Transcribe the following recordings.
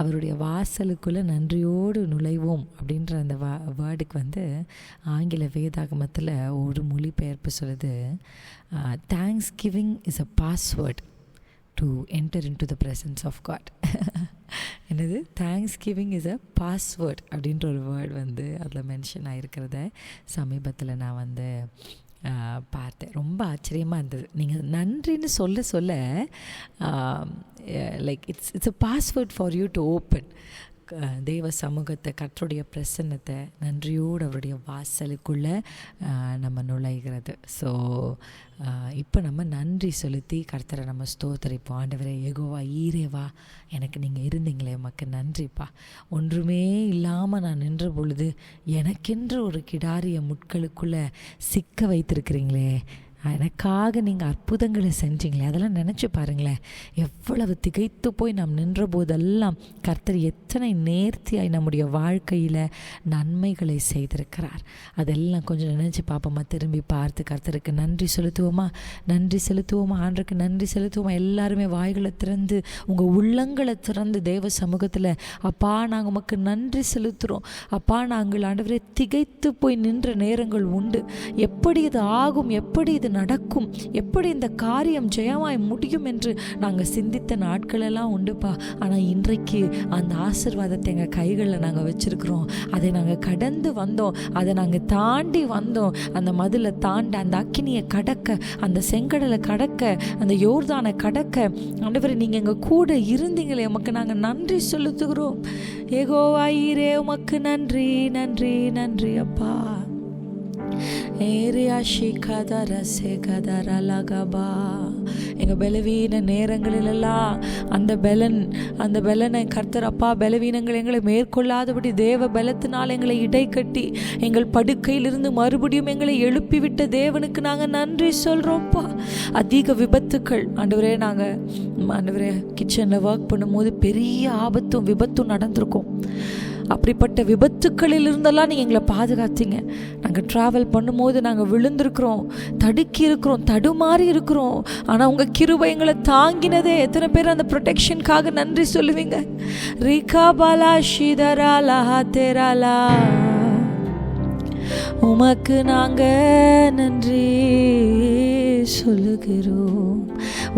அவருடைய வாசலுக்குள்ளே நன்றியோடு நுழைவோம் அப்படின்ற அந்த வேர்டுக்கு ஆங்கில வேதாகமத்தில் ஒரு மொழிபெயர்ப்பு சொல்லுது, thanks giving is a password to enter into the presence of God. என்னது, thanks giving is a password அப்படின்ற ஒரு வேர்டு அதில் மென்ஷன் ஆகிருக்கிறத சமீபத்தில் நான் பார்த்தேன். ரொம்ப ஆச்சரியமாக இருந்தது. நீங்கள் நன்றின்னு சொல்ல like it's a password for you to open தேவ சமூகத்தை, கர்த்தருடைய பிரசன்னத்தை, நன்றியோடு அவருடைய வாசலுக்குள்ளே நம்ம நுழைகிறது. ஸோ இப்போ நம்ம நன்றி செலுத்தி கர்த்தரை நம்ம ஸ்தோத்தரிப்போம். ஆண்டவரே, யெகோவா ஈரேவா, எனக்கு நீங்கள் இருந்தீங்களே, உமக்கு நன்றிப்பா. ஒன்றுமே இல்லாமல் நான் நின்ற பொழுது எனக்கென்று ஒரு கிடாரிய முட்களுக்குள்ளே சிக்க வைத்திருக்கிறீங்களே, எனக்காக நீங்கள் அற்புதங்களை செஞ்சீங்களே, அதெல்லாம் நினச்சி பாருங்களேன். எவ்வளவு திகைத்து போய் நாம் நின்ற போதெல்லாம் கர்த்தர் எத்தனை நேர்த்தியாய் நம்முடைய வாழ்க்கையில் நன்மைகளை செய்திருக்கிறார். அதெல்லாம் கொஞ்சம் நினச்சி பார்ப்போமா, திரும்பி பார்த்து கர்த்தருக்கு நன்றி செலுத்துவோமா, ஆண்டருக்கு நன்றி செலுத்துவோமா. எல்லாருமே வாய்களை திறந்து, உங்கள் உள்ளங்களை திறந்து தேவ சமூகத்தில், அப்பா நாங்கள் உமக்கு நன்றி செலுத்துகிறோம். அப்பா, நாங்கள் ஆண்டவரே திகைத்து போய் நின்ற நேரங்கள் உண்டு. எப்படி இது ஆகும், எப்படி இது நடக்கும், எப்படி இந்த காரியம் ஜெயமாய் முடியும் என்று நாங்கள் சிந்தித்த நாட்களெல்லாம் உண்டுப்பா. ஆனால் இன்றைக்கு அந்த ஆசீர்வாதத்தை எங்கள் கைகளில் நாங்கள் வச்சுருக்கிறோம். அதை நாங்கள் கடந்து வந்தோம், அதை நாங்கள் தாண்டி வந்தோம். அந்த மதிலை தாண்ட, அந்த அக்கினியை கடக்க, அந்த செங்கடலை கடக்க, அந்த யோர்தானை கடக்க, ஆண்டவரே நீங்கள் எங்கள் கூட இருந்தீங்களே, உமக்கு நாங்கள் நன்றி செலுத்துகிறோம். யெகோவா ஈரே, உமக்கு நன்றி நன்றி நன்றி அப்பா. எங்கள் பலவீன நேரங்களிலெல்லாம் அந்த பலனை கர்த்தர் அப்பா, பலவீனங்கள் எங்களை மேற்கொள்ளாதபடி தேவ பலத்தினால் எங்களை இடை கட்டி எங்கள் படுக்கையிலிருந்து மறுபடியும் எங்களை எழுப்பிவிட்ட தேவனுக்கு நாங்கள் நன்றி சொல்கிறோம்ப்பா. அதிக விபத்துக்கள் ஆண்டவரே, ஆண்டவரே கிச்சனில் ஒர்க் பண்ணும்போது பெரிய ஆபத்தும் விபத்தும் நடந்திருக்கும். அப்படிப்பட்ட விபத்துக்களில் இருந்தெல்லாம் நீங்கள் எங்களை பாதுகாத்தீங்க. நாங்கள் ட்ராவல் பண்ணும்போது நாங்கள் விழுந்திருக்கிறோம், தடுக்கி இருக்கிறோம், தடுமாறி இருக்கிறோம். ஆனால் உங்கள் கிருபை எங்களை தாங்கினதே. எத்தனை பேர் அந்த ப்ரொடெக்ஷனுக்காக நன்றி சொல்லுவீங்க? ரீகா பாலா ஷீதராலா தேராலா, உமக்கு நாங்கள் நன்றி சொல்லுகிறோம்.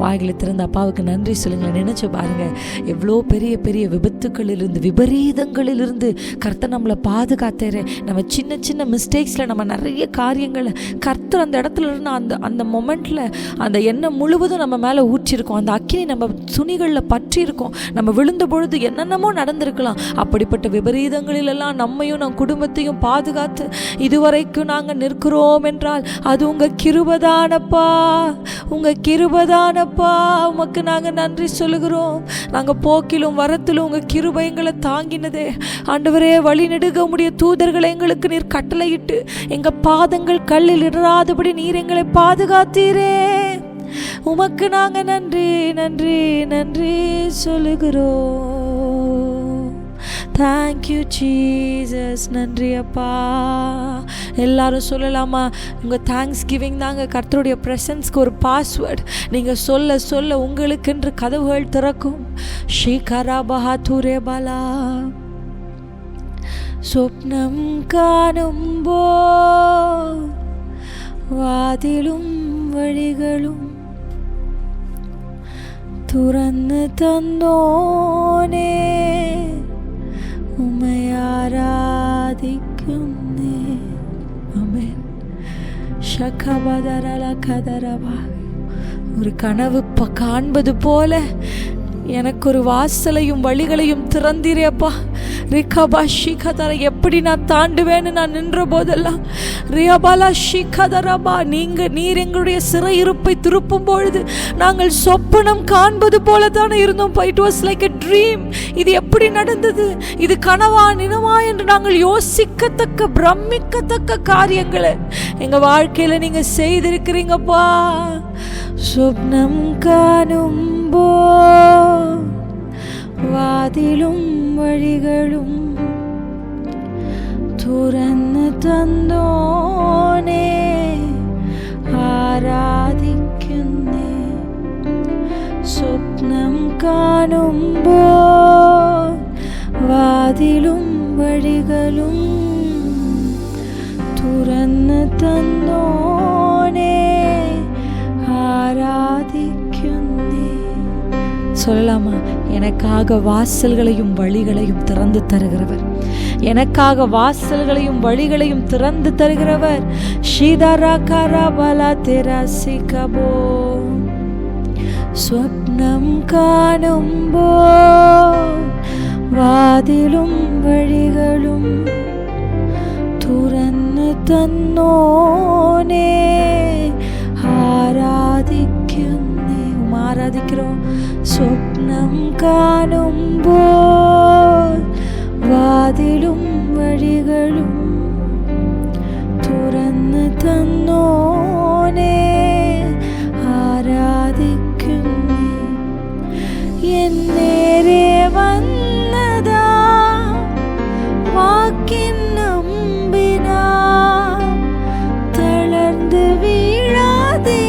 வாய்களை திறந்த அப்பாவுக்கு நன்றி சொல்லுங்களேன். நினைச்சு பாருங்க, எவ்வளோ பெரிய பெரிய விபத்துக்களிலிருந்து, விபரீதங்களிலிருந்து கர்த்தர் நம்மளை பாதுகாத்தாரு. நம்ம சின்ன சின்ன மிஸ்டேக்ஸில் நம்ம நிறைய காரியங்களை கர்த்தர் அந்த இடத்துல இருந்து அந்த மொமெண்ட்டில் அந்த எண்ணெய் முழுவதும் நம்ம மேலே ஊற்றிருக்கோம். அந்த அக்கினி நம்ம துணிகளில் பற்றி இருக்கோம். நம்ம விழுந்த பொழுது என்னென்னமோ நடந்திருக்கலாம். அப்படிப்பட்ட விபரீதங்களிலெல்லாம் நம்மையும் நம் குடும்பத்தையும் பாதுகாத்து இதுவரைக்கும் நாங்கள் நிற்கிறோம் என்றால் அது உங்கள் கிருபைதானப்பா, உங்கள் கிருபைதானப்பா. உமக்கு நாங்கள் நன்றி சொல்லுகிறோம். நாங்கள் போக்கிலும் வரத்திலும் உங்கள் கிருபை எங்களை தாங்கினதே. ஆண்டவரே, வழி நெடுக உம்முடைய தூதர்களை எங்களுக்கு நீர் கட்டளையிட்டு எங்கள் பாதங்கள் கல்லில் இடராதபடி நீர் எங்களை பாதுகாத்தீரே. உமக்கு நாங்கள் நன்றி நன்றி நன்றி சொல்லுகிறோம். Thank you Jesus. நன்றி அப்பா. எல்லாரும் சொல்லலாமா? உங்கள் தேங்க்ஸ் கிவிங் தாங்க கர்த்தருடைய ப்ரெசன்ஸ்க்கு ஒரு பாஸ்வேர்டு. நீங்கள் சொல்ல சொல்ல உங்களுக்கென்று கதவுகள் திறக்கும். ஷீகரா பஹாத்தூரே பாலா. சொப்னம் காணும்போ வாதிலும் வழிகளும் துறந்து தந்தோனே, உம்மை ஆராதிக்குன்னே. ஆமென். ஷகபதரல கதரவா. ஒரு கனவு காண்பது போல எனக்கு ஒரு வாசலையும் வழிகளையும் திறந்தீரே அப்பா. ரிகபா ஷிகதர, எப்படி நான் தாண்டுவேன்னு நான் நின்ற போதெல்லாம் ரியாபாலா ஷிகதரபா, நீர் எங்களுடைய சிறையிருப்பை திருப்பும் பொழுது நாங்கள் சொப்பனம் காண்பது போல தானே இருந்தோம். It was like a dream. இது எப்படி நடந்தது, இது கனவா நினவா என்று நாங்கள் யோசிக்கத்தக்க பிரமிக்கத்தக்க காரியங்களை எங்க வாழ்க்கையில நீங்க செய்திருக்கிறீங்கப்பா. சொப்னம் காணும்போ வாதிலும் வழிகளும் துறந்து தந்தோனே, ஆராதிக்குன்னே. சொப்னம் காணும்போ வாதிலும் வழிகளும் തുറന്നു തന്നോനേ ஆராதிக்குந்தே. சொல்லலாமா? எனக்காக வாசல்களையும் வழிகளையும் திறந்து தருகிறவர், எனக்காக வாசல்களையும் வழிகளையும் திறந்து தருகிறவர். ஷீதரா கரபலா தெராசிகபோ ஸ்வப்னம் காணும்போ வாதிலும் வழிகளும் തുറന്നു തന്നോനേ ആരാധിക്കുന്നേ. ആരാധിக்கிறோம். സ്വപ്നം കാണുമ്പോൾ വാതിലും വഴികളും തുറന്നു തന്നോനേ ആരാധിക്കുന്നേ. എന്നേരെ വന്നതാ വാക്കിൻ தளர்ந்து வீழாதே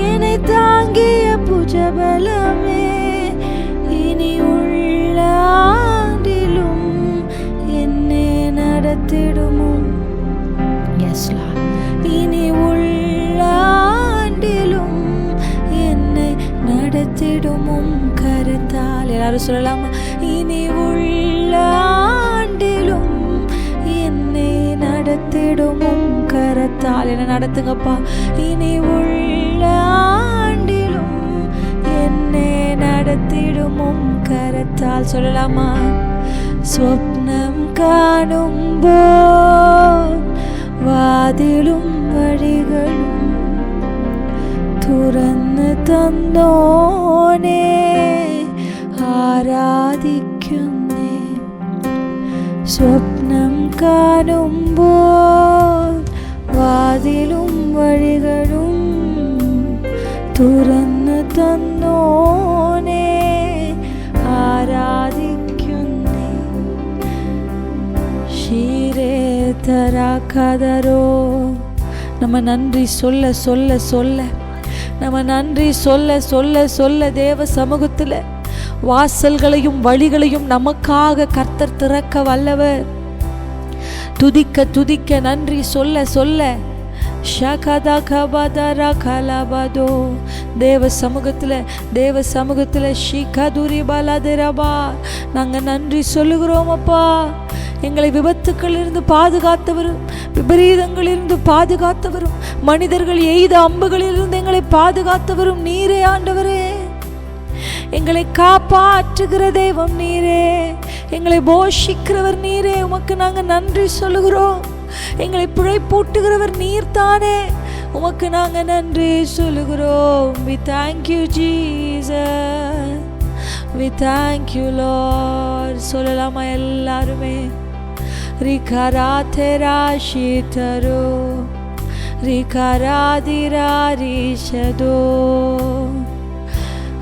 என்னை தாங்கிய புஜபலமே. இனி உள்ள ஆண்டிலும் என்னை நடத்திடுமும். இனி உள்ள ஆண்டிலும் என்னை நடத்திடுமும் கரத்தால். எல்லாரும் சொல்லலாமா? இனி உள்ள ஆண்டிலும் என்னை நடத்திடுமும் கரத்தால். என்ன நடத்துங்கப்பா. இனி உள்ள ஆண்டிலும் என்னை நடத்திடுமும் கரத்தால். சொல்லலாமா? சொப்னம் காணும்போது வாதிலும் வழிகளும் തുറന്നു തന്നോനേ ആരാധിക്കുന്നേ. സ്വപ്നം കാണുമ്പോൾ വാതിലും വഴികളും തുറന്നു തന്നോനേ ആരാധിക്കുന്നേ. ஷீரே தராகதரோ. நம்ம நன்றி சொல்ல சொல்ல சொல்ல, நம்ம நன்றி சொல்ல சொல்ல சொல்ல தேவ சமூகத்தில் வாசல்களையும் வழிகளையும் நமக்காக கர்த்தர் திறக்க வல்லவர். துதிக்க துதிக்க நன்றி சொல்ல சொல்ல தேவ சமூகத்தில் ஷிகதுரி பலதிரபா நாங்கள் நன்றி சொல்லுகிறோம். அப்பா, எங்களை விபத்துக்களிலிருந்து பாதுகாத்தவரும், விபரீதங்களிலிருந்து பாதுகாத்தவரும், மனிதர்கள் எய்த அம்புகளிலிருந்து எங்களை பாதுகாத்தவரும் நீரே ஆண்டவரே. எங்களை காப்பாற்றுகிற தெய்வம் நீரே, எங்களை போஷிக்கிறவர் நீரே. உமக்கு நாங்கள் நன்றி சொல்லுகிறோம். எங்களை பிழைப்பூட்டுகிறவர் நீர் தானே, உமக்கு நாங்கள் நன்றி சொல்லுகிறோம். We thank you Jesus, we thank you Lord. சொல்லலாமா எல்லாருமே? ரிகராதேரா ஷீதரோ ரிகராதிராரிஷதோ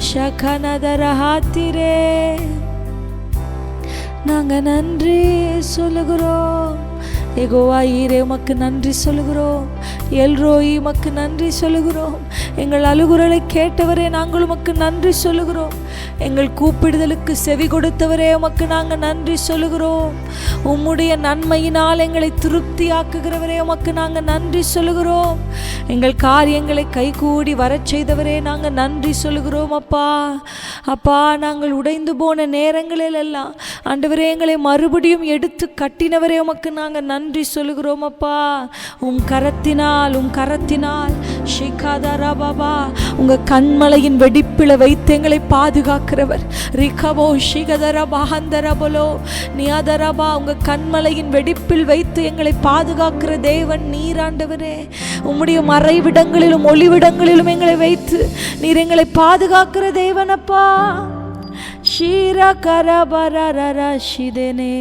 ஷகனதரஹாத்திரே. நாங்கள் நன்றி சொல்லுகிறோம். யெகோவா ஈரே உமக்கு நன்றி சொல்லுகிறோம். எல்ரோயி உமக்கு நன்றி சொல்லுகிறோம். எங்கள் அழுகுரலை கேட்டவரே நாங்கள் உமக்கு நன்றி சொல்லுகிறோம். எங்கள் கூப்பிடுதலுக்கு செவி கொடுத்தவரே உமக்கு நாங்கள் நன்றி சொல்லுகிறோம். உம்முடைய நன்மையினால் எங்களை திருப்தியாக்குகிறவரே உமக்கு நாங்கள் நன்றி சொல்லுகிறோம். எங்கள் காரியங்களை கைகூடி வரச் செய்தவரே நாங்கள் நன்றி சொல்லுகிறோம். அப்பா அப்பா, நாங்கள் உடைந்து போன நேரங்களில் எல்லாம் ஆண்டவரே எங்களை மறுபடியும் எடுத்து கட்டினவரே உமக்கு நாங்கள் நன்றி சொல்லுகிறோம். அப்பா, உம் கரத்தினால் ஷிகாதரா பாபா, உங்க கண்மலையின் வெடிப்பில வைத்து எங்களை பாதுகாக்கிறவர். ரிகபோ ஷிகதரா பாஹந்தரபலோ நியாதரபா, உங்க கண்மலையின் வெடிப்பில் வைத்து எங்களை பாதுகாக்கிற தேவன் நீராண்டவரே. உம்முடைய மறைவிடங்களிலும் ஒளிவிடங்களிலும் எங்களை வைத்து நீர் எங்களை பாதுகாக்கிற தேவன். அப்பா, Sheera கரபரரரா ஷிதனே.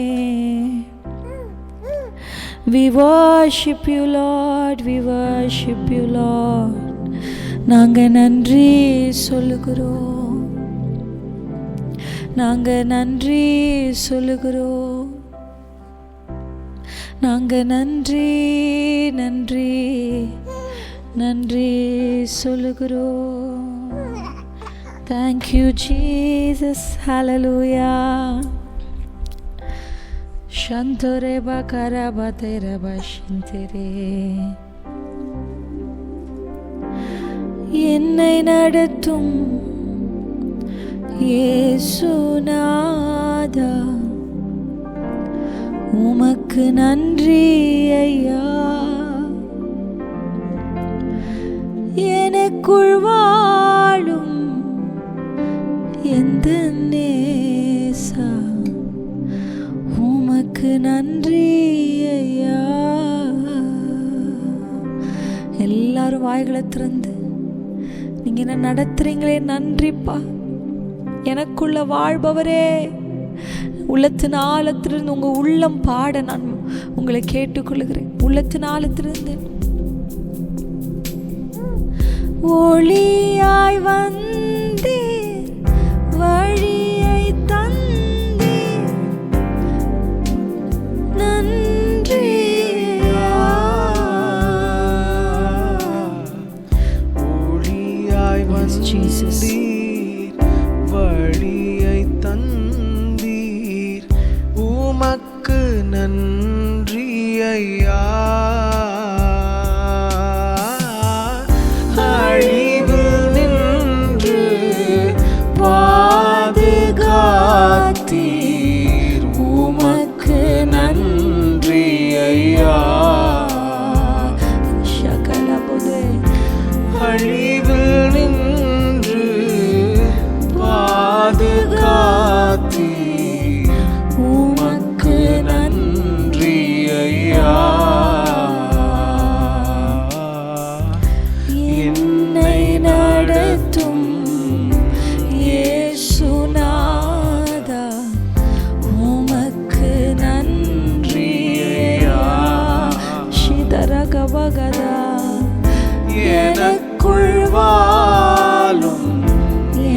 We worship you Lord, we worship you Lord. நாங்கள் நன்றி சொல்லுகிறோம், நாங்கள் நன்றி சொல்லுகிறோம், நாங்கள் நன்றி நன்றி நன்றி சொல்லுகிறோம். Thank you Jesus, hallelujah. ஷந்தரே பகரபதரே பஷந்தரே. என்னை நடத்தும் இயேசுநாதா, உமக்கு நன்றி ஐயா. எனக்குள் வாழும் எந்த நேசா, உமக்கு நன்றி ஐயா. எல்லாரும் வாய்களை திறந்து நீங்க என்ன நடத்துறீங்களே நன்றிப்பா. எனக்குள்ள வாழ்பவரே, உள்ளத்தின் ஆழத்திலிருந்து உங்க உள்ளம் பாட நான் உங்களை கேட்டுக்கொள்கிறேன். உள்ளத்தின் ஆழத்திலிருந்து ஒளியாய் வந்தீர், வழியை தந்தீர், நன்றி. ஒளியாய் வந்தீர், வழியை தந்தீர், உமக்கு நன்றி ஐயா. அழிவு நின்று பாதுகாத்தீர், உமக்கு நன்றி ஐயா. அழிவு நின்று பாதுகாத்தீர், உமக்கு நன்றி ஐயா. என்னை நடத்தும் இயேசுநாதா, உமக்கு நன்றி ஐயா. சிதறகவகதா, எனக்குள் வாழும்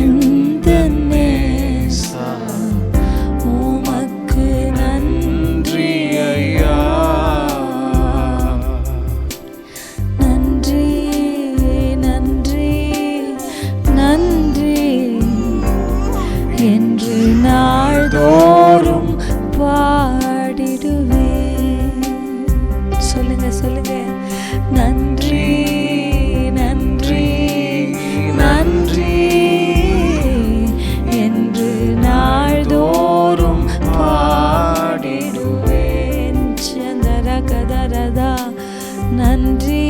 எந்த நேசா, உமக்கு நன்றி ஐயா. நன்றி நன்றி நன்றி என்று நாள்தோறும் பாடிடுவேன். சொல்லுங்க சொல்லுங்க, நன்றி நன்றி நன்றி என்று நாள்தோறும் பாடிடுவேன். சந்தரகதரதா, நன்றி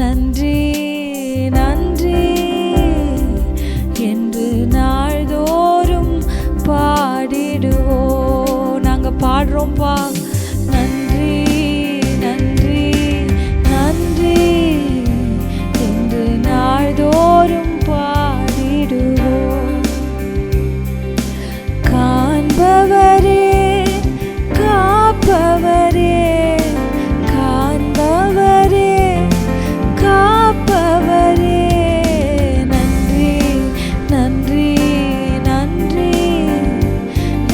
நன்றி நன்றி என்று நாள்தோறும் பாடிடுவோம். நாங்க பாடுறோம்ப்பா. நன்றி நன்றி நன்றி என்று நாள்தோறும் பாடிடுவோம். காண்பவரே காப்பவரே, காண்பவரே காப்பவரே, நன்றி நன்றி நன்றி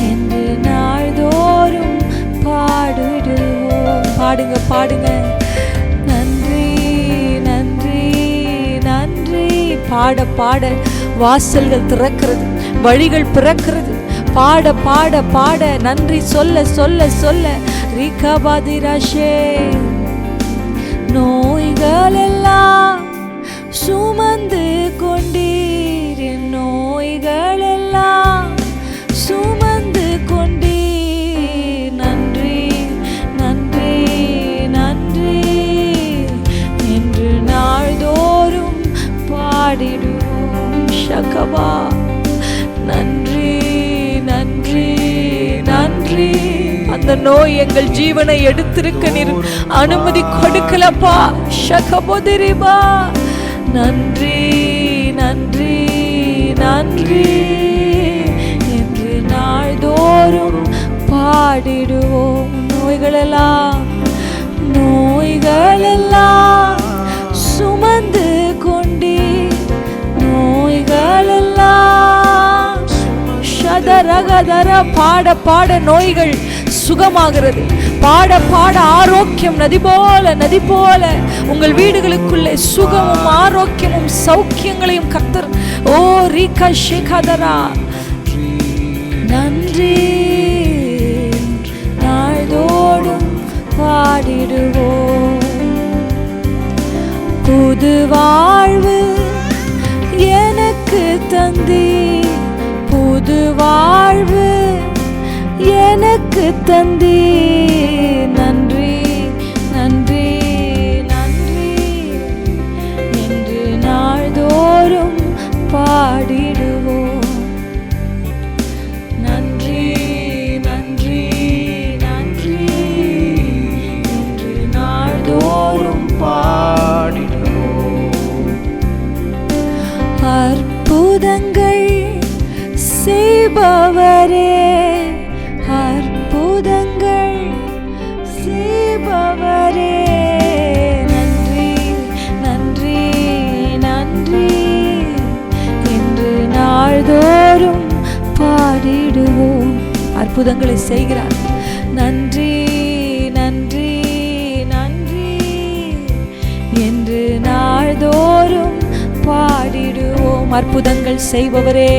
என்று நாள்தோறும் பாடிடுவோம். பாடுங்க பாடுங்க, நன்றி நன்றி நன்றி. பாட பாட வாசல்கள் திறக்கிறது, வழிகள் பிறக்கிறது. பாட பாட பாட நன்றி சொல்ல சொல்ல சொல்ல. ரிகபாதிராஷே, நோய்கள் எல்லாம் சுமந்து கொண்டீர், என் நோய்கள் எல்லாம் சுமந்து கொண்டீர். நன்றி நன்றி நன்றி என்று நாள்தோறும் பாடிடுவோம். ஷகபா, நன்றி நன்றி நன்றி. அந்த நோய் எங்கள் ஜீவனை எடுத்திருக்க நீர் அனுமதி கொடுக்கலப்பா. ஷகபோதிரிபா, நன்றி நன்றி நன்றி என்று நாள்தோறும் பாடிடுவோம். நோய்களெல்லாம் நோய்களெல்லாம் சுமந்து கொண்டீர், நோய்களெல்லாம் ஷதரகதர. பாட பாட நோய்கள் சுகமாகிறது. பாட பாட ஆரோக்கியம் நதி போல நதி போல உங்கள் வீடுகளுக்குள்ளே சுகமும் ஆரோக்கியமும் சௌக்கியங்களையும் கர்த்தர். ஓ ரீகா ஷேகதரா, நன்றி புது வாழ்வு எனக்கு தந்தீர், புது வாழ்வு எனக்கு தந்தீர். நன்றி நன்றி நன்றி என்று நாள்தோறும் பாடிடுவோம். நன்றி நன்றி நன்றி என்று நாள்தோறும் பாடிடுவோம். அற்புதங்கள் செய்பவரே, அற்புதங்கள் செய்பவரே, நன்றி நன்றி நன்றி என்று நாள்தோறும் பாடிடுவோம். அற்புதங்களை செய்கிறார். நன்றி நன்றி நன்றி என்று நாள்தோறும் பாடிடுவோம். அற்புதங்கள் செய்பவரே,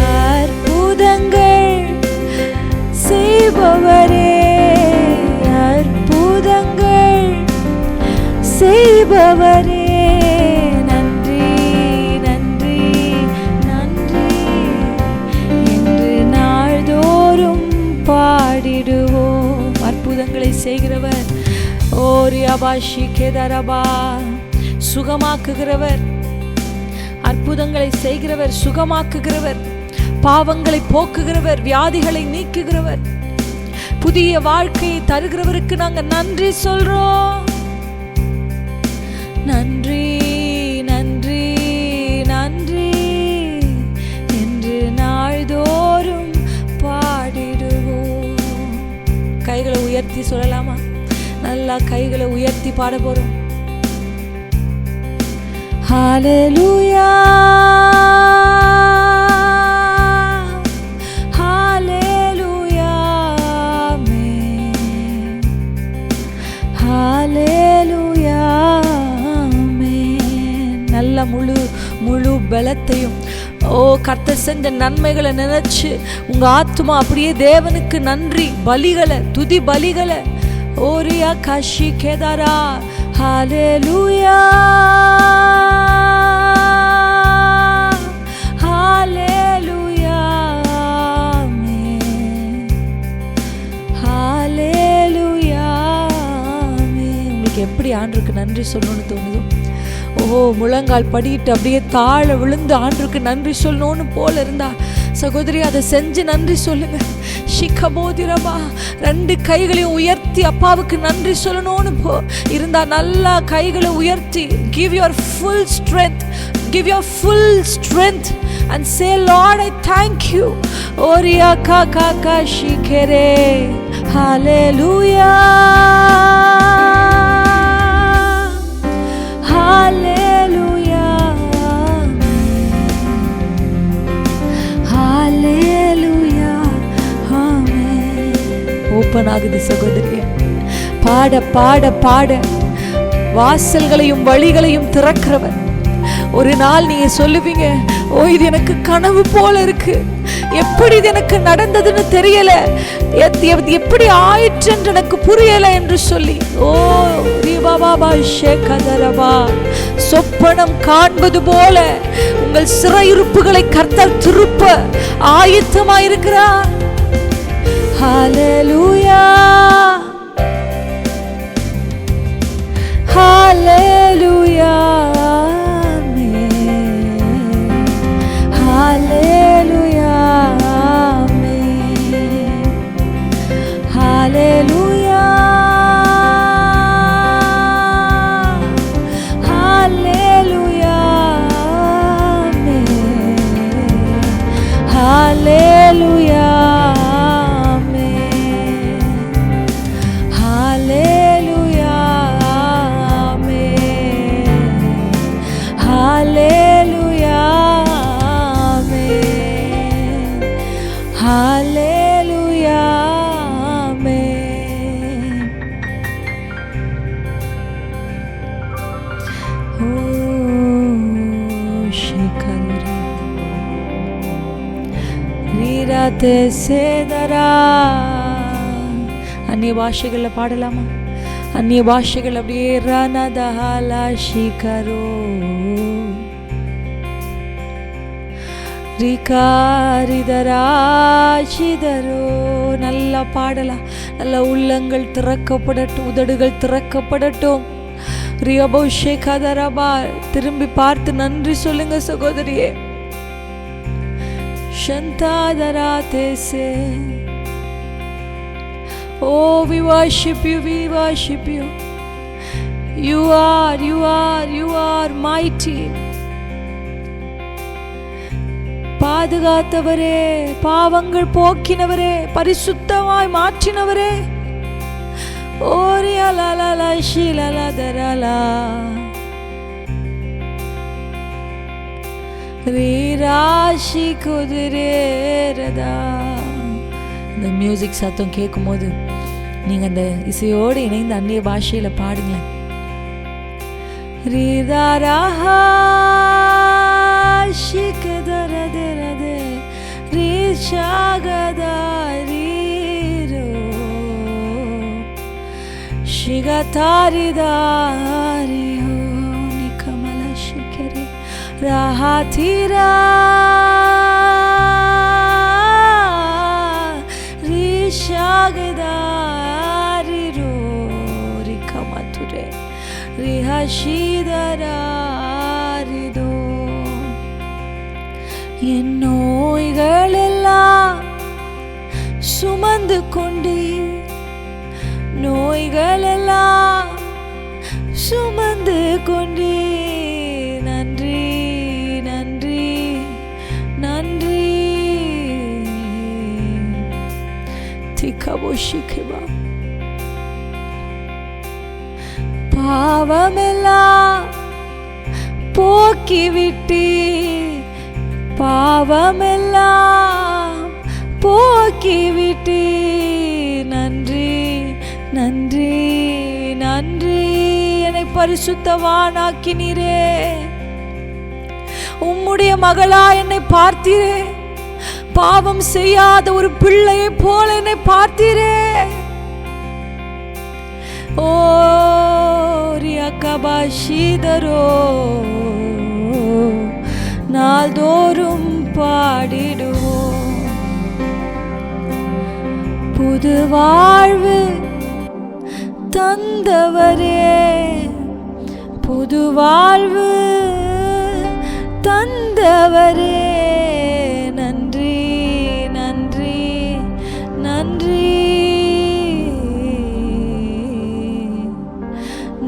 அற்புதங்கள் செய்பவரே, அற்புதங்கள் செய்பவரே, நன்றி நன்றி நன்றி என்று நாள்தோறும் பாடிடுவோம். அற்புதங்களை செய்கிறவர், ஓரியாபாஷி கேதரபா, சுகமாக்குகிறவர், அற்புதங்களை செய்கிறவர், சுகமாக்குகிறவர், பாவங்களை போக்குகிறவர், வியாதிகளை நீக்குகிறவர், புதிய வாழ்க்கையை தருகிறவருக்கு நாங்க நன்றி சொல்றோம். நன்றி நன்றி நன்றி என்று நாள்தோறும் பாடிடுவோம். கைகளை உயர்த்தி சொல்லலாமா? நல்லா கைகளை உயர்த்தி பாட போறோம். ஹல்லேலூயா ஹல்லேலூயா ஆமென், ஹல்லேலூயா ஆமென். நல்ல முழு பலத்தையும், ஓ கர்த்தர் செஞ்ச நன்மைகளை நினைச்சு உங்க ஆத்துமா அப்படியே தேவனுக்கு நன்றி பலிகளை, துதி பலிகளை, ஓரியா காஷி கேதாரா, ஹல்லேலூயா ஹல்லேலூயா ஆமென், ஹல்லேலூயா ஆமென். உங்களுக்கு எப்படி ஆண்டவருக்கு நன்றி சொல்லணும்னு தோணுதோ, ஓ முழங்கால் படிக்கிட்டு அப்படியே தாழ விழுந்து ஆண்டவருக்கு நன்றி சொல்லணும்னு போல இருந்தா சகோதரி அதை செஞ்சு நன்றி சொல்லுங்க. ஷிகபோதிரபா, ரெண்டு கைகளையும் உயர்த்தி அப்பாவுக்கு நன்றி சொல்லணும்னு இருந்தா நல்லா கைகளை உயர்த்தி, give your full strength, give your full strength and say Lord I thank you. Oriya ka ka ka shikere, hallelujah hallelujah hallelujah amen. Open ஆகுது சகோதரியே, பாட பாட பாட வாசல்களையும் வழிகளையும் திறக்கிறவர். ஒரு நாள் நீங்க சொல்லுவீங்க, ஓ இது எனக்கு கனவு போல இருக்கு, எப்படி இது எனக்கு நடந்ததுன்னு தெரியல, எப்படி ஆயிற்று என்று எனக்கு புரியல என்று சொல்லி, ஓ ரீபாபா ஷேகதரபா, சொப்பனம் காண்பது போல உங்கள் சிறையிருப்புகளை கர்த்தர் திருப்ப ஆயத்தமாயிருக்கிறார். ஹல்லேலூயா ஹல்லேலூயா ஹல்லேலூயா ஹல்லேலூயா ஹல்லேலூயா ஹல்லேலூயா Hallelujah, amen. Oh, shikara, rīrate sedara. அந்நிய பாஷைகளில் பாடலாமா? அந்நிய பாஷைகள் அப்படியே ரணதஹாலா ஷிகரோ ரிகாரிதராஷிதரோ. நல்லா பாடலாம். நல்ல உள்ளங்கள் திறக்கப்படட்டும், உதடுகள் திறக்கப்படட்டும். ரியபோஷே கதரபா. திரும்பி பார்த்து நன்றி சொல்லுங்க சகோதரியே. ஷந்தாதரா தேசே. Oh, we worship you, we worship you. You are mighty. பாதுகாத்தவரே, பாவங்கள் போக்கினவரே, பரிசுத்தமாய் மாற்றினவரே. ஓரியலலல ஷிலலதரலா ரீராஷி குதிரேரதா. இந்த மியூசிக் சத்தம் கேட்கும் போது நீங்கள் அந்த இசையோடு இணைந்து அந்நிய பாஷையில் பாடுங்களேன். ரீதாராஹா ஷிகதரதரதே ரீஷாகதாரீரோ ஷிகதாரிதாரியோ நிகமல ஷிகரே ராஹாதிரா ரிஷாகதாரிரோ ரிகமதுரே ரிஹஷிதராரிதோ. என் நோய்களெல்லாம் சுமந்து கொண்டே, நோய்களெல்லாம் சுமந்து கொண்டே. நன்றி நன்றி நன்றி. திகபோஷிகபா. பாவமெல்லாம் போக்கிவிட்டே, பாவமெல்லாம் போக்கிவிட்டே. நன்றி நன்றி நன்றி. என்னை பரிசுத்தவானாக்கினீரே. உம்முடைய மகளா என்னை பார்த்தீரே. பாவம் செய்யாத ஒரு பிள்ளையை போல என்னை பார்த்தீரே. ஓ ரியகபாஷிதரோ. நாள்தோறும் பாடிடுவோம். புது வாழ்வு தந்தவரே, புது வாழ்வு தந்தவரே. நன்றி நன்றி நன்றி.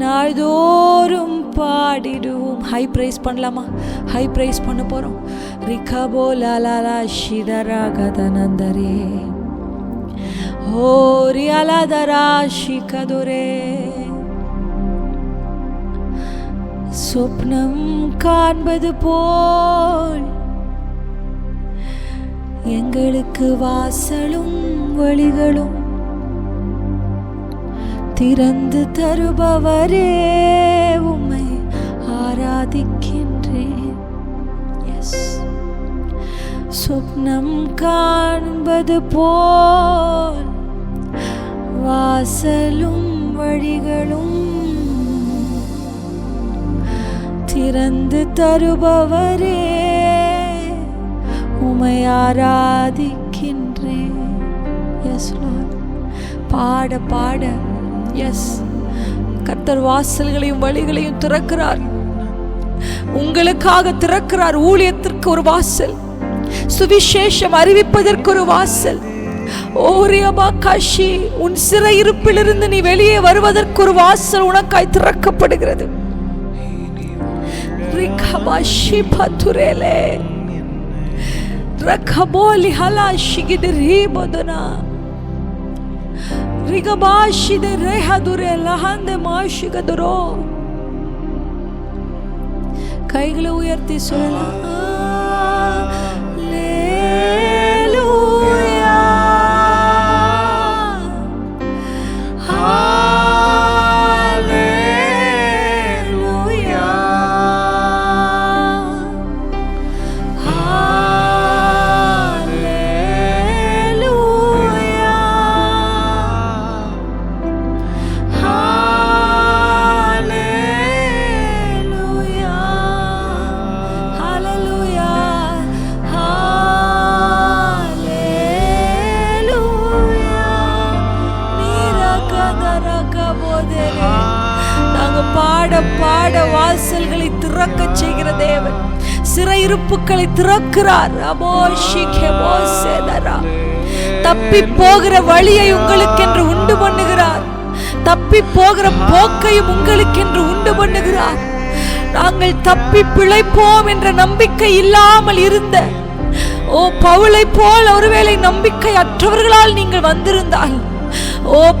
நாள்தோறும் பாடிடுவோம். ஹை பிரைஸ் பண்ணலாமா? ஹை பிரைஸ் பண்ண போறோம். ரிகபோ லாலா ஷிதராகதனந்தரே ஹோரி அலதரா ஷிகதுரே. சொப்னம் காண்பது போல் எங்களுக்கு வாசலும் வழிகளும் திறந்து தருபவரே, உம்மை ஆராதிக்கின்றேன். எஸ், சொப்னம் காண்பது போல் வாசலும் வழிகளும் திறந்து தருபவரே, உம்மை ஆராதிக்கின்றேன். S Lord. பாட பாட எஸ், கர்த்தர் வாசல்களையும் வழிகளையும் திறக்கிறார். உங்களுக்காக திறக்கிறார். ஊழியத்திற்கு ஒரு வாசல், சுவிசேஷம் அறிவிப்பதற்கு ஒரு வாசல். ஓரியபா காஷி, உன் சிறையிருப்பிலிருந்து நீ வெளியே வருவதற்கு ஒரு வாசல் உனக்காய் திறக்கப்படுகிறது. ரிகபாஷி பதுரேலே ரகபோலி ஹலாஷி கிதரிபதனா ரிகபாஷி தே ரஹதுரே லஹந்தே மாஷிகதுரோ. கைகளை உயர்த்தி சொல்லலாம். Hallelujah. தேவன். சிறையிருப்புகளை திறக்கிறார். தப்பி போகிற வழியை உங்களுக்கென்று உண்டு பண்ணுகிறார். தப்பி போகிற போக்கையும் உங்களுக்கென்று உண்டு பண்ணுகிறார். நாங்கள் தப்பி பிழைப்போம் என்ற நம்பிக்கை இல்லாமல் இருந்த பவுலை போல் ஒருவேளை நம்பிக்கை அற்றவர்களால் நீங்கள் வந்திருந்தால்,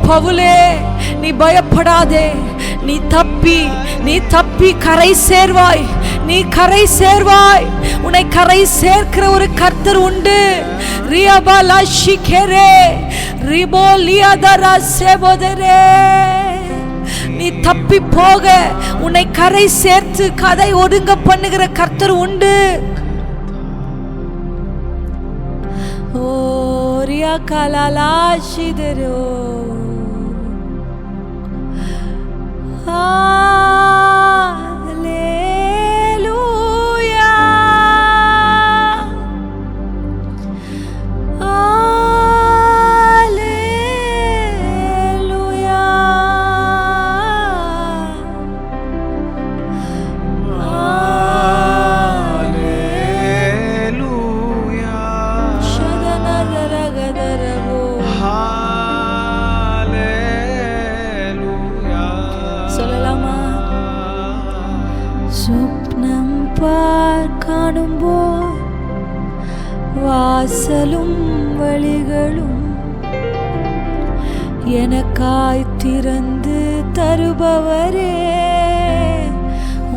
பவுலே நீ பயப்படாதே, நீ தப்பி கரை சேர்வாய், நீ கரை சேர்வாய். உன்னை கரை சேர்க்கிற ஒரு கர்த்தர் உண்டு. நீ தப்பி போக உன்னை கரை சேர்த்து கதை ஒடுங்க பண்ணுகிற கர்த்தர் உண்டு. ஓரியா கலாலாஷிதரோ வாசலும் வழிகளும் எனக்காய் திறந்து தருபவரே,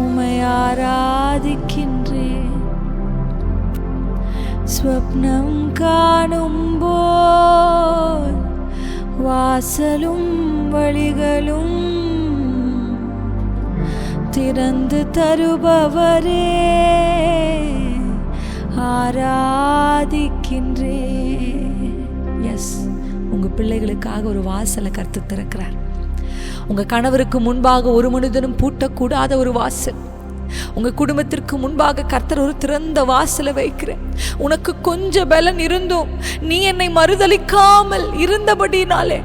உம்மை ஆராதிக்கின்றேன். ஸ்வப்னம் காணும்போது வாசலும் வழிகளும் திறந்து தருபவரே, ஆராதிக்கின்றே. எஸ், உங்க பிள்ளைகளுக்காக ஒரு வாசலை கர்த்தர் திறக்கிறார். உங்க கணவருக்கு முன்பாக ஒரு மனிதனும் பூட்டக்கூடாத ஒரு வாசல். உங்க குடும்பத்திற்கு முன்பாக கர்த்தர் ஒரு திறந்த வாசலை வைக்கிறேன். உனக்கு கொஞ்சம் பலன் இருந்தும் நீ என்னை மறுதலிக்காமல் இருந்தபடினாலே,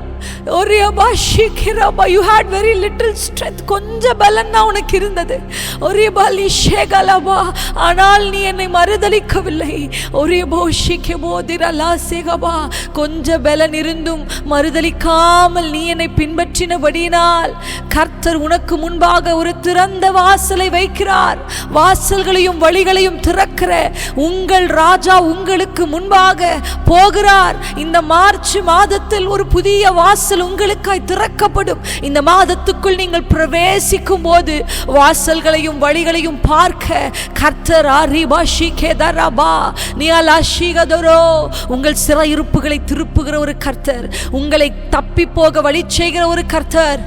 you had very little strength, கொஞ்சம் பலன் தான் உனக்கு இருந்தது. ஆனால் நீ என்னை மறுதலிக்கவில்லை. கொஞ்சம் பலன் இருந்தும் மறுதலிக்காமல் நீ என்னை பின்பற்றினபடியினால் கர்த்தர் உனக்கு முன்பாக ஒரு திறந்த வாசலை வைக்கிறார். வாசல்களையும் வழிகளையும் திறக்கிற உங்கள் ராஜா உங்களுக்கு முன்பாக போகிறார். இந்த மார்ச் மாதத்தில் ஒரு புதிய வாசல் உங்களுக்காய் திறக்கப்படும். இந்த மாதத்துக்குள் நீங்கள் பிரவேசிக்கும் போது வாசல்களையும் வழிகளையும் பார்க்க கர்த்தர் உங்கள் சிறையிருப்புகளை திருப்புகிற ஒரு கர்த்தர், உங்களை தப்பி போக வழி செய்கிற ஒரு கர்த்தர்.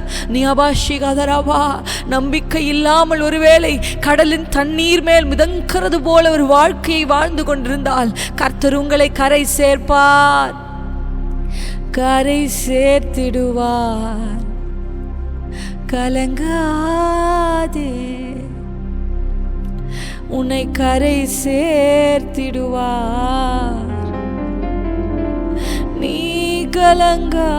நம்பிக்கை இல்லாமல் ஒருவேளை கடலின் தண்ணீர் மேல் மிதங்கிறது போல ஒரு வாழ்க்கையை வாழ்ந்து கொண்டிருந்தால் கர்த்தர் உங்களை கரை சேர்ப்பார், கரை சேர்த்திடுவார். கலங்காதே, உன்னை கரை சேர்த்திடுவார். நீ கலங்காதே.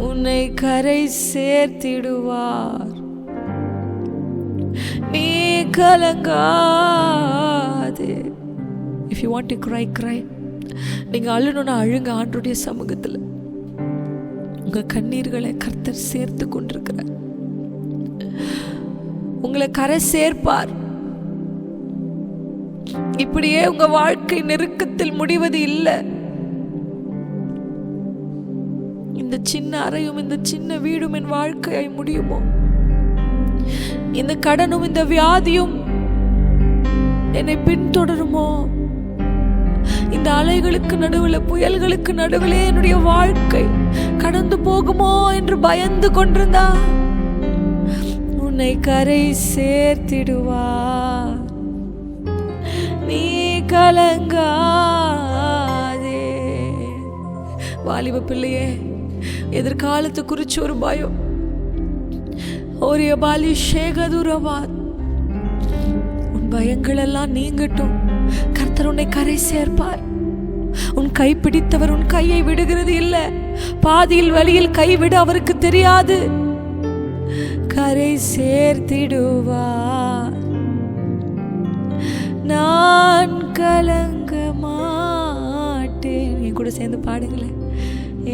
உன்னை கரை சேர்த்திடுவார். நீ கலங்காதே. If you want to cry, cry. நீங்க அழுணும்னா அழுங்க. ஆண்டவருடைய சமூகத்தில் உங்க கண்ணீர்களை கர்த்தர் சேர்த்து கொண்டிருக்கிறார். உங்களை கரை சேர்ப்பார். இப்படியே உங்க வாழ்க்கை நெருக்கத்தில் முடிவது இல்லை. இந்த சின்ன அறையும் இந்த சின்ன வீடும் என் வாழ்க்கையை முடியுமோ? இந்த கடனும் இந்த வியாதியும் என்னை பின்தொடருமோ? இந்த அலைகளுக்கு நடுவில், புயல்களுக்கு நடுவிலே என்னுடைய வாழ்க்கை கடந்து போகுமோ என்று பயந்து கொண்டிருந்தா உன்னை கரை சேர்த்திடுவார். நீ கலங்காதே. வாலிப பிள்ளையே, எதிர்காலத்தை குறிச்சு ஒரு பயம். உன் பயங்கள் எல்லாம் நீங்கட்டும். கர்த்தர் உன்னை கரை சேர்ப்பார். உன் கை பிடித்தவர் உன் கையை விடுகிறது இல்லை. பாதியில் வழியில் கைவிட அவருக்கு தெரியாது. கரை சேர்த்திடுவார். நான் கலங்க மாட்டேன். என் கூட சேர்ந்து பாடுங்களேன்.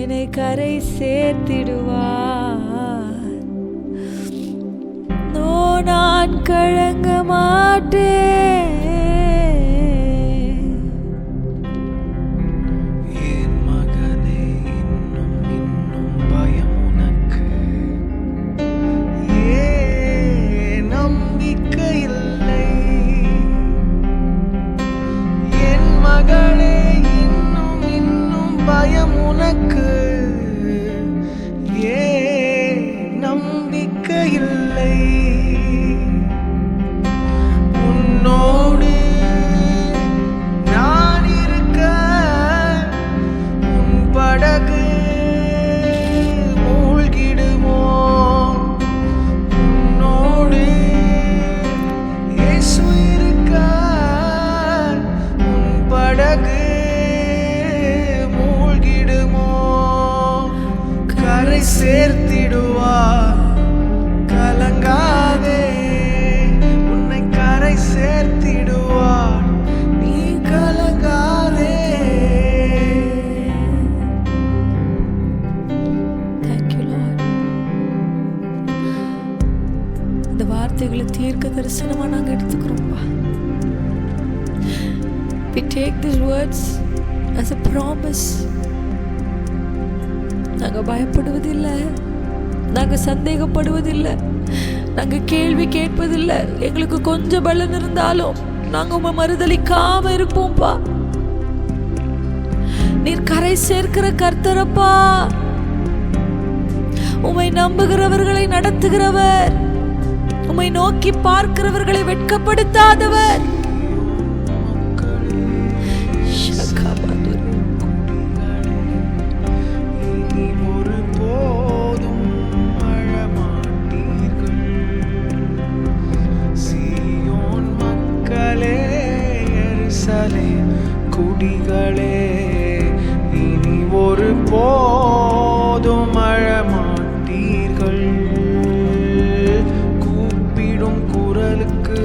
என்னை கரை சேர்த்திடுவார். நோ, நான் கலங்க மாட்டேன். சேர்த்திடுவார். கலங்காதே, உன்னை கரை சேர்த்திடுவார். நீ கலங்காதே. Thank you, Lord. இந்த வார்த்தைகளை தீர்க்க தரிசனமா நாங்க எடுத்துக்கிறோம்ப்பா. We take these words as a promise. நாங்க பயப்படுவதில்லை, நாங்க சந்தேகப்படுவதில்லை, நாங்க கேள்வி கேட்பதில்லை. எங்களுக்கு கொஞ்சம் பலன் இருந்தாலும் நாங்க உங்க மறுதலிக்காம இருப்போம்ப்பா. நீர் கரை சேர்க்கிற கர்த்தரப்பா. உம்மை நம்புகிறவர்களை நடத்துகிறவர், உம்மை நோக்கி பார்க்கிறவர்களை வெட்கப்படுத்தாதவர். குடிகளே, இனி ஒரு போதும் அழமாட்டீர்கள். கூப்பிடும் குரலுக்கு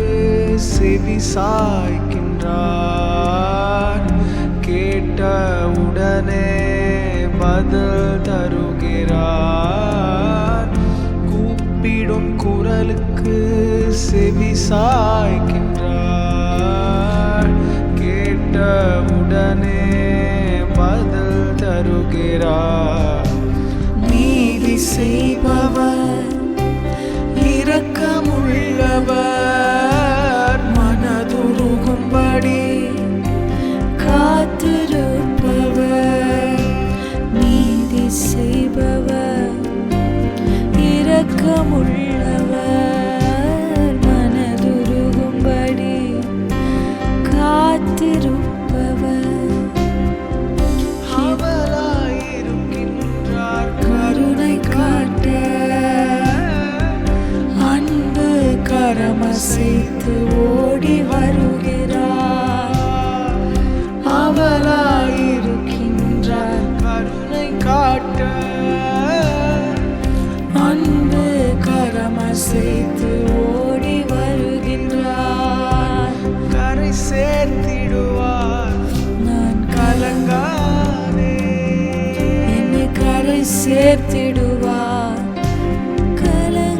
செவி சாய்க்கின்றார். கேட்டவுடனே பதில் தருகிறார். கூப்பிடும் குரலுக்கு செவி சாய்க்கின்றார். கேட்டவுடனே பதில் தருகிறார். நீதி செய்பவர், இரக்கமுள்ளவர், மனதுருகும்படி காத்திருப்பவர். நீதி செய்பவர், இரக்கமுள்ளவர், மனதுருகும்படி காத்திருப்பவர். அவராயிருக்கின்றார் கருணை காட்ட, அன்பு கரமசைத்து ஓடி வருகிறார். அவராயிருக்கின்றார் கருணை காட்ட, அன்பு கரமசைத்து ஓடி வருகின்றார். கரை சேர்த்திடுவார். நான் கலங்காதே, என்னை கரை சேர்த்திடுவார். கலங்காதே.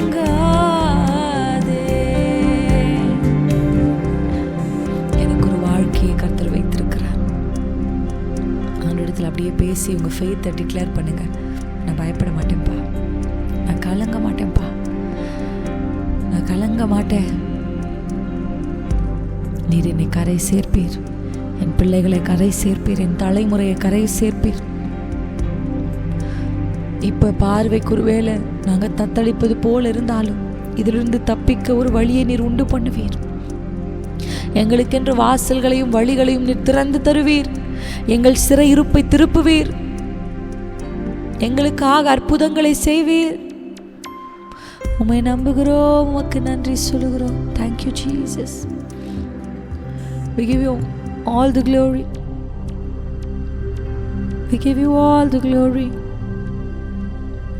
எனக்கு ஒரு வாழ்க்கையை கர்த்தர் வைத்திருக்கிறார். அவனிடத்தில் அப்படியே பேசி உங்க ஃபெய்த்தை டிக்ளேர் பண்ணுங்க. நான் பயப்பட மாட்டேன்ப்பா, நான் கலங்க மாட்டேன்ப்பா, நான் கலங்க மாட்டேன். நீர் என்னை கரை சேர்ப்பீர், என் பிள்ளைகளை கரை சேர்ப்பீர், என் தலைமுறையை கரை சேர்ப்பீர். இப்ப பார்வைக்கு ஒருவேளை நாங்க தத்தளிப்பது போல் இருந்தாலும் இதிலிருந்து தப்பிக்க ஒரு வழியை நீர் உண்டு பண்ணுவீர். எங்களுக்கென்று வாசல்களையும் வழிகளையும் நீர் திறந்து தருவீர். எங்கள் சிறை இருப்பை திருப்புவீர். எங்களுக்காக அற்புதங்களை செய்வீர். உம்மை நம்புகிறோம், உமக்கு நன்றி சொல்லுகிறோம். Thank you, Jesus. We give you all the glory. We give you all the glory.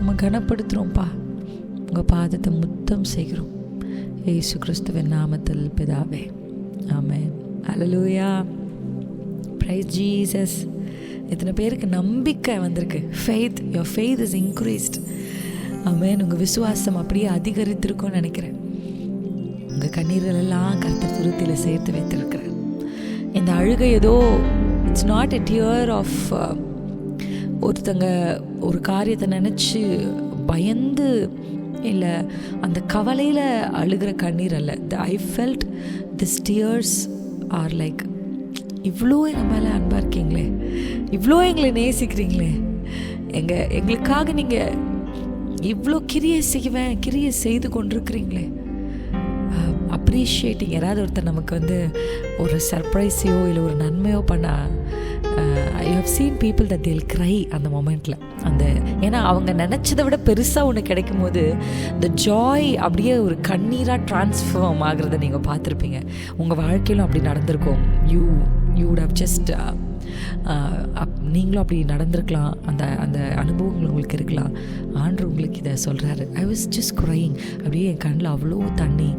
நம்ம கனப்படுத்துகிறோம்ப்பா. உங்கள் பாதத்தை முத்தம் செய்கிறோம் இயேசு கிறிஸ்துவின் நாமத்தில் பிதாவே, ஆமென். ஹல்லேலூயா, பிரைஸ் ஜீசஸ். இத்தனை பேருக்கு நம்பிக்கை வந்திருக்கு. Faith, your faith is increased. Amen. உங்கள் விசுவாசம் அப்படியே அதிகரித்திருக்கும்னு நினைக்கிறேன். உங்கள் கண்ணீர்கள் எல்லாம் கர்த்தர் துருத்தியில் சேர்த்து வைத்திருக்கிறார். இந்த அழுகை ஏதோ it's not a tear of ஒருத்தங்க ஒரு காரியத்தை நினச்சி பயந்து இல்லை அந்த கவலையில் அழுகிற கண்ணீர் அல்ல. I felt this tears are like, இவ்வளோ எங்கள் மேலே அன்பாக இருக்கீங்களே, இவ்வளோ எங்களை நேசிக்கிறீங்களே, எங்களுக்காக நீங்கள் இவ்வளோ கிரியை செய்து கொண்டிருக்கிறீங்களே, அப்ரிஷியேட்டிங். யாராவது ஒருத்தர் நமக்கு ஒரு சர்ப்ரைஸையோ இல்லை ஒரு நன்மையோ பண்ணால் I have seen people that they'll cry அந்த மொமெண்ட்டில். ஏன்னா அவங்க நினச்சதை விட பெருசாக ஒன்று கிடைக்கும் போது இந்த ஜாய் அப்படியே ஒரு கண்ணீராக ட்ரான்ஸ்ஃபார்ம் ஆகிறத நீங்கள் பார்த்துருப்பீங்க. உங்கள் வாழ்க்கையிலும் அப்படி நடந்திருக்கும். யூ வுட் ஹவ் ஜஸ்ட் நீங்களும் அப்படி நடந்திருக்கலாம். அந்த அனுபவங்கள் உங்களுக்கு இருக்கலாம். ஆண்டவர் உங்களுக்கு இதை சொல்கிறாரு. I was just crying. அப்படியே என் கண்ணில் அவ்வளோ தண்ணி,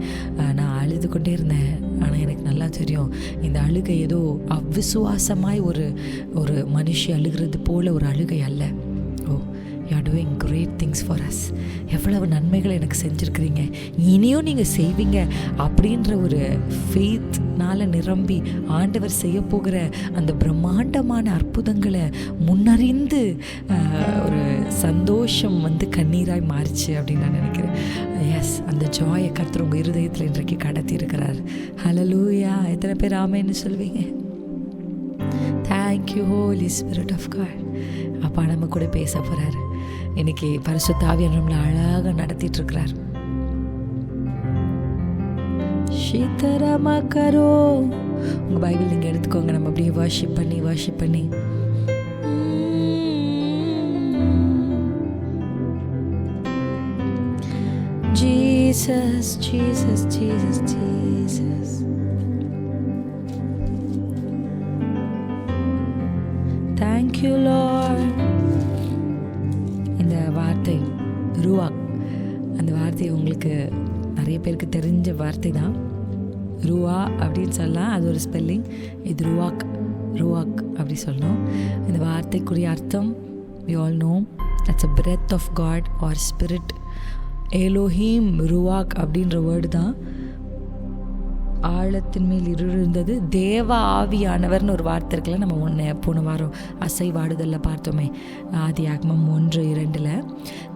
நான் அழுது கொண்டே இருந்தேன். ஆனால் எனக்கு நல்லா தெரியும் இந்த அழுகை ஏதோ அவ்விசுவாசமாய் ஒரு மனுஷி அழுகிறது போல ஒரு அழுகை அல்ல. Oh, you are doing great things for us. எவ்வளவு நன்மைகளை எனக்கு செஞ்சுருக்கிறீங்க, இனியும் நீங்கள் செய்வீங்க அப்படின்ற ஒரு ஃபெய்த்னால் நிரம்பி ஆண்டவர் செய்ய போகிற அந்த பிரம்மாண்டமான அற்புதங்களை முன்னறிந்து ஒரு சந்தோஷம் கண்ணீராய் மாறிச்சு அப்படின்னு நான் நினைக்கிறேன். எஸ், அந்த ஜாயை கர்த்தர் உங்கள் இருதயத்தில் இன்றைக்கு கடத்தி இருக்கிறார். ஹல்லேலூயா. எத்தனை பேர் ஆமென்னு சொல்வீங்க? Thank you holy spirit of God. அப்பா நம்ம கூட பேச போகிறாரு இன்னைக்கு. பரிசுத்த ஆவியானவர் நம்மளை அழகாக நடத்திட்டு இருக்கிறார். சீதராமா கரோ, உங்கள் பைபிள் நீங்கள் எடுத்துக்கோங்க. நம்ம அப்படியே வர்ஷிப் பண்ணி Jesus Jesus Jesus Jesus. Thank you Lord. இந்த வார்த்தை ரூவாக், அந்த வார்த்தை உங்களுக்கு நிறைய பேருக்கு தெரிஞ்ச வார்த்தை தான். ரூவா அப்படின்னு சொல்லலாம், அது ஒரு ஸ்பெல்லிங். இது ரூவாக் அப்படி சொல்லணும். இந்த வார்த்தைக்குரிய அர்த்தம் we all know that's a breath of God or spirit. Elohim Ruach அப்படின்ற வேர்டு தான். ஆழத்தின் மேல் இருந்தது தேவ ஆவியானவர்னு ஒரு வார்த்தை இருக்குல்ல, நம்ம போன வாரம் அசைவாடுதலில் பார்த்தோமே, ஆதியாகமம் 1:2.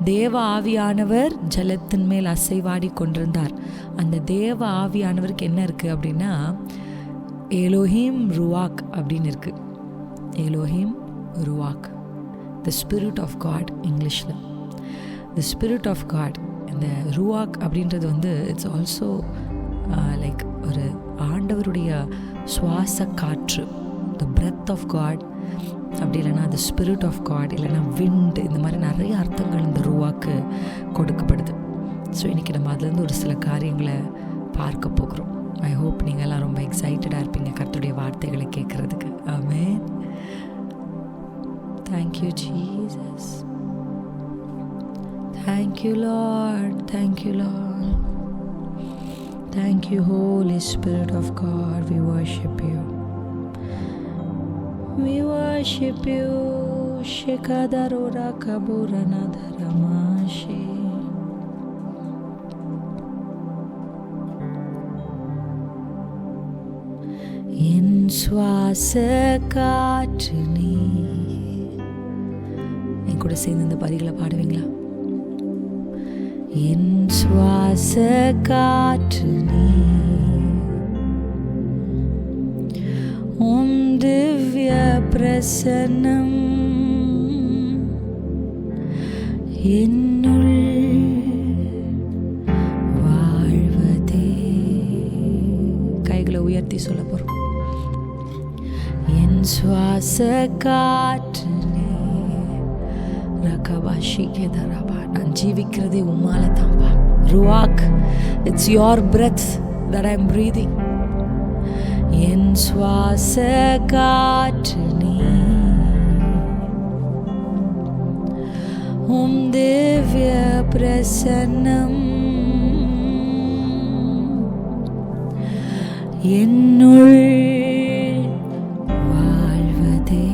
தேவ ஆவியானவர் ஜலத்தின் மேல் அசைவாடி கொண்டிருந்தார். அந்த தேவ ஆவியானவருக்கு என்ன இருக்குது அப்படின்னா எலோஹீம் ருவாக் அப்படின்னு இருக்குது. Elohim Ruach, the spirit of God இங்கிலீஷில். த ஸ்பிரிட் ஆஃப் காட், இந்த ருவாக் அப்படின்றது இட்ஸ் ஆல்சோ லைக் ஒரு ஆண்டவருடைய சுவாச காற்று, த பிரெத் ஆஃப் காட். அப்படி இல்லைனா த ஸ்பிரிட் ஆஃப் காட், இல்லைனா விண்ட். இந்த மாதிரி நிறைய அர்த்தங்கள் இந்த ரூவாக்கு கொடுக்கப்படுது. ஸோ இன்றைக்கி நம்ம அதுலேருந்து ஒரு சில காரியங்களை பார்க்க போகிறோம். ஐ ஹோப் நீங்கள் எல்லாம் ரொம்ப எக்ஸைட்டடாக இருப்பீங்க கர்த்தருடைய வார்த்தைகளை கேட்குறதுக்கு. Amen. Thank you Jesus. Thank you Lord. Thank you Lord. Thank you Holy Spirit of God. We worship you. We worship you. Shikadarora kaburana dharamashi. என் சுவாச காற்று நீ. என் கூட சேர்ந்து இந்த வரிகளை பாடுவீங்களா? என் சுவாச காற்று நீ, உம் திவ்ய பிரசன்னம் என்னுள் வாழ்வதே. கைகளை உயர்த்தி சொல்ல போறோம். என் சுவாச காற்று நீ, ரகபாஷி கேதரபா. நான் ஜீவிக்கிறதே உம்மால தான்பா. Ruach, it's your breath that I'm breathing. என் சுவாச காற்று நீ, உம் திவ்ய பிரசன்னம் என்னுள் வாழ்வதே.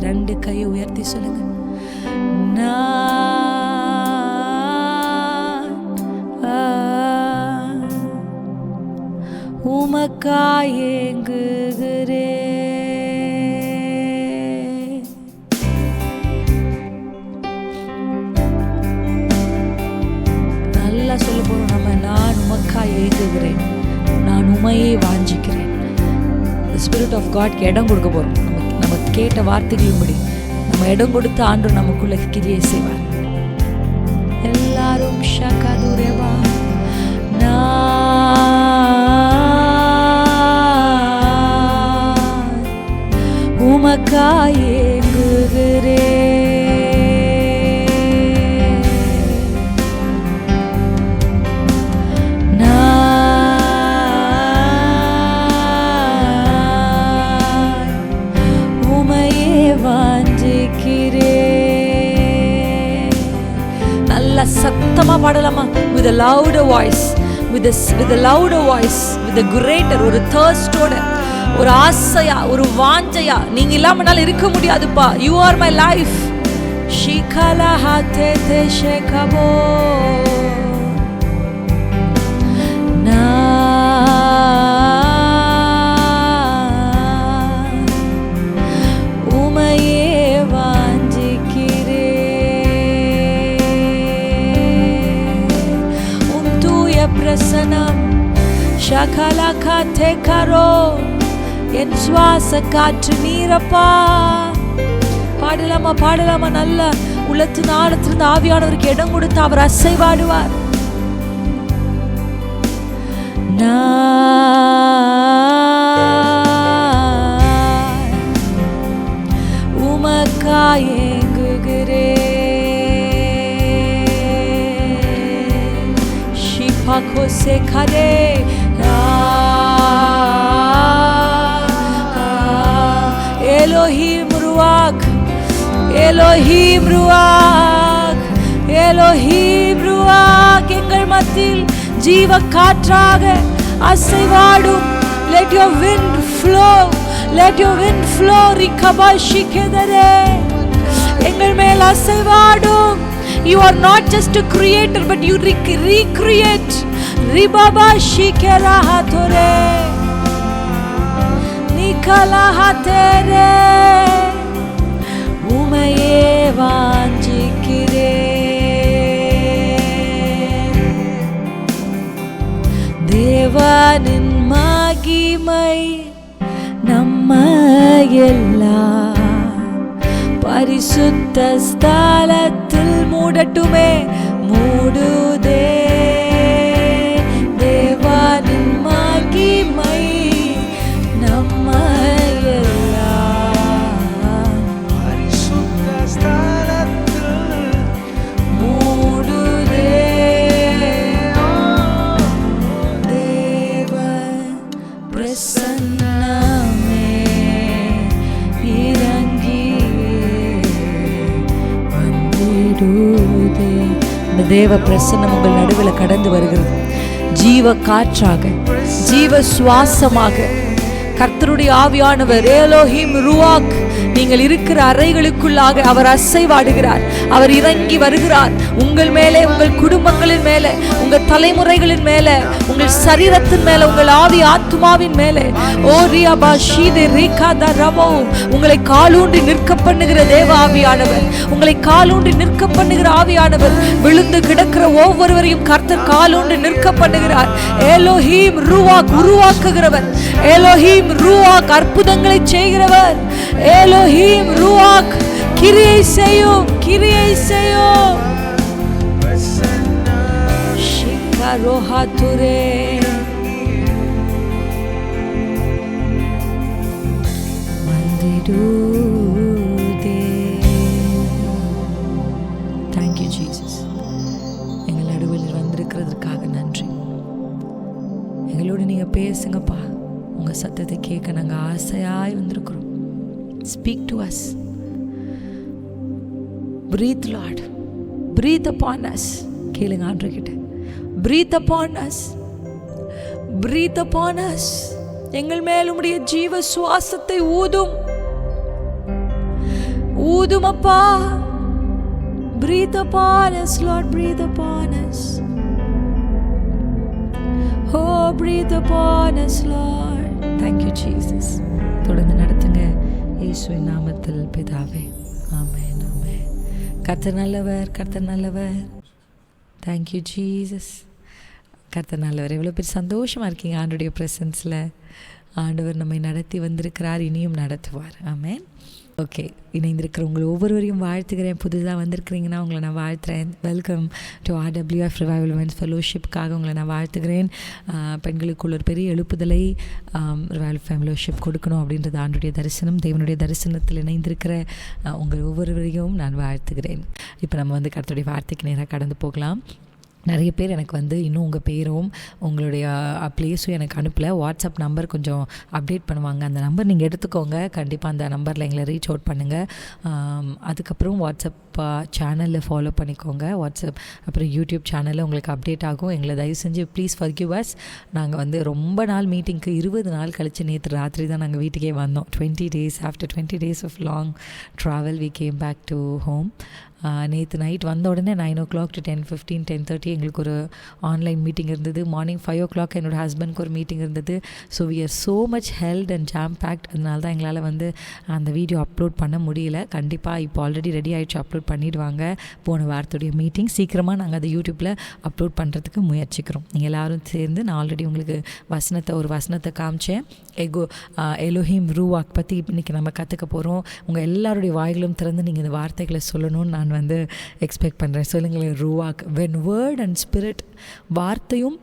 2 கையை உயர்த்தி சொல்லுங்க. நான் உமக்காய் ஏங்குகிறேன். நல்லா சொல்ல போறோம் நம்ம. நான் உமக்காய் ஏங்குகிறேன், நான் உமையை வாஞ்சிக்கிறேன். ஸ்பிரிட் ஆஃப் காட்க்கு இடம் கொடுக்க போறோம். நம்ம கேட்ட வார்த்தைகளும்படி நம்ம இடம் கொடுத்து ஆண்டவர் நமக்குள்ள கிரியை செய்வார். எல்லாரும் ஷகதுரேவா. நான் உமக்காய் ஏங்குகிறேன். சத்தமா பாடலாமா? with a louder voice, with a louder voice, with a greater, ஒரு thirst-ஓட, ஒரு ஆசையா, ஒரு வாஞ்சையா. நீங்க இல்லாமனால இருக்க முடியாதுப்பா. you are my life. shikala hatete shekabo. ஷகலகதே கரோ. என் சுவாச காற்று நீரப்பா. பாடலாமா பாடலாமா? நல்ல உள்ளத்தின் ஆழத்திலிருந்து ஆவியானவருக்கு இடம் கொடுத்து அவர் அசைவாடுவார். நான் உமக்காய் ஏங்குகிறேன். ஷிபாகோசே Khare. Elohim Ruach, Elohim Ruach, Elohim Ruach. எங்கள் மத்தியில் ஜீவ காற்றாக அசைவாடும். Let your wind flow, let your wind flow. ரிகபாஷிகதரே. எங்கள் மேல் அசைவாடும். You are not just a creator, but you recreate. Ribaba shikera hatore. Nikala hatere. உமையே வாஞ்சிக்கிறேன். தேவனின் மகிமை நம்மையெல்லாம் பரிசுத்த ஸ்தலத்தில் மூடட்டுமே, மூடுதே. தேவனின் மகிமை நம்மையெல்லாம் பரிசுத்த ஸ்தலத்தில் மூடுதே. தேவ பிரசன்னமே இறங்கி வந்திடுதே. இந்த தேவ பிரசன்னம் உங்கள் நடுவில் கடந்து வருகிறது. ஜீவ காற்றாக, ஜீவ சுவாசமாக கர்த்தருடைய ஆவியானவர் எலோஹிம் ருவாக் நீங்கள் இருக்கிற அறைகளுக்குள்ளாக அவர் அசைவாடுகிறார். அவர் இறங்கி வருகிறார். உங்கள் மேலே, உங்கள் குடும்பங்களின் மேலே, உங்கள் தலைமுறைகளின் மேலே, உங்கள் சரீரத்தின் மேலே, உங்கள் ஆவி ஆத்மாவின் மேலே. ஓரியாபா ஷீதே ரீகாதா ரமோ. உங்களை காலூன்றி நிற்க பண்ணுகிற தேவ ஆவியானவர், உங்களை காலூன்றி நிற்க பண்ணுகிற ஆவியானவர். விழுந்து கிடக்கிற ஒவ்வொருவரையும் கர்த்தர் காலூன்றி நிற்க பண்ணுகிறார். எலோஹிம் ருவாக் உருவாக்குகிறவர். எலோஹிம் ருவாக் அற்புதங்களை செய்கிறவர். எலோஹிம் ருவாக் கிரியை செய்யும், கிரியை செய்யும். ஷிகரோஹாதுரே. வந்திடுதே. Thank you Jesus. எங்கள் நடுவில் வந்திருக்கிறதுக்காக நன்றி. எங்களோடு நீங்க பேசுங்கப்பா. உங்க சத்தத்தை கேட்க நாங்கள் ஆசையாய் வந்திருக்கிறோம். Speak to us. breathe Lord, breathe upon us. கேளுங்க ஆண்டவர்கிட்ட, breathe upon us, breathe upon us. எங்கள் மேல் உம்முடைய ஜீவ சுவாசத்தை ஊதும், ஊதும் அப்பா. Breathe upon us Lord, breathe upon us. Oh, breathe upon us Lord. Thank you Jesus. தொடர்ந்து நடத்துங்க இயேசுவின் நாமத்தில் பிதாவே, ஆமென், ஆமென். கர்த்தர் நல்லவர், கர்த்தர் நல்லவர். Thank you Jesus. கர்த்தர் நல்லவர். எவ்வளோ பேர் சந்தோஷமாக இருக்கீங்க ஆண்டவருடைய ப்ரெசன்ஸில். ஆண்டவர் நம்மை நடத்தி வந்திருக்கிறார், இனியும் நடத்துவார். ஆமென். ஓகே, இணைந்திருக்கிற உங்களை ஒவ்வொருவரையும் வாழ்த்துக்கிறேன். புதுதாக வந்திருக்கிறீங்கன்னா உங்களை நான் வாழ்த்துறேன். Welcome to RWF revival women's ஃபெலோஷிப்காக உங்களை நான் வாழ்த்துக்கிறேன். பெண்களுக்குள்ள ஒரு பெரிய எழுப்புதலை ரிவைவல் ஃபெலோஷிப் கொடுக்கணும் அப்படின்றது ஆண்டுடைய தரிசனம். தேவனுடைய தரிசனத்தில் இணைந்திருக்கிற உங்கள் ஒவ்வொருவரையும் நான் வாழ்த்துகிறேன். இப்போ நம்ம வந்து கர்த்தருடைய வார்த்தைக்கு நேராக கடந்து போகலாம். நிறைய பேர் எனக்கு வந்து இன்னும் உங்கள் பேரும் உங்களுடைய ப்ளேஸும் எனக்கு அனுப்பலை. வாட்ஸ்அப் நம்பர் கொஞ்சம் அப்டேட் பண்ணுவாங்க. அந்த நம்பர் நீங்கள் எடுத்துக்கோங்க. கண்டிப்பாக அந்த நம்பரில் எங்களை ரீச் அவுட் பண்ணுங்கள். அதுக்கப்புறம் வாட்ஸ்அப் சேனலில் ஃபாலோ பண்ணிக்கோங்க. வாட்ஸ்அப் அப்புறம் யூடியூப் சேனலில் உங்களுக்கு அப்டேட் ஆகும். எங்களை தயவு செஞ்சு ப்ளீஸ் ஃபர்கிவ் அஸ். நாங்கள் வந்து ரொம்ப நாள் மீட்டிங்க்கு 20 நாள் கழித்து நேற்று ராத்திரி தான் நாங்கள் வீட்டுக்கே வந்தோம். 20 days after 20 days of long travel we came back to home. நேற்று நைட் வந்த உடனே 9 o'clock to 10:15 10:30 எங்களுக்கு ஒரு ஆன்லைன் மீட்டிங் இருந்தது. மார்னிங் 5 o'clock என்னோடய ஹஸ்பண்ட்க்கு ஒரு மீட்டிங் இருந்தது. So we are so much held and jam packed. அதனால தான் எங்களால் வந்து அந்த வீடியோ அப்லோட் பண்ண முடியல. கண்டிப்பாக இப்போ ஆல்ரெடி ரெடி ஆகிடுச்சு, அப்லோட் பண்ணிவிடுவாங்க. போன வாரத்துடைய மீட்டிங் சீக்கிரமாக நாங்கள் அதை யூடியூப்பில் அப்லோட் பண்ணுறதுக்கு முயற்சிக்கிறோம். நீங்கள் எல்லோரும் சேர்ந்து நான் ஆல்ரெடி உங்களுக்கு ஒரு வசனத்தை காமிச்சேன். எலோஹிம் ரூவாக் பற்றி இன்றைக்கி நம்ம கற்றுக்க போகிறோம். உங்கள் எல்லாருடைய வாய்களும் திறந்து நீங்கள் இந்த வார்த்தைகளை சொல்லணும்னு நான் வந்து எக்ஸ்பெக்ட் பண்ணுறேன். சொல்லுங்களேன், ரூவாக். வென் வேர்ட் அண்ட் ஸ்பிரிட், வார்த்தையும்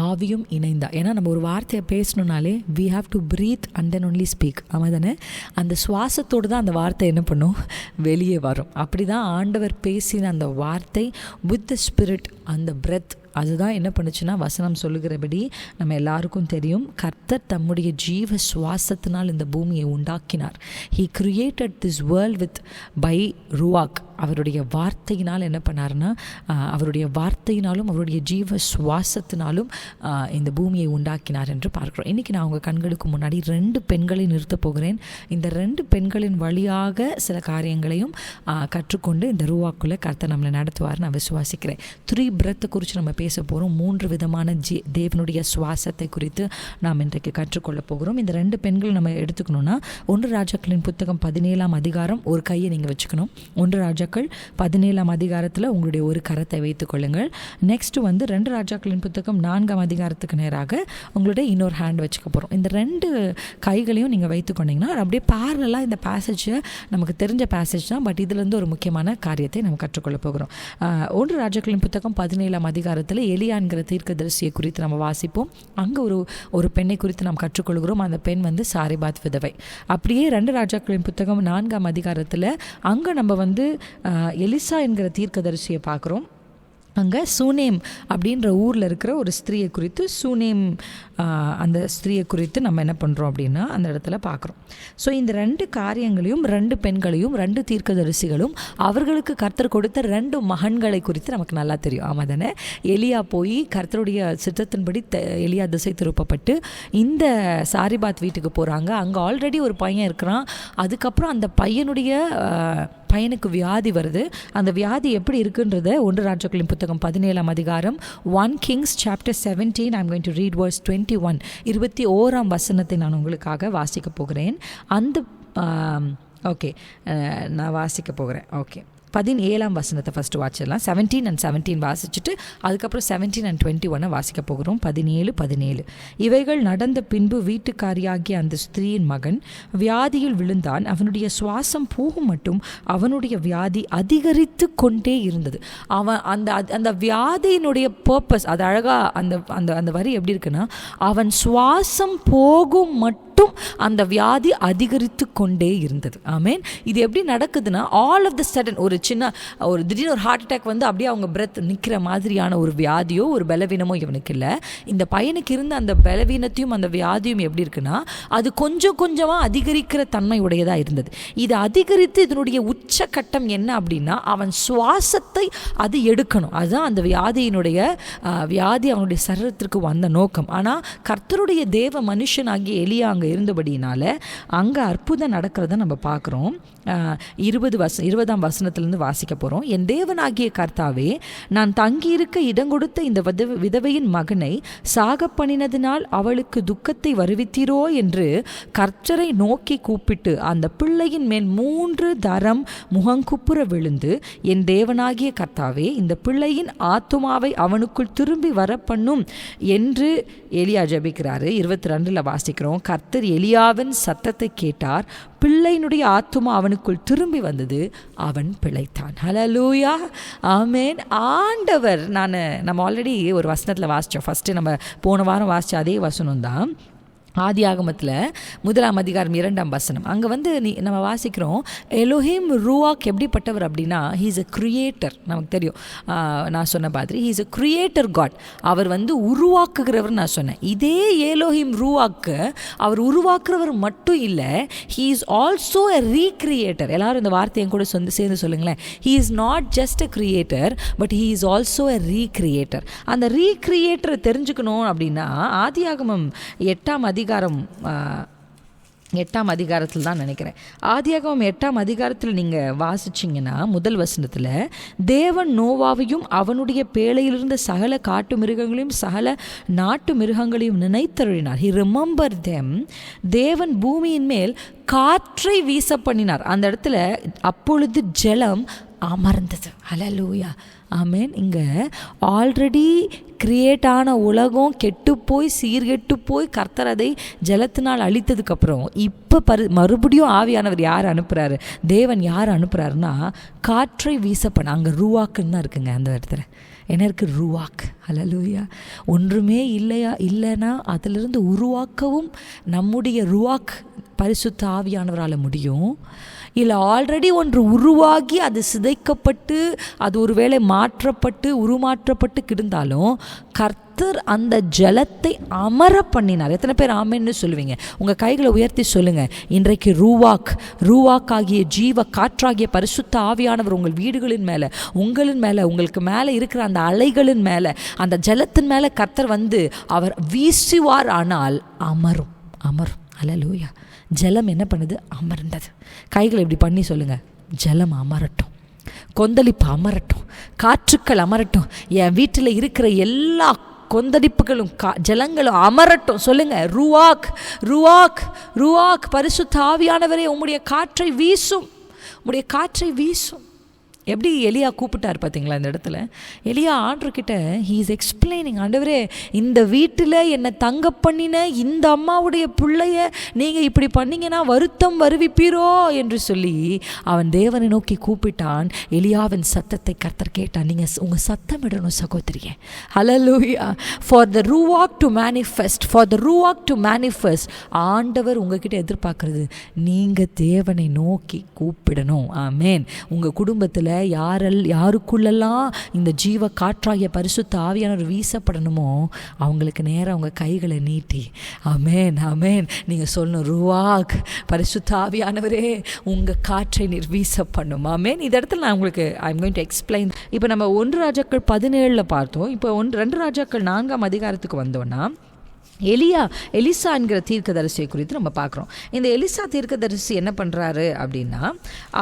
ஆவியும் இணைந்தா. ஏன்னா நம்ம ஒரு வார்த்தையை பேசணுன்னாலே we have to breathe and then only speak. ஆமாம் தானே? அந்த சுவாசத்தோடு தான் அந்த வார்த்தை என்ன பண்ணும், வெளியே வரும். அப்படி தான் ஆண்டவர் பேசின அந்த வார்த்தை with the spirit and the breath. அதுதான் என்ன பண்ணுச்சுன்னா, வசனம் சொல்லுகிறபடி நம்ம எல்லாருக்கும் தெரியும், கர்த்தர் தம்முடைய ஜீவ சுவாசத்தினால் இந்த பூமியை உண்டாக்கினார். He created this world with by ruach. அவருடைய வார்த்தையினால் என்ன பண்ணார்னா, அவருடைய வார்த்தையினாலும் அவருடைய ஜீவ சுவாசத்தினாலும் இந்த பூமியை உண்டாக்கினார் என்று பார்க்கிறோம். இன்றைக்கி நான் உங்கள் கண்களுக்கு முன்னாடி 2 பெண்களை நிறுத்தப் போகிறேன். இந்த 2 பெண்களின் வழியாக சில காரியங்களையும் கற்றுக்கொண்டு இந்த ரூவாக்குள்ளே கர்த்தர் நம்மளை நடத்துவார் நான் விசுவாசிக்கிறேன். 3 breath குறித்து நம்ம பேச போகிறோம். 3 விதமான தேவனுடைய சுவாசத்தை குறித்து நாம் இன்றைக்கு கற்றுக்கொள்ள போகிறோம். இந்த 2 பெண்கள் நம்ம எடுத்துக்கணும்னா, 1 ராஜாக்களின் புத்தகம் 17ஆம் அதிகாரம், ஒரு கையை நீங்கள் வச்சுக்கணும். 1 ராஜாக்கள் 17ஆம் அதிகாரத்தில் உங்களுடைய ஒரு கரத்தை வைத்துக் கொள்ளுங்கள். நெக்ஸ்ட் வந்து 2 ராஜாக்களின் புத்தகம் 4ஆம் அதிகாரத்துக்கு நேராக உங்களுடைய இன்னொரு ஹேண்ட் வச்சுக்க போகிறோம். இந்த 2 கைகளையும் நீங்கள் வைத்துக் கொண்டீங்கன்னா அப்படியே பேரலாக இந்த பேசேஜை, நமக்கு தெரிஞ்ச பேசேஜ் தான், பட் இதுலேருந்து ஒரு முக்கியமான காரியத்தை நம்ம கற்றுக்கொள்ள போகிறோம். 1 ராஜாக்களின் புத்தகம் 17ஆம் அதிகாரத்தில் எலியான்கிற தீர்க்கதரிசியை குறித்து நம்ம வாசிப்போம். அங்கே ஒரு பெண்ணை குறித்து நாம் கற்றுக்கொள்கிறோம். அந்த பெண் வந்து சாரிபாத் விதவை. அப்படியே 2 ராஜாக்களின் புத்தகம் 4ஆம் அதிகாரத்தில் அங்கே நம்ம வந்து எலிசா என்கிற தீர்க்கதரிசியை பார்க்குறோம். அங்கே சூனேம் அப்படின்ற ஊரில் இருக்கிற ஒரு ஸ்திரீயை குறித்து, சூனேம் அந்த ஸ்திரீயை குறித்து நம்ம என்ன பண்ணுறோம் அப்படின்னா அந்த இடத்துல பார்க்குறோம். ஸோ இந்த 2 காரியங்களையும், 2 பெண்களையும், 2 தீர்க்கதரிசிகளும், அவர்களுக்கு கர்த்தர் கொடுத்த 2 மகன்களை குறித்து நமக்கு நல்லா தெரியும். ஆமாம் தானே? எலியா போய் கர்த்தருடைய சித்தத்தின்படி எலியா திசை திருப்பப்பட்டு இந்த சாரிபாத் வீட்டுக்கு போகிறாங்க. அங்கே ஆல்ரெடி ஒரு பையன் இருக்கிறான். அதுக்கப்புறம் அந்த பையனுக்கு வியாதி வருது. அந்த வியாதி எப்படி இருக்குன்றத 1 ராஜாக்களின் புத்தகம் 17ஆம் அதிகாரம் 1 Kings chapter 17 I'm going to read verse 21. 21ஆம் வசனத்தை நான் உங்களுக்காக வாசிக்க போகிறேன். நான் வாசிக்க போகிறேன். ஓகே, 17ஆம் வசனத்தை ஃபஸ்ட்டு வாசிடலாம். 17 and 17 வாசிச்சுட்டு அதுக்கப்புறம் 17 and 21 வாசிக்க போகிறோம். 17 இவைகள் நடந்த பின்பு வீட்டுக்காரியாகிய அந்த ஸ்திரீயின் மகன் வியாதியில் விழுந்தான். அவனுடைய சுவாசம் போகும் மட்டும் அவனுடைய வியாதி அதிகரித்து கொண்டே இருந்தது. அவன் அந்த வியாதியினுடைய பர்பஸ், அது அழகாக அந்த வரி எப்படி இருக்குன்னா, அவன் சுவாசம் போகும் மட்டும் மட்டும் அந்த வியாதி அதிகரித்து கொண்டே இருந்தது. ஆமேன். இது எப்படி நடக்குதுன்னா, ஆல் ஆஃப் த சடன் ஒரு திடீர்னு ஒரு ஹார்ட் அட்டாக் வந்து அப்படியே அவங்க பிரெத் நிற்கிற மாதிரியான ஒரு வியாதியோ ஒரு பலவீனமோ இவனுக்கு இல்லை. இந்த பையனுக்கு இருந்த அந்த பலவீனத்தையும் அந்த வியாதியும் எப்படி இருக்குன்னா, அது கொஞ்சம் கொஞ்சமாக அதிகரிக்கிற தன்மை உடையதாக இருந்தது. இது அதிகரித்து இதனுடைய உச்சக்கட்டம் என்ன அப்படின்னா, அவன் சுவாசத்தை அது எடுக்கணும். அதுதான் அந்த வியாதி அவனுடைய சரீரத்திற்கு வந்த நோக்கம். ஆனால் கர்த்தருடைய தேவ மனுஷனாகிய எலியா அங்கே இருந்தபடினால அங்கே அற்புதம் நடக்கிறத நம்ம பார்க்குறோம். 20ஆம் வசனத்திலிருந்து வாசிக்க போகிறோம். என் தேவனாகிய கர்த்தாவே, நான் தங்கியிருக்க இடம் கொடுத்த இந்த விதவையின் மகனை சாக பண்ணினதினால் அவளுக்கு துக்கத்தை வருவித்தீரோ என்று கர்த்தரை நோக்கி கூப்பிட்டு அந்த பிள்ளையின் மேல் 3 தரம் முகங்குப்புற விழுந்து, என் தேவனாகிய கர்த்தாவே, இந்த பிள்ளையின் ஆத்துமாவை அவனுக்குள் திரும்பி வர பண்ணும் என்று எலியா ஜெபிக்கிறாரு. 22 வாசிக்கிறோம். கர்த்தர் எலியாவின் சத்தத்தை கேட்டார், பிள்ளையினுடைய ஆத்துமா அவனுக்குள் திரும்பி வந்தது, அவன் பிழைத்தான். ஹல்லேலூயா, ஆமேன். ஆண்டவர் நம்ம ஆல்ரெடி ஒரு வசனத்தில் வாசித்தோம். ஃபஸ்ட்டு நம்ம போன வாரம் வாசித்த அதே வசனம் தான். ஆதியாகமத்தில் 1ஆம் அதிகாரம் 2ஆம் வசனம். அங்கே வந்து நம்ம வாசிக்கிறோம், எலோஹிம் ரூவாக் எப்படிப்பட்டவர் அப்படின்னா, ஹீ இஸ் அ கிரியேட்டர். நமக்கு தெரியும், நான் சொன்ன மாதிரி he is a creator God. அவர் வந்து உருவாக்குகிறவர் நான் சொன்னேன். இதே எலோஹிம் ரூவாக்கு அவர் உருவாக்குறவர் மட்டும் இல்லை, he is also a recreator. எல்லாரும் இந்த வார்த்தையை கூட சேர்ந்து சொல்லுங்களேன். He is not just a creator, but he is also a recreator. அந்த ரீக்ரியேட்டரை தெரிஞ்சுக்கணும் அப்படின்னா, ஆதியாகமம் 8ஆம் அதிகாரத்தில் தான் நினைக்கிறேன். ஆதியாகமம் 8ஆம் அதிகாரத்தில் நீங்கள் வாசிச்சிங்கன்னா, முதல் வசனத்தில், தேவன் நோவாவையும் அவனுடைய பேழையிலிருந்த சகல காட்டு மிருகங்களையும் சகல நாட்டு மிருகங்களையும் நினைத்தருளினார். He remember them. தேவன் பூமியின் மேல் காற்றை வீச பண்ணினார். அந்த இடத்துல அப்பொழுது ஜலம் அமர்ந்தது. ஹல்லேலூயா, ஆமேன். இங்கே ஆல்ரெடி கிரியேட் ஆன உலகம் கெட்டு போய் சீர்கெட்டு போய் கர்த்தர் அதை ஜலத்தினால் அழித்ததுக்கப்புறம் இப்போ மறுபடியும் ஆவியானவர் யார் அனுப்புகிறாரு? தேவன் யார் அனுப்புகிறாருன்னா, காற்றை வீச பண்ண. அங்கே ரூவாக்குன்னு தான் இருக்குங்க அந்த இடத்துல. என்ன இருக்குது? ரூவாக். ஹல்லேலூயா. ஒன்றுமே இல்லைன்னா அதிலிருந்து உருவாக்கவும் நம்முடைய ரூவாக் பரிசுத்த ஆவியானவரால் முடியும். இல்லை ஆல்ரெடி ஒன்று உருவாகி அது சிதைக்கப்பட்டு அது ஒருவேளை மாற்றப்பட்டு உருமாற்றப்பட்டு கிடந்தாலும் கர்த்தர் அந்த ஜலத்தை அமர பண்ணினார். எத்தனை பேர் ஆமென்னு சொல்லுவீங்க? உங்கள் கைகளை உயர்த்தி சொல்லுங்கள். இன்றைக்கு ரூவாக் ஆகிய ஜீவ காற்றாகிய பரிசுத்த ஆவியானவர் உங்கள் வீடுகளின் மேலே, உங்களின் மேலே, உங்களுக்கு மேலே இருக்கிற அந்த அலைகளின் மேலே, அந்த ஜலத்தின் மேலே கர்த்தர் வந்து அவர் வீசுவார். ஆனால் அமரும். ஹல்லேலூயா. ஜலம் என்ன பண்ணுது? அமர்ந்தது. கைகளை இப்படி பண்ணி சொல்லுங்கள், ஜலம் அமரட்டும், கொந்தளிப்பு அமரட்டும், காற்றுக்கள் அமரட்டும், என் வீட்டில் இருக்கிற எல்லா கொந்தளிப்புகளும் ஜலங்களும் அமரட்டும். சொல்லுங்க, ரூவாக் பரிசுத்த ஆவியானவரே, உம்முடைய காற்றை வீசும், உம்முடைய காற்றை வீசும். எப்படி எலியா கூப்பிட்டார் பார்த்தீங்களா? இந்த இடத்துல எலியா ஆண்டவர்கிட்ட ஹீ இஸ் எக்ஸ்பிளைனிங், ஆண்டவரே, இந்த வீட்டில் என்னை தங்க பண்ணின இந்த அம்மாவுடைய பிள்ளைய நீங்கள் இப்படி பண்ணீங்கன்னா வருத்தம் வருவிப்பீரோ என்று சொல்லி அவன் தேவனை நோக்கி கூப்பிட்டான். எலியாவின் சத்தத்தை கர்த்தர் கேட்டான். நீங்கள் உங்கள் சத்தம் இடணும் சகோதரியே. ஹல்லேலூயா. ஃபார் த ரூவாக் டு மேனிஃபெஸ்ட் ஆண்டவர் உங்ககிட்ட எதிர்பார்க்கறது நீங்கள் தேவனை நோக்கி கூப்பிடணும். ஆமேன். உங்கள் குடும்பத்தில் யாருக்குள்ளெல்லாம் இந்த ஜீவ காற்றாகிய பரிசுத்த ஆவியானவர் வீசப்படணுமோ அவங்களுக்கு நேரம் அவங்க கைகளை நீட்டி ஆமேன் நீங்கள் சொல்லணும், ரூவாக் பரிசுத்த ஆவியானவரே, உங்கள் காற்றை நீர் வீச பண்ணும். ஆமேன். இந்த இடத்துல நான் உங்களுக்கு ஐம் கோயிங் டு எக்ஸ்பிளைன். இப்போ நம்ம 1 ராஜாக்கள் 17 பார்த்தோம். இப்போ 2 ராஜாக்கள் 4ஆம் அதிகாரத்துக்கு வந்தோன்னா எலிசா என்கிற தீர்க்கதரிசியை குறித்து நம்ம பார்க்குறோம். இந்த எலிசா தீர்க்கதரிசி என்ன பண்ணுறாரு அப்படின்னா,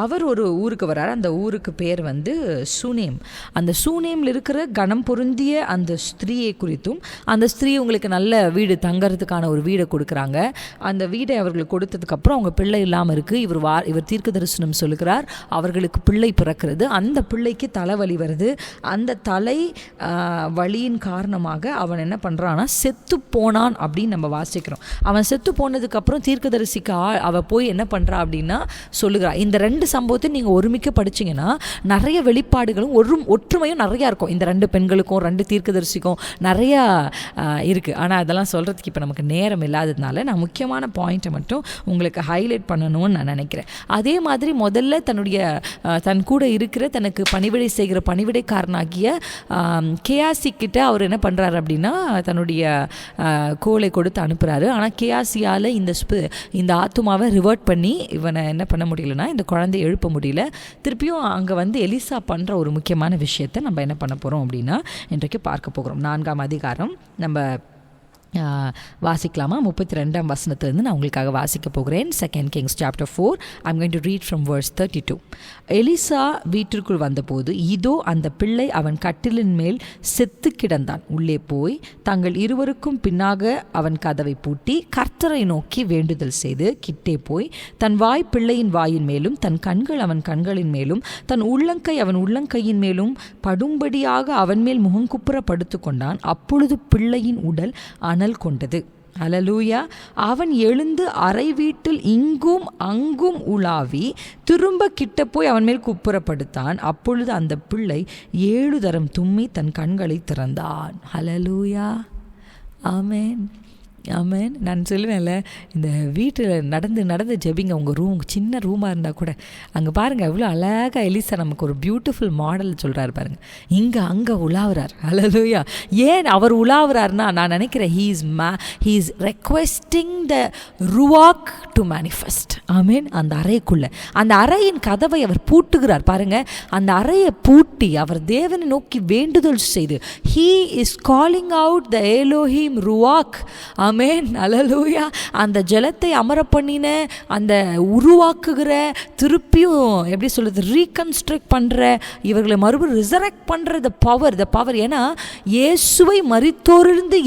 அவர் ஒரு ஊருக்கு வர்றாரு. அந்த ஊருக்கு பேர் வந்து சூனேம். அந்த சூனேமில் இருக்கிற கணம் பொருந்திய அந்த ஸ்திரீயை குறித்தும், அந்த ஸ்திரீ உங்களுக்கு நல்ல வீடு தங்கறதுக்கான ஒரு வீடை கொடுக்குறாங்க. அந்த வீடை அவர்களுக்கு கொடுத்ததுக்கப்புறம் அவங்க பிள்ளை இல்லாமல் இருக்குது. இவர் தீர்க்கதரிசனம் சொல்லுகிறார், அவர்களுக்கு பிள்ளை பிறக்கிறது. அந்த பிள்ளைக்கு தலைவலி வருது. அந்த தலை வலியின் காரணமாக அவன் என்ன பண்ணுறான்னா, செத்து போன போனான் அப்படின்னு நம்ம வாசிக்கிறோம். அவன் செத்து போனதுக்கப்புறம் தீர்க்கதரிசிக்கு அவள் போய் என்ன பண்ணுறா அப்படின்னா சொல்லுகிறா. இந்த 2 சம்பவத்தை நீங்கள் ஒருமிக்க படிச்சிங்கன்னா நிறைய வெளிப்பாடுகளும் ஒற்றுமையும் நிறையா இருக்கும். இந்த 2 பெண்களுக்கும் 2 தீர்க்கதரிசிக்கும் நிறையா இருக்குது. ஆனால் அதெல்லாம் சொல்கிறதுக்கு இப்போ நமக்கு நேரம் இல்லாததுனால நான் முக்கியமான பாயிண்ட்டை மட்டும் உங்களுக்கு ஹைலைட் பண்ணணும்னு நான் நினைக்கிறேன். அதே மாதிரி முதல்ல தன் கூட இருக்கிற தனக்கு பணிவிடை செய்கிற பணிவிடைக்காரனாகிய கேயாசி கிட்ட அவர் என்ன பண்ணுறாரு அப்படின்னா தன்னுடைய கோலை கொடுத்து அனுப்புகிறாரு. ஆனால் கேயாசியால் இந்த ஆத்துமாவை ரிவர்ட் பண்ணி இவனை என்ன பண்ண முடியலன்னா இந்த குழந்தையை எழுப்ப முடியல. திருப்பியும் அங்கே எலிசா பண்ணுற ஒரு முக்கியமான விஷயத்தை நம்ம என்ன பண்ண போகிறோம் அப்படின்னா இன்றைக்கு பார்க்க போகிறோம். 4ஆம் அதிகாரம் நம்ம வாசிக்கலாமா? 32ஆம் வசனத்திலிருந்து நான் உங்களுக்காக வாசிக்க போகிறேன். 2 Kings chapter 4. I'm going to read from verse 32. Elisha வீட்டிற்குள் வந்தபோது இதோ அந்த பிள்ளை அவன் கட்டிலின் மேல் செத்து கிடந்தான். உள்ளே போய் தங்கள் இருவருக்கும் பின்னாக அவன் கதவை பூட்டி கர்த்தரை நோக்கி வேண்டுதல் செய்து கிட்டே போய் தன் வாய் பிள்ளையின் வாயின் மேலும் தன் கண்கள் அவன் கண்களின் மேலும் தன் உள்ளங்கை அவன் உள்ளங்கையின் மேலும் படும்படியாக அவன் மேல் முகங்குப்புற படுத்து கொண்டான். அப்பொழுது பிள்ளையின் உடல் அனல் கொண்டது. அல்லேலூயா. அவன் எழுந்து அறை வீட்டில் இங்கும் அங்கும் உலாவி திரும்ப கிட்ட போய் அவன் மேல் குப்புறப்படுத்தான். அப்பொழுது அந்த பிள்ளை 7 தரம் தும்மி தன் கண்களை திறந்தான். அல்லேலூயா. ஆமென், ஆமென். நான் சொல்லுவேன்ல, இந்த வீட்டில் நடந்து ஜெபிங்க. உங்கள் ரூம் சின்ன ரூமாக இருந்தால் கூட அங்கே பாருங்கள் எவ்வளோ அழகாக எலிசா நமக்கு ஒரு பியூட்டிஃபுல் மாடல் சொல்கிறார் பாருங்கள். இங்கே அங்கே உலாவுறார். அல்லேலூயா. ஏன் அவர் உலாவுறாருன்னா நான் நினைக்கிறேன் he is requesting the ruach to manifest. ஆமென். அந்த அறைக்குள்ளே அந்த அறையின் கதவை அவர் பூட்டுகிறார் பாருங்கள். அந்த அறையை பூட்டி அவர் தேவனை நோக்கி வேண்டுதல் செய்து he is calling out the Elohim ruach. ஆமென். அல்லேலூயா. அந்த ஜலத்தை அமர பண்ணின அந்த உருவாக்குகிற திருப்பியும் எப்படி சொல்கிறது ரீகன்ஸ்ட்ரக்ட் பண்ணுற இவர்களை மறுபடியும் ரிசரெக்ட் பண்ணுற த பவர். ஏன்னா இயேசுவை மரித்தோரிலிருந்து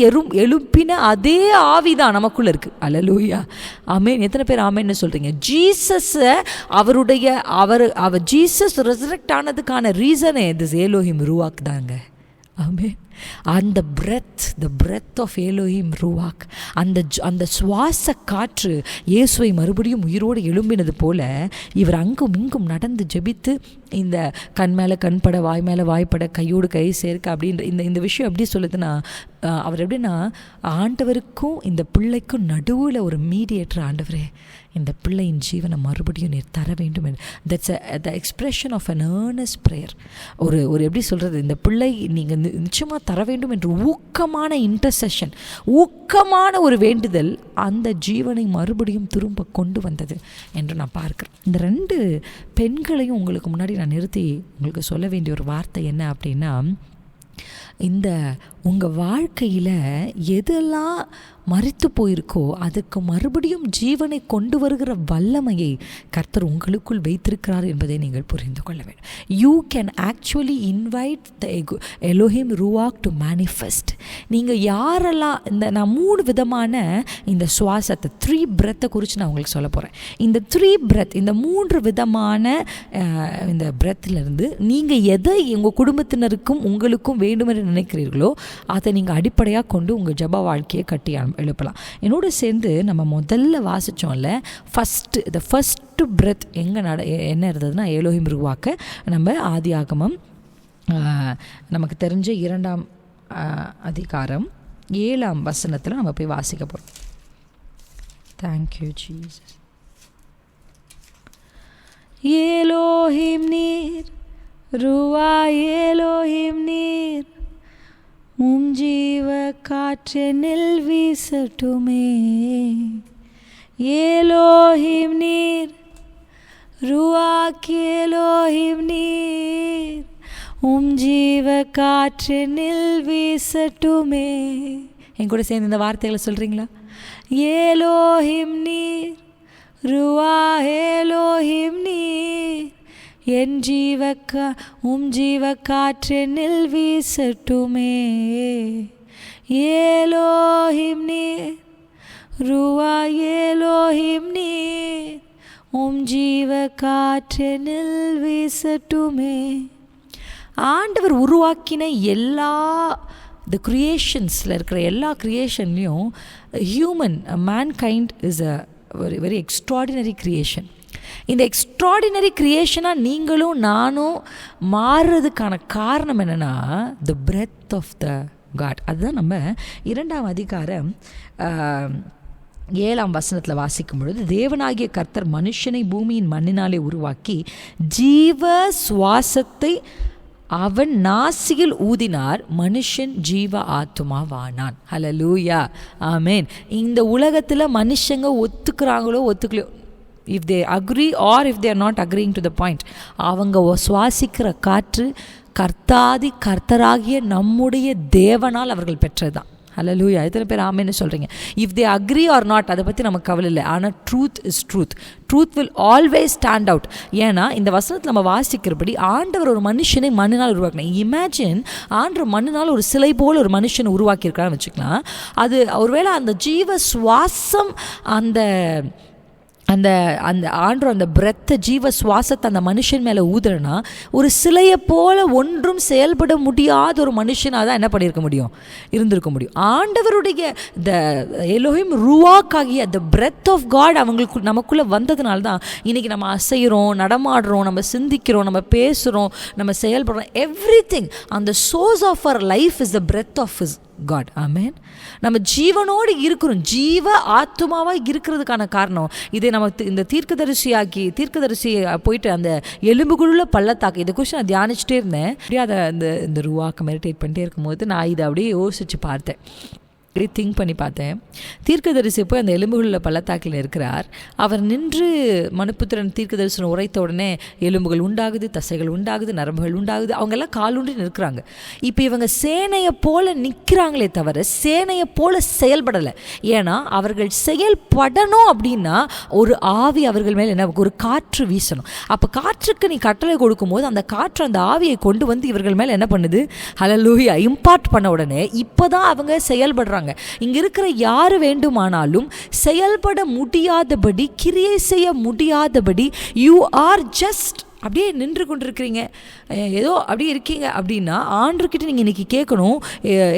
எழுப்பின அதே ஆவிதான் நமக்குள்ளே இருக்குது. அல்லேலூயா. ஆமென். எத்தனை பேர் ஆமென்னு சொல்கிறீங்க? ஜீசஸ் அவர் ஜீசஸ் ரிசரெக்ட் ஆனதுக்கான ரீசனே திஸ் எலோஹிம் ரூவாக் தாங்க. ஆமென். அந்த the breath of Elohim ruach, அந்த சுவாச காற்று இயேசுவை மறுபடியும் உயிரோடு எழும்பினது போல இவர் அங்கும் இங்கும் நடந்து ஜெபித்து இந்த கண் மேலே கண்பட வாய் மேலே வாய்ப்பட கையோடு கை சேர்க்க அப்படின்ற இந்த விஷயம் எப்படி சொல்லுதுன்னா அவர் எப்படின்னா ஆண்டவருக்கும் இந்த பிள்ளைக்கும் நடுவில் ஒரு மீடியேட்டர். ஆண்டவரே, இந்த பிள்ளையின் ஜீவனை மறுபடியும் நீர் தர வேண்டும். That's the expression of an earnest prayer. ஒரு எப்படி சொல்கிறது, இந்த பிள்ளை நீங்கள் நிச்சயமாக தர வேண்டும் என்று ஊக்கமான இன்டர்செஷன், ஊக்கமான ஒரு வேண்டுதல் அந்த ஜீவனை மறுபடியும் திரும்ப கொண்டு வந்தது என்று நான் பார்க்குறேன். இந்த 2 பெண்களையும் உங்களுக்கு முன்னாடி நான் நிறுத்தி உங்களுக்கு சொல்ல வேண்டிய ஒரு வார்த்தை என்ன அப்படின்னா, இந்த உங்கள் வாழ்க்கையில் எதெல்லாம் மரித்து போயிருக்கோ அதுக்கு மறுபடியும் ஜீவனை கொண்டு வருகிற வல்லமையை கர்த்தர் உங்களுக்குள் வைத்திருக்கிறார் என்பதை நீங்கள் புரிந்து கொள்ள வேண்டும். You can actually invite the Elohim Ruach to manifest. நீங்கள் யாரெல்லாம் நான் 3 விதமான இந்த சுவாசத்தை 3 பிரெத்தை குறித்து நான் உங்களுக்கு சொல்ல போகிறேன். இந்த 3 பிரெத், இந்த 3 விதமான இந்த பிரெத்திலிருந்து நீங்கள் எதை உங்கள் குடும்பத்தினருக்கும் உங்களுக்கும் வேண்டும் என்று நினைக்கிறீர்களோ அதை நீங்கள் அடிப்படையாக கொண்டு உங்கள் ஜப வாழ்க்கையை கட்டி எழுப்பலாம். என்னோடு சேர்ந்து நம்ம முதல்ல வாசித்தோம்ல த ஃபஸ்ட்டு பிரெத் என்ன இருந்ததுன்னா எலோஹிம் ரூவாக்க நம்ம ஆதியாகமம் நமக்கு தெரிஞ்ச 2ஆம் அதிகாரம் 7ஆம் வசனத்தில் நம்ம போய் வாசிக்க போகிறோம். Thank you Jesus. எலோஹிம் நீர் ரூவா எலோஹிம் நீர் ஜீவ காற்றெனில் வீசட்டுமே. எலோஹிம் நீர் ரூவாக் எலோஹிம் நீர் ஜீவ காற்றெனில் வீசட்டுமே. என் கூட சேர்ந்து இந்த வார்த்தைகளை சொல்கிறீங்களா? எலோஹிம் நீர் ரூவா எலோஹிம் நீர் என் ஜீவ காற்றெனில் வீசட்டுமே. எலோஹிம் நீர் ரூவா எலோஹிம் நீர் ஜீவ காற்றெனில் வீசட்டுமே. ஆண்டவர் உருவாக்கின எல்லா த க்ரியேஷன்ஸில் இருக்கிற எல்லா க்ரியேஷன்லேயும் mankind is a very very extraordinary creation. இந்த எக்ஸ்ட்ராடினரி க்ரியேஷனாக நீங்களும் நானும் மாறுறதுக்கான காரணம் என்னென்னா the breath of the God. அதுதான் நம்ம 2ஆம் அதிகாரம் 7ஆம் வசனத்தில் வாசிக்கும் பொழுது, தேவனாகிய கர்த்தர் மனுஷனை பூமியின் மண்ணினாலே உருவாக்கி ஜீவ சுவாசத்தை அவன் நாசியில் ஊதினார், மனுஷன் ஜீவ ஆத்துமாவானான். ஹல்லேலூயா, ஆமேன். இந்த உலகத்தில் மனுஷங்க ஒத்துக்கிறாங்களோ ஒத்துக்கலையோ, if they agree or if they are not agreeing to the point, அவங்க சுவாசிக்கிற காற்று கர்த்தாதி கர்த்தராகிய நம்முடைய தேவனால் அவர்கள் பெற்றது தான். ஹல்லேலூயா, எத்தனை பேர் ஆமேன்னு சொல்கிறீங்க? If they agree or not அதை பற்றி நமக்கு கவலை இல்லை. ஆனால் truth is truth. Truth will always stand out. ஏன்னா இந்த வசனத்தில் நம்ம வாசிக்கிறபடி ஆண்டவர் ஒரு மனுஷனை மண்ணினால் உருவாக்கினார். இமேஜின், ஆண்டவர் மண்ணினால் ஒரு சிலை போல் ஒரு மனுஷனை உருவாக்கியிருக்கான்னு வச்சுக்கலாம். அது ஒருவேளை அந்த ஜீவ சுவாசம் அந்த அந்த அந்த ஆண்டவர் அந்த பிரெத்தை ஜீவ சுவாசத்தை அந்த மனுஷன் மேலே ஊதுறனா ஒரு சிலையை போல ஒன்றும் செயல்பட முடியாத ஒரு மனுஷனாக தான் என்ன பண்ணியிருக்க முடியும், இருந்திருக்க முடியும். ஆண்டவருடைய த எலோஹிம் ரூவாக் ஆகிய த பிரெத் ஆஃப் காட் அவங்களுக்கு நமக்குள்ளே வந்ததுனால தான் இன்றைக்கி நம்ம அசைகிறோம், நடமாடுறோம், நம்ம சிந்திக்கிறோம், நம்ம பேசுகிறோம், நம்ம செயல்படுறோம். எவ்ரிதிங் அந்த source of our life is the breath of his God. Amen. நம்ம ஜீவனோடு இருக்கிறோம், ஜீவ ஆத்துமாவாக இருக்கிறதுக்கான காரணம் இதை நம்ம இந்த தீர்க்கதரிசி போயிட்டு அந்த எலும்புகளுள்ள பள்ளத்தாக்கு இதை குறித்து நான் தியானிச்சுட்டே இருந்தேன். அப்படியே அதை இந்த ரூவாக்க மெடிடேட் பண்ணிட்டே இருக்கும்போது நான் இதை அப்படியே யோசித்து பார்த்தேன், திங்க் பண்ணி பார்த்தேன். தீர்க்கதரிசி போய் அந்த எலும்புகளில் பள்ளத்தாக்கில் இருக்கிறார். அவர் நின்று மனுப்புத்திரன் தீர்க்கதரிசனம் உரைத்த உடனே எலும்புகள் உண்டாகுது, தசைகள் உண்டாகுது, நரம்புகள் உண்டாகுது. அவங்கெல்லாம் காலுண்டி நிற்கிறாங்க. இப்போ இவங்க சேனையை போல நிற்கிறாங்களே தவிர சேனையை போல செயல்படலை. ஏன்னா அவர்கள் செயல்படணும் அப்படின்னா ஒரு ஆவி அவர்கள் மேலே என்ன, ஒரு காற்று வீசணும். அப்போ காற்றுக்கு நீ கட்டளை கொடுக்கும்போது அந்த காற்று அந்த ஆவியை கொண்டு வந்து இவர்கள் மேலே என்ன பண்ணுது, ஹல்லேலூயா, இம்பார்ட் பண்ண உடனே இப்போ தான் அவங்க செயல்படுறாங்க. இங்க இருக்கிற யாரு வேண்டுமானாலும் செயல்பட முடியாதபடி, கிரியை செய்ய முடியாதபடி, யூ ஆர் ஜஸ்ட் அப்படியே நின்று கொண்டிருக்கிறீங்க, ஏதோ அப்படியே இருக்கீங்க. அப்படின்னா ஆண்டவர்கிட்ட நீங்கள் இன்றைக்கி கேட்கணும்,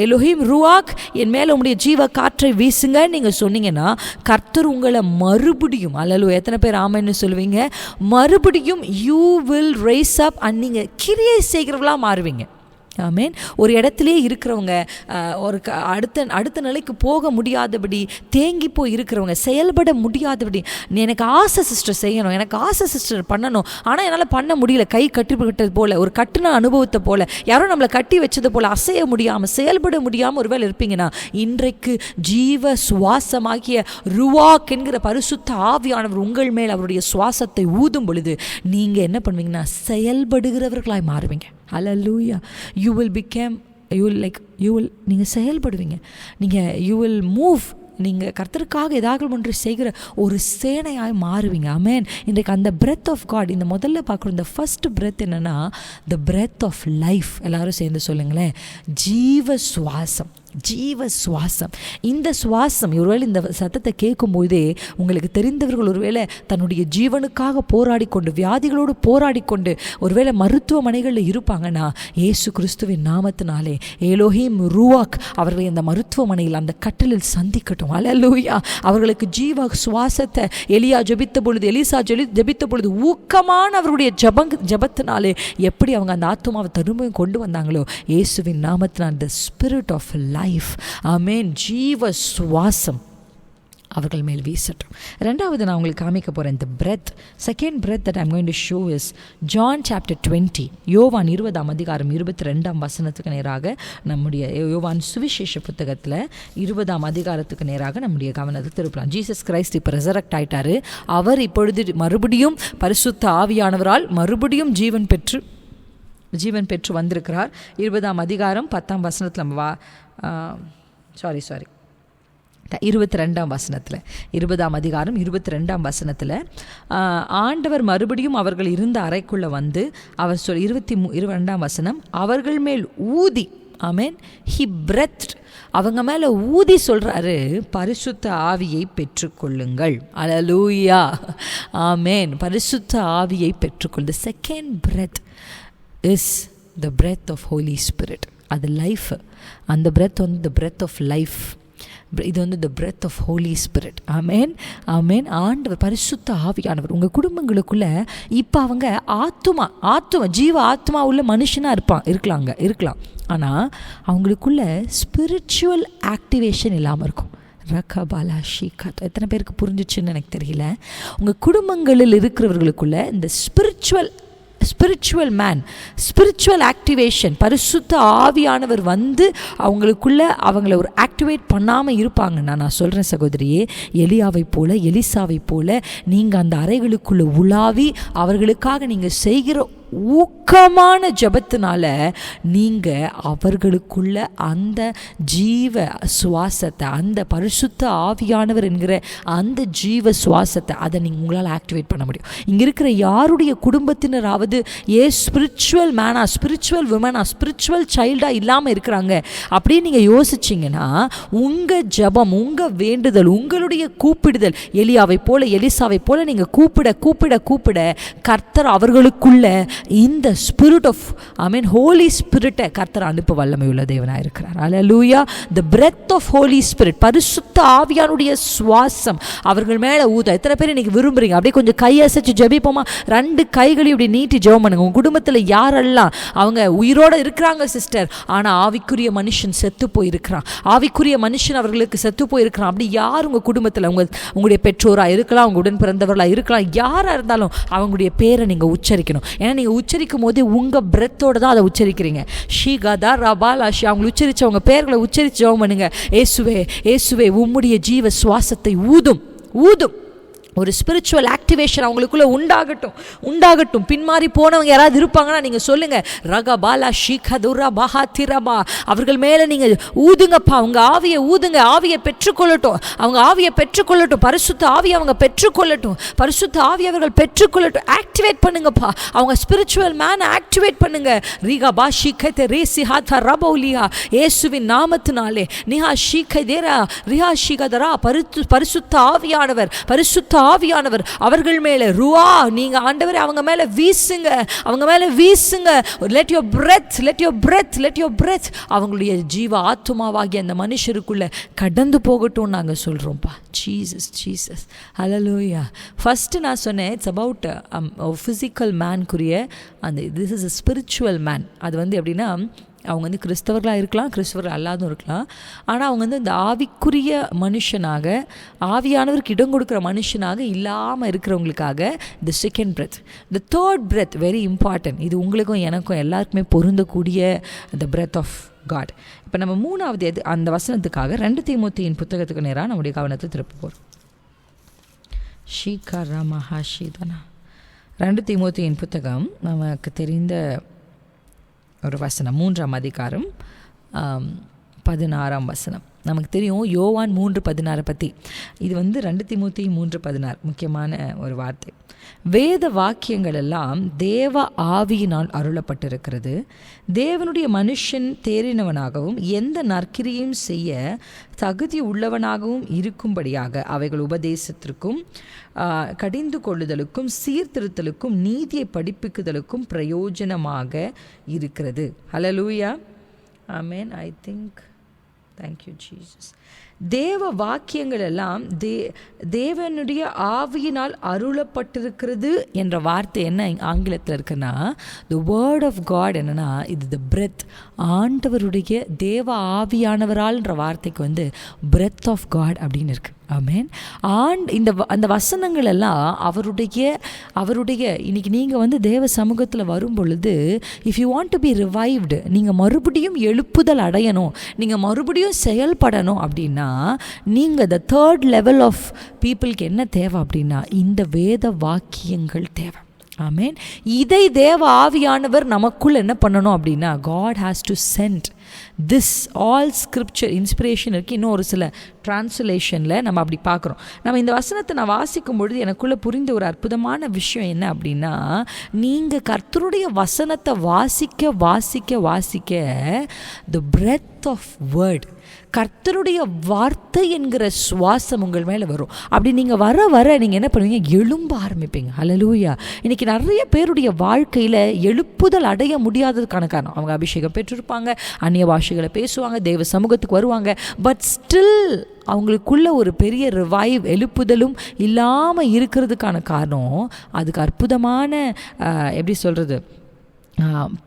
எலோஹிம் ரூவாக், என் மேலே உங்களுடைய ஜீவ காற்றை வீசுங்க நீங்கள் சொன்னீங்கன்னா கர்த்தர் உங்களை மறுபடியும், அல்ல எத்தனை பேர் ஆமைன்னு சொல்லுவீங்க, மறுபடியும் you will rise up and நீங்கள் கிரியை செய்கிறவர்களாக மாறுவீங்க. ஆமேன். ஒரு இடத்துலையே இருக்கிறவங்க, ஒரு அடுத்த நிலைக்கு போக முடியாதபடி தேங்கி போய் இருக்கிறவங்க, செயல்பட முடியாதபடி, எனக்கு ஆசை சிஸ்டர் செய்யணும், எனக்கு ஆசை சிஸ்டர் பண்ணணும், ஆனால் என்னால் பண்ண முடியல, கை கட்டிவிட்டது போல், ஒரு கட்டின அனுபவத்தை போல், யாரோ நம்மளை கட்டி வச்சது போல் அசைய முடியாமல் செயல்பட முடியாமல் ஒருவேளை இருப்பீங்கன்னா இன்றைக்கு ஜீவ சுவாசமாகிய ருவாக் என்கிற பரிசுத்த ஆவியானவர் உங்கள் மேல் அவருடைய சுவாசத்தை ஊதும் பொழுது நீங்கள் என்ன பண்ணுவீங்கன்னா செயல்படுகிறவர்களாய் மாறுவீங்க. ஹல்லேலூயா. நீங்கள் செயல்படுவீங்க, யூ வில் மூவ். நீங்கள் கர்த்தருக்காக ஏதாவது ஒன்று செய்கிற ஒரு சேனையாய் மாறுவீங்க. ஆமேன். இன்றைக்கு அந்த பிரெத் ஆஃப் காட், இந்த முதல்ல பார்க்குறோம், இந்த ஃபர்ஸ்ட் பிரெத் என்னென்னா த பிரெத் ஆஃப் லைஃப். எல்லாரும் சேர்ந்து சொல்லுங்களேன், ஜீவ சுவாசம். ஜீவ சுவாசம். இந்த சுவாசம் ஒருவேளை இந்த சத்தத்தை கேட்கும்போதே உங்களுக்கு தெரிந்தவர்கள் ஒருவேளை தன்னுடைய ஜீவனுக்காக போராடிக்கொண்டு, வியாதிகளோடு போராடிக்கொண்டு ஒருவேளை மருத்துவமனைகளில் இருப்பாங்கன்னா இயேசு கிறிஸ்துவின் நாமத்தினாலே எலோஹிம் ரூவாக் அவர்களை அந்த மருத்துவமனையில் அந்த கட்டிலில் சந்திக்கட்டும். ஹல்லேலூயா. அவர்களுக்கு ஜீவ சுவாசத்தை எலிசா ஜெபித்த பொழுது ஊக்கமான அவருடைய ஜபத்தினாலே எப்படி அவங்க அந்த ஆத்துமாவை திரும்பவும் கொண்டு வந்தாங்களோ இயேசுவின் நாமத்தினால் த ஸ்பிரிட் ஆஃப் லைஃப், ஆமேன், ஜீவ சுவாசம் அவர்கள் மேல் வீசட்டும். ரெண்டாவது நான் உங்களுக்கு காமிக்க போகிறேன் இந்த breath. Second breath that I'm going to show is John chapter 20, யோவான் 20ஆம் அதிகாரம் 22ஆம் வசனத்துக்கு நேராக நம்முடைய யோவான் சுவிசேஷ புத்தகத்தில் 20ஆம் அதிகாரத்துக்கு நேராக நம்முடைய கவனத்தை திருப்பலாம். ஜீசஸ் கிரைஸ்ட் இப்போ ரெசரக்ட் ஆயிட்டாரு. அவர் இப்பொழுது மறுபடியும் பரிசுத்த ஆவியானவரால் மறுபடியும் ஜீவன் பெற்று வந்திருக்கிறார். 20ஆம் அதிகாரம் 10ஆம் வசனத்தில் நம்ம 22ஆம் வசனத்தில், 20ஆம் அதிகாரம் 22ஆம் வசனத்தில் ஆண்டவர் மறுபடியும் அவர்கள் இருந்த அறைக்குள்ளே வந்து அவர் 22ஆம் வசனம், அவர்கள் மேல் ஊதி, ஆமேன், ஹி பிரெத், அவங்க மேலே ஊதி சொல்கிறாரு, பரிசுத்த ஆவியை பெற்றுக்கொள்ளுங்கள். அல்லேலூயா, ஆமேன். பரிசுத்த ஆவியை பெற்றுக்கொள். The second breath is the breath of Holy Spirit. அது லைஃப். அந்த பிரெத் வந்து த பிரெத் ஆஃப் லைஃப். இது வந்து த பிரெத் ஆஃப் ஹோலி ஸ்பிரிட். ஆமேன், ஆமேன். ஆண்டவர் பரிசுத்த ஆவியானவர் உங்கள் குடும்பங்களுக்குள்ளே இப்போ அவங்க ஆத்துமா ஜீவ ஆத்மா உள்ள மனுஷனாக இருக்கலாம். ஆனால் அவங்களுக்குள்ள ஸ்பிரிச்சுவல் ஆக்டிவேஷன் இல்லாமல் இருக்கும். ரகபாலா ஷீகாத். எத்தனை பேருக்கு புரிஞ்சிச்சுன்னு எனக்கு தெரியல. உங்கள் குடும்பங்களில் இருக்கிறவர்களுக்குள்ள இந்த ஸ்பிரிச்சுவல் மேன், ஸ்பிரிச்சுவல் ஆக்டிவேஷன், பரிசுத்த ஆவியானவர் வந்து அவங்கள ஒரு ஆக்டிவேட் பண்ணாமல் இருப்பாங்கன்னா, நான் சொல்கிறேன் சகோதரியே, எலிசாவை போல நீங்கள் அந்த அறைகளுக்குள்ளே உலாவி அவர்களுக்காக நீங்கள் செய்கிற ஊக்கமான ஜபத்தினால நீங்கள் அவர்களுக்குள்ள அந்த ஜீவ சுவாசத்தை, அந்த பரிசுத்த ஆவியானவர் என்கிற அந்த ஜீவ சுவாசத்தை அதை உங்களால் ஆக்டிவேட் பண்ண முடியும். இங்கே இருக்கிற யாருடைய குடும்பத்தினராவது ஸ்பிரிச்சுவல் மேனா, ஸ்பிரிச்சுவல் விமனா, ஸ்பிரிச்சுவல் சைல்டாக இல்லாமல் இருக்கிறாங்க அப்படின்னு நீங்கள் யோசிச்சிங்கன்னா, உங்கள் ஜபம், உங்கள் வேண்டுதல், உங்களுடைய கூப்பிடுதல் எலிசாவை போல நீங்கள் கூப்பிட கர்த்தர் அவர்களுக்குள்ள இந்த ஸ்பிரிட் ஆஃப் ஹோலி ஸ்பிரிட்டை கர்த்தர் அனுப்ப வல்லமை உள்ள தேவனாக இருக்கிறார். அல்லேலூயா. தி பிரெத் ஆஃப் ஹோலி ஸ்பிரிட், பரிசுத்த ஆவியானுடைய சுவாசம் அவர்கள் மேலே ஊத. எத்தனை பேர் இன்னைக்கு விரும்புறீங்க? அப்படியே கொஞ்சம் கையசைச்சு ஜெபிப்போமா? 2 கைகளையும் இப்படி நீட்டி ஜெபம் பண்ணுங்க. உங்கள் குடும்பத்தில் யாரெல்லாம் அவங்க உயிரோடு இருக்கிறாங்க சிஸ்டர், ஆனால் ஆவிக்குரிய மனுஷன் செத்து போயிருக்கிறான், ஆவிக்குரிய மனுஷன் அவர்களுக்கு செத்து போயிருக்கிறான், அப்படி யார் உங்கள் குடும்பத்தில், உங்களுடைய பெற்றோராக இருக்கலாம், உங்கள் உடன் பிறந்தவர்களாக இருக்கலாம், யாராக இருந்தாலும் அவங்களுடைய பேரை நீங்கள் உச்சரிக்கணும். ஏன்னா நீங்கள் உச்சரிக்கும் போது உங்கள் பிரெத்தோடு தான் அதை உச்சரிக்கிறீங்க. ஷீகாதா ரபாலாஷி, அவங்க உச்சரிச்சவங்க பேர்களை உச்சரித்து ஜெபம் பண்ணுங்க. ஏசுவே உம்முடைய ஜீவ சுவாசத்தை ஊதும். ஒரு ஸ்பிரிச்சுவல் ஆக்டிவேஷன் அவங்களுக்குள்ள உண்டாகட்டும். பின்மாறி போனவங்க யாராவது இருப்பாங்கன்னா நீங்கள் சொல்லுங்கள், ரகபாலா ஷீகதுரா பஹாதிரபா, அவர்கள் மேலே நீங்கள் ஊதுங்கப்பா, அவங்க ஆவியை ஊதுங்க. ஆவியை பெற்றுக்கொள்ளட்டும். பரிசுத்த ஆவியை அவங்க பெற்றுக்கொள்ளட்டும். அவர்கள் பெற்றுக்கொள்ளட்டும். ஆக்டிவேட் பண்ணுங்கப்பா. அவங்க ஸ்பிரிச்சுவல் மேனை ஆக்டிவேட் பண்ணுங்க. ரீகா பா ஷீகதே ரேசி ஹாதா ரபௌலியா, இயேசுவின் நாமத்தினாலே நிஹா ஷீகதேரா ரிஹா ஷீகதரா, பரிசுத்த ஆவியானவர் அவர்கள் மேலே ருவா, நீங்க ஆண்டவரே அவங்க மேலே வீசுங்க. let your breath அவங்களுடைய ஜீவ ஆத்துமாவாகிய அந்த மனுஷருக்குள்ள கடந்து போகட்டும் நாங்கள் சொல்றோம்ப்பா. ஜீசஸ் ஹல்லேலூயா. ஃபர்ஸ்ட் நான் சொன்னேன், இட்ஸ் அபவுட் ஃபிசிக்கல் மேன்குரிய அந்த this is a spiritual man. அது வந்து எப்படின்னா, அவங்க வந்து கிறிஸ்தவர்களாக இருக்கலாம், கிறிஸ்தவர்கள் அல்லாதும் இருக்கலாம். ஆனால் அவங்க வந்து இந்த ஆவிக்குரிய மனுஷனாக, ஆவியானவருக்கு இடம் கொடுக்குற மனுஷனாக இல்லாமல் இருக்கிறவங்களுக்காக இந்த செகண்ட் பிரெத், இந்த தேர்ட் பிரெத் வெரி இம்பார்ட்டன்ட். இது உங்களுக்கும் எனக்கும் எல்லாருக்குமே பொருந்தக்கூடிய த பிரெத் ஆஃப் காட். இப்போ நம்ம 3வது அந்த வசனத்துக்காக 2 தீமோத்தேயின் புத்தகத்துக்கு நேராக நம்முடைய கவனத்தை திருப்ப போகிறோம். ஷீகரா மஹாஷீதனா 2 தீமோத்தேயின் புத்தகம் நமக்கு தெரிந்த ஒரு வசனம், 3ஆம் அதிகாரம் 16ஆம் வசனம். நமக்கு தெரியும் யோவான் 3:16 பற்றி. இது வந்து 2 தீமோத்தேயு 3:16 முக்கியமான ஒரு வார்த்தை. வேத வாக்கியங்கள் எல்லாம் தேவ ஆவியினால் அருளப்பட்டிருக்கிறது. தேவனுடைய மனுஷன் தேறினவனாகவும் எந்த நற்கிரியும் செய்ய தகுதி உள்ளவனாகவும் இருக்கும்படியாக அவைகள் உபதேசத்திற்கும் கடிந்து கொள்ளுதலுக்கும் சீர்திருத்தலுக்கும் நீதியை படிப்பிக்குதலுக்கும் பிரயோஜனமாக இருக்கிறது. Hallelujah. Amen. I think thank you Jesus. தேவ வாக்கியங்கள் எல்லாம் தேவனுடைய ஆவியினால் அருளப்பட்டிருக்கிறது என்ற வார்த்தை என்ன ஆங்கிலத்தில் இருக்குன்னா, த வேர்ட் ஆஃப் காட் என்னன்னா, இது த பிரெத், ஆண்டவருடைய தேவ ஆவியானவரால்ன்ற வார்த்தைக்கு வந்து பிரெத் ஆஃப் காட் அப்படின்னு இருக்கு. ஆமேன். அந்த வசனங்கள் எல்லாம் அவருடைய இன்னைக்கு நீங்கள் வந்து தேவ சமூகத்தில் வரும் பொழுது, if you want to be revived, நீங்கள் மறுபடியும் எழுப்புதல் அடையணும், நீங்கள் மறுபடியும் செயல்படணும் அப்படின்னா, நீங்கள் த தேர்ட் லெவல் ஆஃப் பீப்புளுக்கு என்ன தேவை அப்படின்னா, இந்த வேத வாக்கியங்கள் தேவை. ஆமேன். இதை தேவ ஆவியானவர் நமக்குள்ள என்ன பண்ணணும் அப்படின்னா, God has to send this all scripture inspiration இருக்குது. இன்னும் ஒரு சில டிரான்ஸ்லேஷனில் நம்ம அப்படி பார்க்குறோம். நம்ம இந்த வசனத்தை நான் வாசிக்கும் பொழுது எனக்குள்ளே புரிந்த ஒரு அற்புதமான விஷயம் என்ன அப்படின்னா, நீங்கள் கர்த்தருடைய வசனத்தை வாசிக்க த பிரெத் ஆஃப் வேர்ட், கர்த்தருடைய வார்த்தை என்கிற சுவாசம் உங்கள் மேலே வரும். அப்படி நீங்கள் வர வர நீங்கள் என்ன பண்ணுவீங்க? எழும்ப ஆரம்பிப்பீங்க. ஹல்லேலூயா. இன்றைக்கி நிறைய பேருடைய வாழ்க்கையில் எழுப்புதல் அடைய முடியாததுக்கான காரணம், அவங்க அபிஷேகம் பெற்றிருப்பாங்க, அந்நிய பாஷைகளை பேசுவாங்க, தேவ சமூகத்துக்கு வருவாங்க, பட் ஸ்டில் அவங்களுக்குள்ள ஒரு பெரிய ரிவைவ் எழுப்புதலும் இல்லாமல் இருக்கிறதுக்கான காரணம், அதுக்கு அற்புதமான எப்படி சொல்கிறது,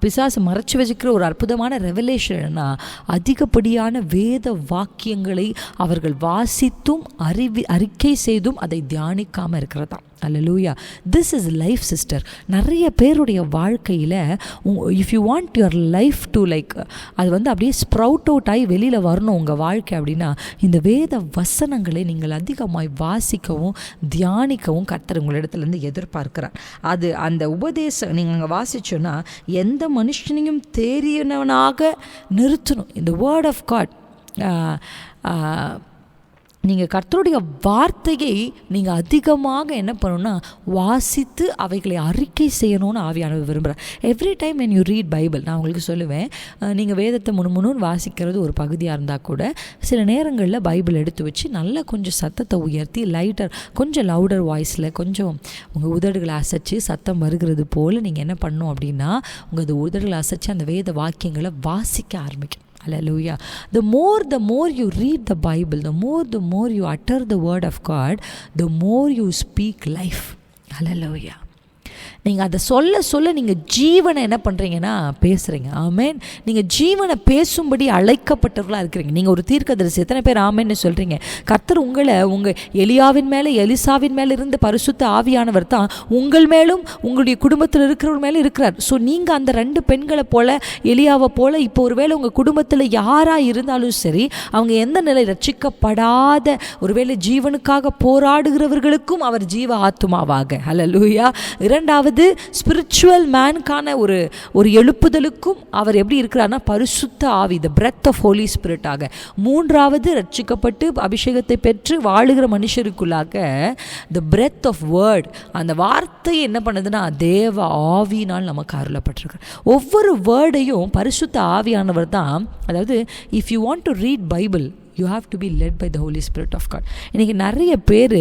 பிசாசு மறைச்சி வச்சுக்கிற ஒரு அற்புதமான ரெவலேஷன் என்னன்னா, அதிகப்படியான வேத வாக்கியங்களை அவர்கள் வாசித்தும் அறிக்கை செய்தும் அதை தியானிக்காமல் இருக்கிறதா. Alleluia. This is life sister. நிறைய பேருடைய வாழ்க்கையில் if you want your life to like அது அப்படியே ஸ்ப்ரவுட் அவுட் ஆகி வெளியில் வரணும் உங்கள் வாழ்க்கை அப்படின்னா, இந்த வேத வசனங்களை நீங்கள் அதிகமாக வாசிக்கவும் தியானிக்கவும் கர்த்தர் உங்களிடத்துலேருந்து எதிர்பார்க்கிறார். அது அந்த உபதேசம் நீங்கள் அங்கே வாசிச்சோன்னா எந்த மனுஷனையும் தேறியவனாக நிறுத்தணும். இந்த வேர்ட் ஆஃப் காட், நீங்கள் கர்த்தருடைய வார்த்தையை நீங்கள் அதிகமாக என்ன பண்ணணும்னா வாசித்து அவைகளை அறிக்கை செய்யணும்னு ஆவியானவர் விரும்புகிறார். Every time when you read Bible, நான் உங்களுக்கு சொல்லுவேன், நீங்கள் வேதத்தை முணுமுணுன்னு வாசிக்கிறது ஒரு பகுதியாக இருந்தால் கூட சில நேரங்களில் பைபிள் எடுத்து வச்சு நல்லா கொஞ்சம் சத்தத்தை உயர்த்தி கொஞ்சம் லவுடர் வாய்ஸில் கொஞ்சம் உங்கள் உதடுகளை அசைச்சு சத்தம் வருகிறது போல் நீங்கள் என்ன பண்ணணும் அப்படின்னா, உங்கள் உதடுகளை அசைச்சு அந்த வேத வாக்கியங்களை வாசிக்க ஆரம்பிக்கும். Hallelujah. The more you read the Bible, the more you utter the word of God, the more you speak life. Hallelujah. நீங்கள் அதை சொல்ல நீங்கள் ஜீவனை என்ன பண்ணுறீங்கன்னா பேசுகிறீங்க. ஆமேன். நீங்கள் ஜீவனை பேசும்படி அழைக்கப்பட்டவர்களாக இருக்கிறீங்க. நீங்கள் ஒரு தீர்க்கதரிசி. எத்தனை பேர் ஆமேன்னு சொல்கிறீங்க? கர்த்தர் உங்களை உங்கள் எலியாவின் மேலே எலிசாவின் மேலே இருந்து பரிசுத்த ஆவியானவர் தான் உங்கள் மேலும் உங்களுடைய குடும்பத்தில் இருக்கிறவர் மேலே இருக்கிறார். ஸோ நீங்கள் அந்த 2 பெண்களை போல் எலியாவை போல் இப்போ ஒருவேளை உங்கள் குடும்பத்தில் யாராக இருந்தாலும் சரி, அவங்க எந்த நிலை ரட்சிக்கப்படாத ஒருவேளை ஜீவனுக்காக போராடுகிறவர்களுக்கும் அவர் ஜீவ ஆத்துமாவாக. ஹல்லேலூயா. இரண்டாவது ஸ்பிரிச்சுவல் மேனுக்கான ஒரு எழுப்புதலுக்கும் அவர் எப்படி இருக்கிறார்னா பரிசுத்த ஆவி, the breath of Holi spirit ஆக. மூன்றாவது ரட்சிக்கப்பட்டு அபிஷேகத்தை பெற்று வாழுகிற மனுஷருக்குள்ளாக த பிரெத் ஆஃப் வேர்ட், அந்த வார்த்தை என்ன பண்ணுதுன்னா தேவ ஆவியினால் நமக்கு அருளப்பட்டிருக்கு. ஒவ்வொரு வேர்டையும் பரிசுத்த ஆவியானவர் தான். அதாவது if you want to read Bible, you have to be led by the Holy Spirit of God. இன்றைக்கி நிறைய பேர்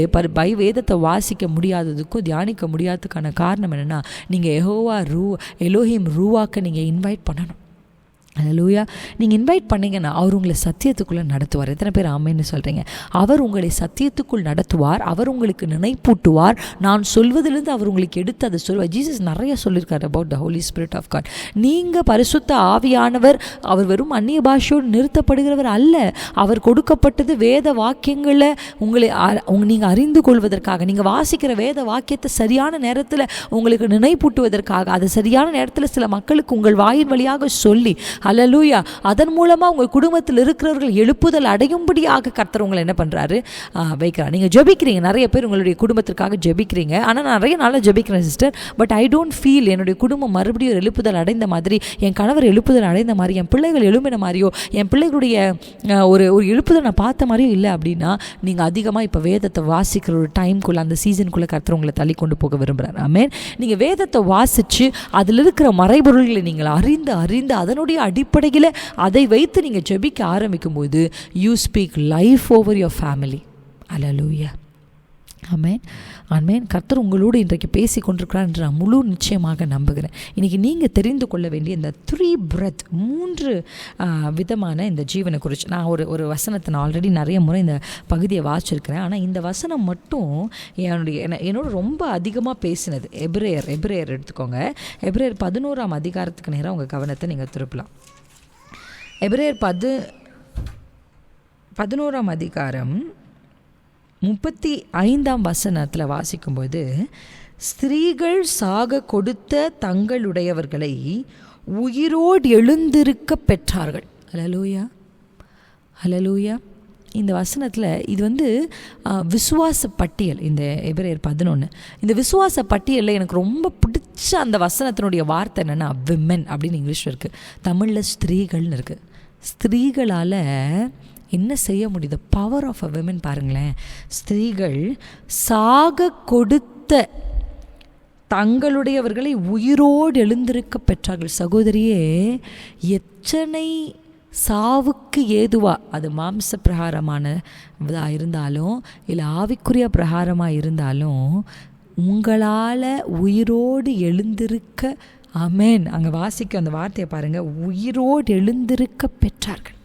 வேதத்தை வாசிக்க முடியாததுக்கும் தியானிக்க முடியாததுக்கான காரணம் என்னென்னா, நீங்கள் எலோஹிம் ரூவாக்க நீங்கள் இன்வைட் பண்ணணும். அல்லேலூயா. நீங்கள் இன்வைட் பண்ணிங்கன்னா அவர் உங்களை சத்தியத்துக்குள்ளே நடத்துவார். எத்தனை பேர் ஆமேன்னு சொல்கிறீங்க? அவர் உங்களை சத்தியத்துக்குள் நடத்துவார். அவர் உங்களுக்கு நினைப்பூட்டுவார். நான் சொல்வதிலிருந்து அவர் உங்களுக்கு எடுத்து அதை சொல்வார். ஜீசஸ் நிறைய சொல்லியிருக்கார் about the Holi spirit of God. நீங்கள் பரிசுத்த ஆவியானவர் அவர் வெறும் அந்நிய பாஷையோடு நிறுத்தப்படுகிறவர் அல்ல. அவர் கொடுக்கப்பட்டது வேத வாக்கியங்களில் நீங்கள் அறிந்து கொள்வதற்காக, நீங்கள் வாசிக்கிற வேத வாக்கியத்தை சரியான நேரத்தில் உங்களுக்கு நினைப்பூட்டுவதற்காக, அதை சரியான நேரத்தில் சில மக்களுக்கு உங்கள் வாயின் வழியாக சொல்லி, ஹல்லேலூயா, அதன் மூலமாக உங்கள் குடும்பத்தில் இருக்கிறவர்கள் எழுப்புதல் அடையும்படியாக கர்த்தர் உங்களை என்ன பண்ணுறாரு வைக்கிறார். நீங்கள் ஜெபிக்கிறீங்க, நிறைய பேர் உங்களுடைய குடும்பத்திற்காக ஜெபிக்கிறீங்க. ஆனால் நான் நிறைய நாளாக ஜெபிக்கிறேன் sister, but I don't feel என்னுடைய குடும்பம் மறுபடியும் ஒரு எழுப்புதல் அடைந்த மாதிரி, என் கணவர் எழுப்புதல் அடைந்த மாதிரி, என் பிள்ளைகள் எழும்பின மாதிரியோ, என் பிள்ளைகளுடைய ஒரு எழுப்புதல் நான் பார்த்த மாதிரியும் இல்லை அப்படின்னா, நீங்கள் அதிகமாக இப்போ வேதத்தை வாசிக்கிற ஒரு டைம்குள்ளே, அந்த சீசனுக்குள்ளே கர்த்தர் உங்களை தள்ளி கொண்டு போக விரும்புகிறார். ஆமென். நீங்கள் வேதத்தை வாசித்து அதில் இருக்கிற மறைபொருள்களை நீங்கள் அறிந்து அதனுடைய அடிப்படையில் அதை வைத்து நீங்கள் ஜெபிக்க ஆரம்பிக்கும் போது you speak life over your family. Alleluia. Amen. Amen. கர்த்தர் உங்களோடு இன்றைக்கு பேசி கொண்டிருக்கிறார் என்று நான் முழு நிச்சயமாக நம்புகிறேன். இன்றைக்கி நீங்கள் தெரிந்து கொள்ள வேண்டிய இந்த 3 பிரெத், 3 விதமான இந்த ஜீவனை குறித்து நான் ஒரு வசனத்தை நான் ஆல்ரெடி நிறைய முறை இந்த பகுதியை வாசிச்சிருக்கிறேன். ஆனால் இந்த வசனம் மட்டும் என்னோட ரொம்ப அதிகமாக பேசினது. எபிரேயர் எடுத்துக்கோங்க. எபிரேயர் 11ஆம் அதிகாரத்துக்கு நேரம் உங்கள் கவனத்தை நீங்கள் திருப்பலாம். எபிரேயர் 11ஆம் அதிகாரம் 35ஆம் வசனத்தில் வாசிக்கும்போது, ஸ்திரீகள் சாக கொடுத்த தங்களுடையவர்களை உயிரோடு எழுந்திருக்க பெற்றார்கள். ஹல்லேலூயா. ஹல்லேலூயா. இந்த வசனத்தில் இது விசுவாச பட்டியல். இந்த எபிரேயர் 11, இந்த விசுவாச பட்டியலில் எனக்கு ரொம்ப பிடிச்ச அந்த வசனத்தினுடைய வார்த்தை என்னென்னா விமென் அப்படின்னு இங்கிலீஷில் இருக்குது, தமிழில் ஸ்திரீகள்னு இருக்குது. ஸ்திரீகளால் என்ன செய்ய முடியுது? பவர் ஆஃப் அ விமென் பாருங்களேன். ஸ்திரீகள் சாக கொடுத்த தங்களுடையவர்களை உயிரோடு எழுந்திருக்க பெற்றார்கள். சகோதரியே, எத்தனை சாவுக்கு ஏதுவா, அது மாம்ச பிரகாரமானதாக இருந்தாலும் இல்லை ஆவிக்குரிய பிரகாரமாக இருந்தாலும் உங்களால் உயிரோடு எழுந்திருக்க, ஆமென், அங்கே வாசிக்க அந்த வார்த்தையை பாருங்கள், உயிரோடு எழுந்திருக்க பெற்றார்கள்.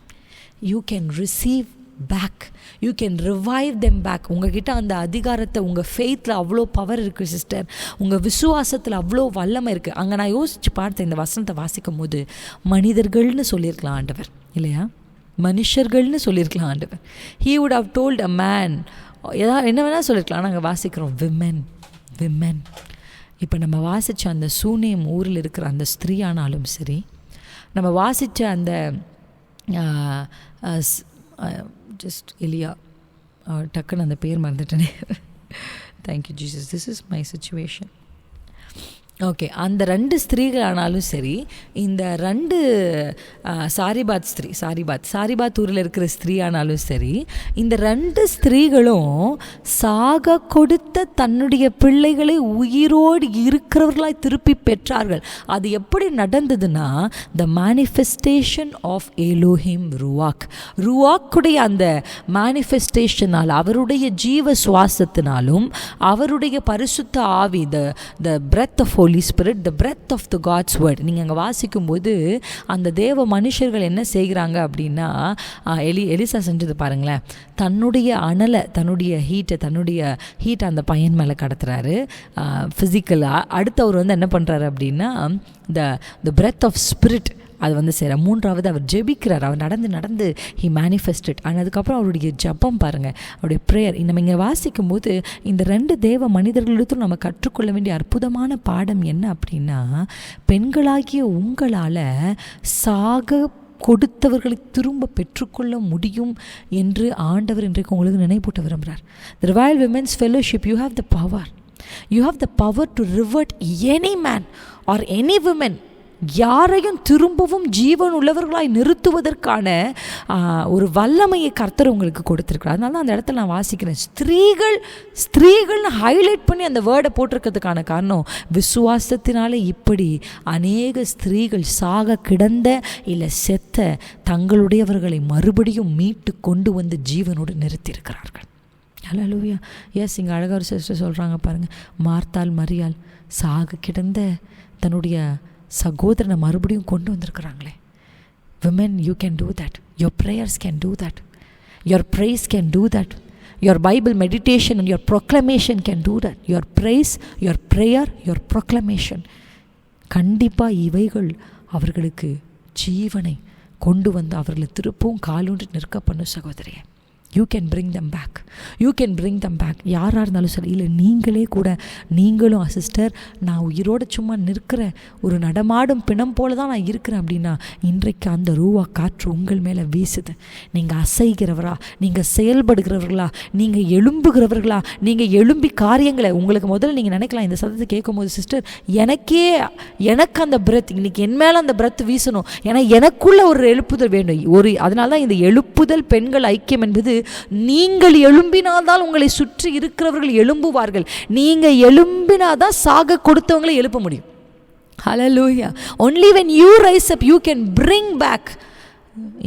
You can receive back, you can revive them back. உங்ககிட்ட அந்த அதிகாரத்தை, உங்கள் ஃபெய்த்தில் அவ்வளோ பவர் இருக்குது சிஸ்டர், உங்கள் விசுவாசத்தில் அவ்வளோ வல்லமை இருக்குது. அங்கே நான் யோசித்து பார்த்தேன், இந்த வசனத்தை வாசிக்கும் போது மனிதர்கள்னு சொல்லியிருக்கலாம் ஆண்டவர், இல்லையா? மனுஷர்கள்னு சொல்லியிருக்கலாம் ஆண்டவர். He would have told a man, ஏதாவது என்ன வேணால் சொல்லியிருக்கலாம். நாங்கள் வாசிக்கிறோம் விமென் விமென். இப்போ நம்ம வாசித்த அந்த சூனேம் ஊரில் இருக்கிற அந்த ஸ்திரீ ஆனாலும் சரி, நம்ம வாசித்த அந்த ஜஸ்ட் எலியா, டக்குன்னு அந்த பேர் மறந்துட்டேனே, thank you Jesus, this is my situation. Okay, அந்த 2 ஸ்திரீகள் ஆனாலும் சரி, இந்த 2 சாரிபாத் ஊரில் இருக்கிற ஸ்திரீ ஆனாலும் சரி, இந்த 2 ஸ்திரீகளும் சாக கொடுத்த தன்னுடைய பிள்ளைகளை உயிரோடு இருக்கிறவர்களாய் திருப்பி பெற்றார்கள். அது எப்படி நடந்ததுன்னா, the manifestation of Elohim Ruach, ருவாக்குடைய அந்த மேனிஃபெஸ்டேஷனால், அவருடைய ஜீவ சுவாசத்தினாலும் அவருடைய பரிசுத்த ஆவி, the breath of Holy Spirit, the breath of the God's word. நீங்கள் அங்கே வாசிக்கும்போது அந்த தேவ மனுஷர்கள் என்ன செய்கிறாங்க அப்படின்னா, எலிசா செஞ்சது பாருங்களேன், தன்னுடைய அனலை, தன்னுடைய ஹீட்டை அந்த பையன் மேலே கடத்துறாரு ஃபிசிக்கலாக. அடுத்து அவர் என்ன பண்ணுறாரு அப்படின்னா, the breath of spirit அது செய்கிறார். 3வது அவர் ஜெபிக்கிறார், அவர் நடந்து ஹி மேனிஃபெஸ்டட். ஆனால் அதுக்கப்புறம் அவருடைய ஜெபம் பாருங்கள், அவருடைய ப்ரேயர். நம்ம இங்கே வாசிக்கும் போது இந்த 2 தேவ மனிதர்களுக்கும் நம்ம கற்றுக்கொள்ள வேண்டிய அற்புதமான பாடம் என்ன அப்படின்னா, பெண்களாகிய உங்களால் சாக கொடுத்தவர்களை திரும்ப பெற்றுக்கொள்ள முடியும் என்று ஆண்டவர் இன்றைக்கு உங்களுக்கு நினைப்பூட்ட விரும்புகிறார். The Revival Women's Fellowship, you have the power. You have the power to revert any man or any woman, யாரையும் திரும்பவும் ஜீவன் உள்ளவர்களாய் நிறுத்துவதற்கான ஒரு வல்லமையை கர்த்தர் உங்களுக்கு கொடுத்துருக்கிறார். அதனால தான் அந்த இடத்துல நான் வாசிக்கிறேன், ஸ்திரீகள்னு ஹைலைட் பண்ணி அந்த வேர்டை போட்டிருக்கிறதுக்கான காரணம், விசுவாசத்தினாலே இப்படி அநேக ஸ்திரீகள் சாக கிடந்த இல்லை செத்த தங்களுடையவர்களை மறுபடியும் மீட்டு கொண்டு வந்து ஜீவனோடு நிறுத்தியிருக்கிறார்கள். ஹல்லேலூயா. எஸ், இங்கே அழகாக ஒரு சிஸ்டர் சொல்கிறாங்க பாருங்கள், மார்த்தாள் மரியாள் சாக கிடந்த தன்னுடைய சகோதரனை மறுபடியும் கொண்டு வந்திருக்கிறாங்களே. Women, you can do that. Your prayers can do that. Your praise can do that. Your Bible meditation and your proclamation can do that. Your praise, your prayer, your proclamation. கண்டிப்பாக இவைகள் அவர்களுக்கு ஜீவனை கொண்டு வந்து அவர்களை திருப்பவும் காலூன்றி நிற்க பண்ணும் சகோதரியே. You can bring them back, you can bring them back. யாராக இருந்தாலும் சரி, இல்லை நீங்களே கூட, நீங்களும் சிஸ்டர் நான் உயிரோடு சும்மா நிற்கிற ஒரு நடமாடும் பிணம் போல தான் நான் இருக்கிறேன் அப்படின்னா, இன்றைக்கு அந்த ரூவா காற்று உங்கள் மேலே வீசுது. நீங்கள் அசைகிறவரா, நீங்கள் செயல்படுகிறவர்களா, நீங்கள் எழும்புகிறவர்களா, நீங்கள் எழும்பி காரியங்களை உங்களுக்கு முதல்ல நீங்கள் நினைக்கலாம். இந்த சத்தத்தை கேட்கும் போது சிஸ்டர், எனக்கு அந்த பிரெத், இன்னைக்கு என் மேலே அந்த பிரெத் வீசணும், ஏன்னா எனக்குள்ள ஒரு எழுப்புதல் வேண்டும். அதனால தான் இந்த எழுப்புதல் பெண்கள் ஐக்கியம் என்பது, நீங்கள் எழும்பினால்தான் உங்களை சுற்றி இருக்கிறவர்கள் எழும்புவார்கள். நீங்க எழும்பினாதான் சாக கொடுத்தவங்களை எழுப்ப முடியும். Hallelujah. Only when you rise up you can bring back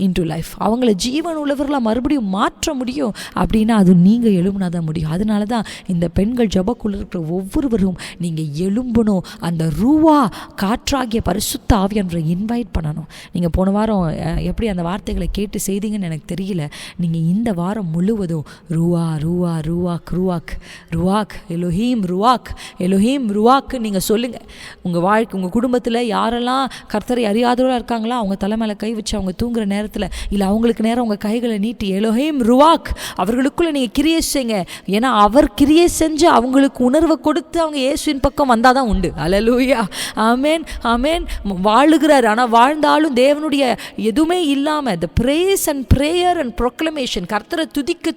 into life. அவங்கள ஜீவன் உள்ளவர்களாக மறுபடியும் மாற்ற முடியும். அப்படின்னா அது நீங்கள் எழும்பினா தான் முடியும். அதனால தான் இந்த பெண்கள் ஜபக்குள்ள இருக்கிற ஒவ்வொருவரும் நீங்கள் எழும்பணும், அந்த ரூவா காற்றாகிய பரிசுத்த ஆவியானவரை இன்வைட் பண்ணணும். நீங்கள் போன வாரம் எப்படி அந்த வார்த்தைகளை கேட்டு செய்தீங்கன்னு எனக்கு தெரியல. நீங்கள் இந்த வாரம் முழுவதும் ரூவா ரூவா ரூவாக் ரூவாக் ரூவாக் எலோஹீம் ருவாக் எலோஹீம் ருவாக்கு நீங்கள் சொல்லுங்கள். உங்கள் வாழ்க்கை, உங்கள் குடும்பத்தில் யாரெல்லாம் கர்த்தரை அறியாதவர்களாக இருக்காங்களோ அவங்க தலை மேலே கை வச்சு அவங்க தூங்குற நேரத்தில், இல்லை அவங்களுக்கு நேரம் உங்கள் கைகளை நீட்டி எலோஹீம் ருவாக் அவர்களுக்குள்ளே நீங்கள் கிரியை செய்யுங்க. ஏன்னா அவர் கிரியை செஞ்சு அவங்களுக்கு உணர்வை கொடுத்து அவங்க இயேசுவின் பக்கம் வந்தால் தான் உண்டு. அல்லேலூயா. ஆமேன் ஆமேன். வாழுகிறார், ஆனால் வாழ்ந்தாலும் தேவனுடைய எதுவுமே இல்லாமல் the praise and prayer and proclamation, கர்த்தரை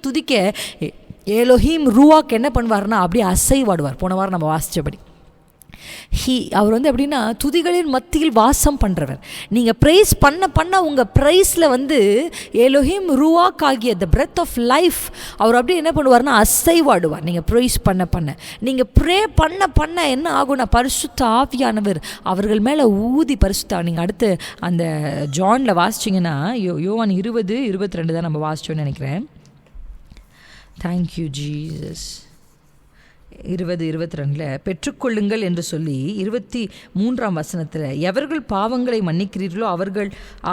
துதிக்க எலோஹீம் ருவாக் என்ன பண்ணுவார்னா அப்படியே அசைவாடுவார். போன வாரம் நம்ம வாசித்தபடி அவர் வந்து எப்படின்னா துதிகளின் மத்தியில் வாசம் பண்ணுறவர். நீங்கள் ப்ரைஸ் பண்ண உங்கள் ப்ரைஸில் வந்து எலோஹிம் ரூவாக் ஆகிய த பிரெத் ஆஃப் லைஃப் அவர் அப்படியே என்ன பண்ணுவார்னா அசைவாடுவார். நீங்கள் ப்ரைஸ் பண்ண நீங்கள் ப்ரே பண்ண என்ன ஆகும்னா பரிசுத்த ஆவியானவர் அவர்கள் மேலே ஊதி நீங்கள் அடுத்து அந்த ஜானில் வாசிச்சிங்கன்னா யோவான் 20-22 தான் நம்ம வாசிச்சோன்னு நினைக்கிறேன். Thank you Jesus. 20-22 பெற்றுக்கொள்ளுங்கள் என்று சொல்லி 23ஆம் வசனத்தில் எவர்கள் பாவங்களை மன்னிக்கிறீர்களோ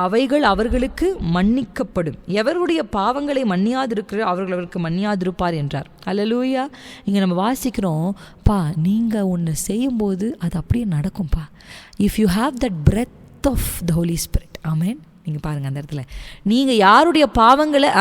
அவைகள் அவர்களுக்கு மன்னிக்கப்படும், எவருடைய பாவங்களை மன்னியாதிருக்கிறோ அவர்களுக்கு மன்னியாதிருப்பார் என்றார். அல்லேலூயா. இங்கே நம்ம வாசிக்கிறோம், நீங்கள் ஒன்று செய்யும்போது அது அப்படியே நடக்கும்ப்பா. If you have that breath of the Holi Spirit. Amen. நீங்கள் பாருங்கள் அந்த இடத்துல நீங்கள் யாருடைய பாவங்களை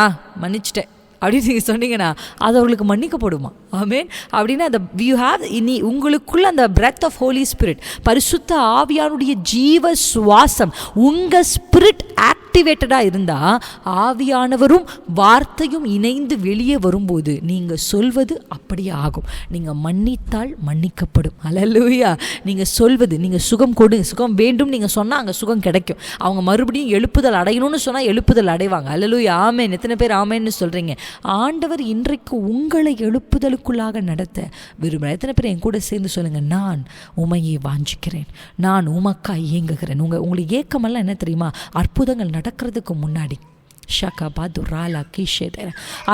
மன்னிச்சிட்டேன் அப்படின்னு நீங்கள் சொன்னீங்கன்னா அது அவர்களுக்கு மன்னிக்கப்படுமா? ஆமேன். அப்படின்னா அந்த யூ ஹாவ் உங்களுக்குள்ள அந்த பிரெத் ஆஃப் ஹோலி ஸ்பிரிட் பரிசுத்த ஆவியானுடைய ஜீவ சுவாசம் உங்கள் ஸ்பிரிட் ஆக்டிவேட்டடாக இருந்தால் ஆவியானவரும் வார்த்தையும் இணைந்து வெளியே வரும்போது நீங்கள் சொல்வது அப்படியே ஆகும். நீங்கள் மன்னித்தால் மன்னிக்கப்படும். அல்லேலூயா. நீங்கள் சொல்வது, நீங்கள் சுகம் வேண்டும் நீங்கள் சொன்னால் அங்கே சுகம் கிடைக்கும். அவங்க மறுபடியும் எழுப்புதல் அடையணும்னு சொன்னால் எழுப்புதல் அடைவாங்க. அல்லேலூயா. ஆமேன். எத்தனை பேர் ஆமேன்னு சொல்கிறீங்க? ஆண்டவர் இன்றைக்கு உங்களை எழுப்புதலுக்குள்ளாக நடத்த விரும்புகிறேன். எத்தனை பேர் என் கூட சேர்ந்து சொல்லுங்கள், நான் உமையை வாஞ்சிக்கிறேன், நான் உமக்காய் இயங்குகிறேன். உங்களுக்கு ஏக்கமெல்லாம் என்ன தெரியுமா? அற்புதங்கள் நடக்கிறதுக்கு முன்னாடி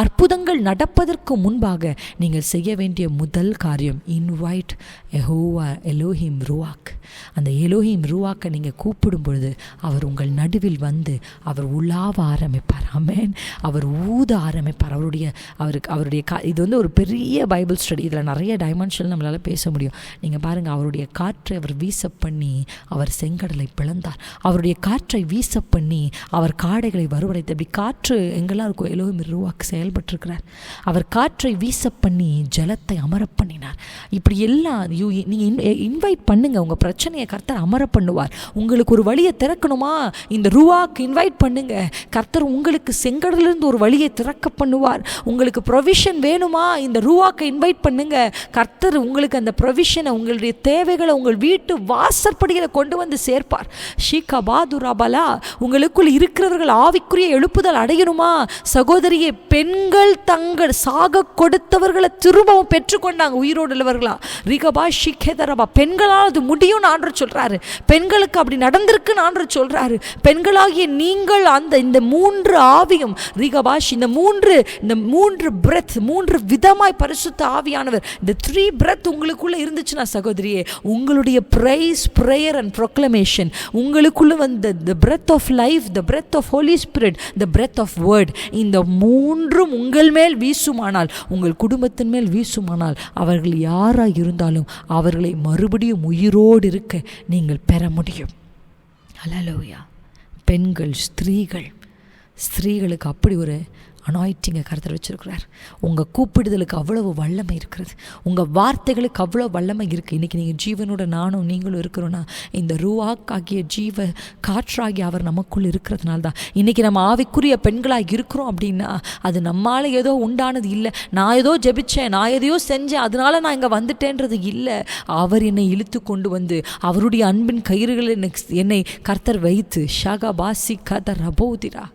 அற்புதங்கள் நடப்பதற்கு முன்பாக நீங்கள் செய்ய வேண்டிய முதல் காரியம் இன்வைட் யெகோவா எலோஹிம் ரூவாக். அந்த எலோஹிம் ரூவாக்கை நீங்கள் கூப்பிடும் பொழுது அவர் உங்கள் நடுவில் வந்து அவர் உலாவ ஆரம்பிப்பார். ஆமென். அவர் ஊத ஆரம்பிப்பார். அவருடைய இது வந்து ஒரு பெரிய பைபிள் ஸ்டடி. இதில் நிறைய டைமென்ஷன் நம்மளால் பேச முடியும். நீங்கள் பாருங்கள், அவருடைய காற்றை அவர் வீச பண்ணி அவர் செங்கடலை பிளந்தார். அவருடைய காற்றை வீச பண்ணி அவர் காடைகளை வருவடைத்து. அப்படி காற்று எங்கெல்லாம் இருக்கும் எலோஹிம் ரூவாக் செயல்பட்டிருக்கிறார். அவர் காற்றை வீச பண்ணி ஜலத்தை அமர பண்ணினார். இப்படி எல்லாம் நீங்கள் இன்வைட் பண்ணுங்க. உங்கள் பிரச்சனையை கர்த்தர் அமர பண்ணுவார். உங்களுக்கு ஒரு வழியை திறக்கணுமா? இந்த ரூவாக் இன்வைட் பண்ணுங்க. கர்த்தர் உங்களுக்கு செங்கடலிருந்து ஒரு வழியை திறக்க பண்ணுவார். உங்களுக்கு ப்ரொவிஷன் வேணுமா? இந்த ரூவாக்கை இன்வைட் பண்ணுங்க. கர்த்தர் உங்களுக்கு அந்த ப்ரொவிஷனை, உங்களுடைய தேவைகளை உங்கள் வீட்டு வாசற்படிகளை கொண்டு வந்து சேர்ப்பார். ஷீகா பாதுராபலா. உங்களுக்குள் இருக்கிறவர்கள் ஆவிக்குரிய எழுப்புதல் அடையணுமா? சகோதரியே, பெண்கள் தங்கள் சாக கொடுத்தவர்களை திரும்பவும் பெற்றுக்கொண்டாங்க உயிரோடு உள்ளவர்களா. ரிகபா ஷிகேதரபா. பெண்களால் அது முடியும்னு ஆண்டவர் சொல்றாரு. பெண்களுக்கு அப்படி நடந்திருக்குன்னு ஆண்டவர் சொல்றாரு. பெண்களாகிய நீங்கள் இந்த 3 ஆவியும் ரிகபாஷ், இந்த மூன்று பிரெத், 3 விதமாய் பரிசுத்த ஆவியானவர், இந்த 3 பிரெத் உங்களுக்குள்ள இருந்துச்சுன்னா சகோதரியே, உங்களுடைய பிரைஸ், பிரேயர் அண்ட் ப்ரொக்ளமேஷன், உங்களுக்குள்ள வந்து the breath of life, the breath of Holy Spirit, the breath of word, இந்த 3 உங்கள் மேல் வீசுமானால், உங்கள் குடும்பத்தின் மேல் வீசுமானால், அவர்கள் யாராக இருந்தாலும் அவர்களை மறுபடியும் உயிரோடு இருக்க நீங்கள் பெற முடியும். அல்லேலூயா. பெண்கள், ஸ்திரீகளுக்கு அப்படி ஒரு அனாயிட்டிங்கை கர்த்தர் வச்சிருக்கிறார். உங்கள் கூப்பிடுதலுக்கு அவ்வளவு வல்லமை இருக்கிறது. உங்கள் வார்த்தைகளுக்கு அவ்வளோ வல்லமை இருக்குது. இன்றைக்கி நீங்கள் ஜீவனோட நானும் நீங்களும் இருக்கிறோன்னா இந்த ரூவாக் ஆகிய ஜீவ காற்றாகி அவர் நமக்குள் இருக்கிறதுனால தான் இன்றைக்கி நம்ம ஆவிக்குரிய பெண்களாக இருக்கிறோம். அப்படின்னா அது நம்மளால் ஏதோ உண்டானது இல்லை. நான் ஏதோ ஜெபிச்சேன், நான் எதையோ செஞ்சேன், அதனால நான் இங்கே வந்துட்டேன்றது இல்லை. அவர் என்னை இழுத்து கொண்டு வந்து அவருடைய அன்பின் கயிறுகளில் என்னை கர்த்தர் வைத்து ஷாகா பாசி கத ரபோதிரா.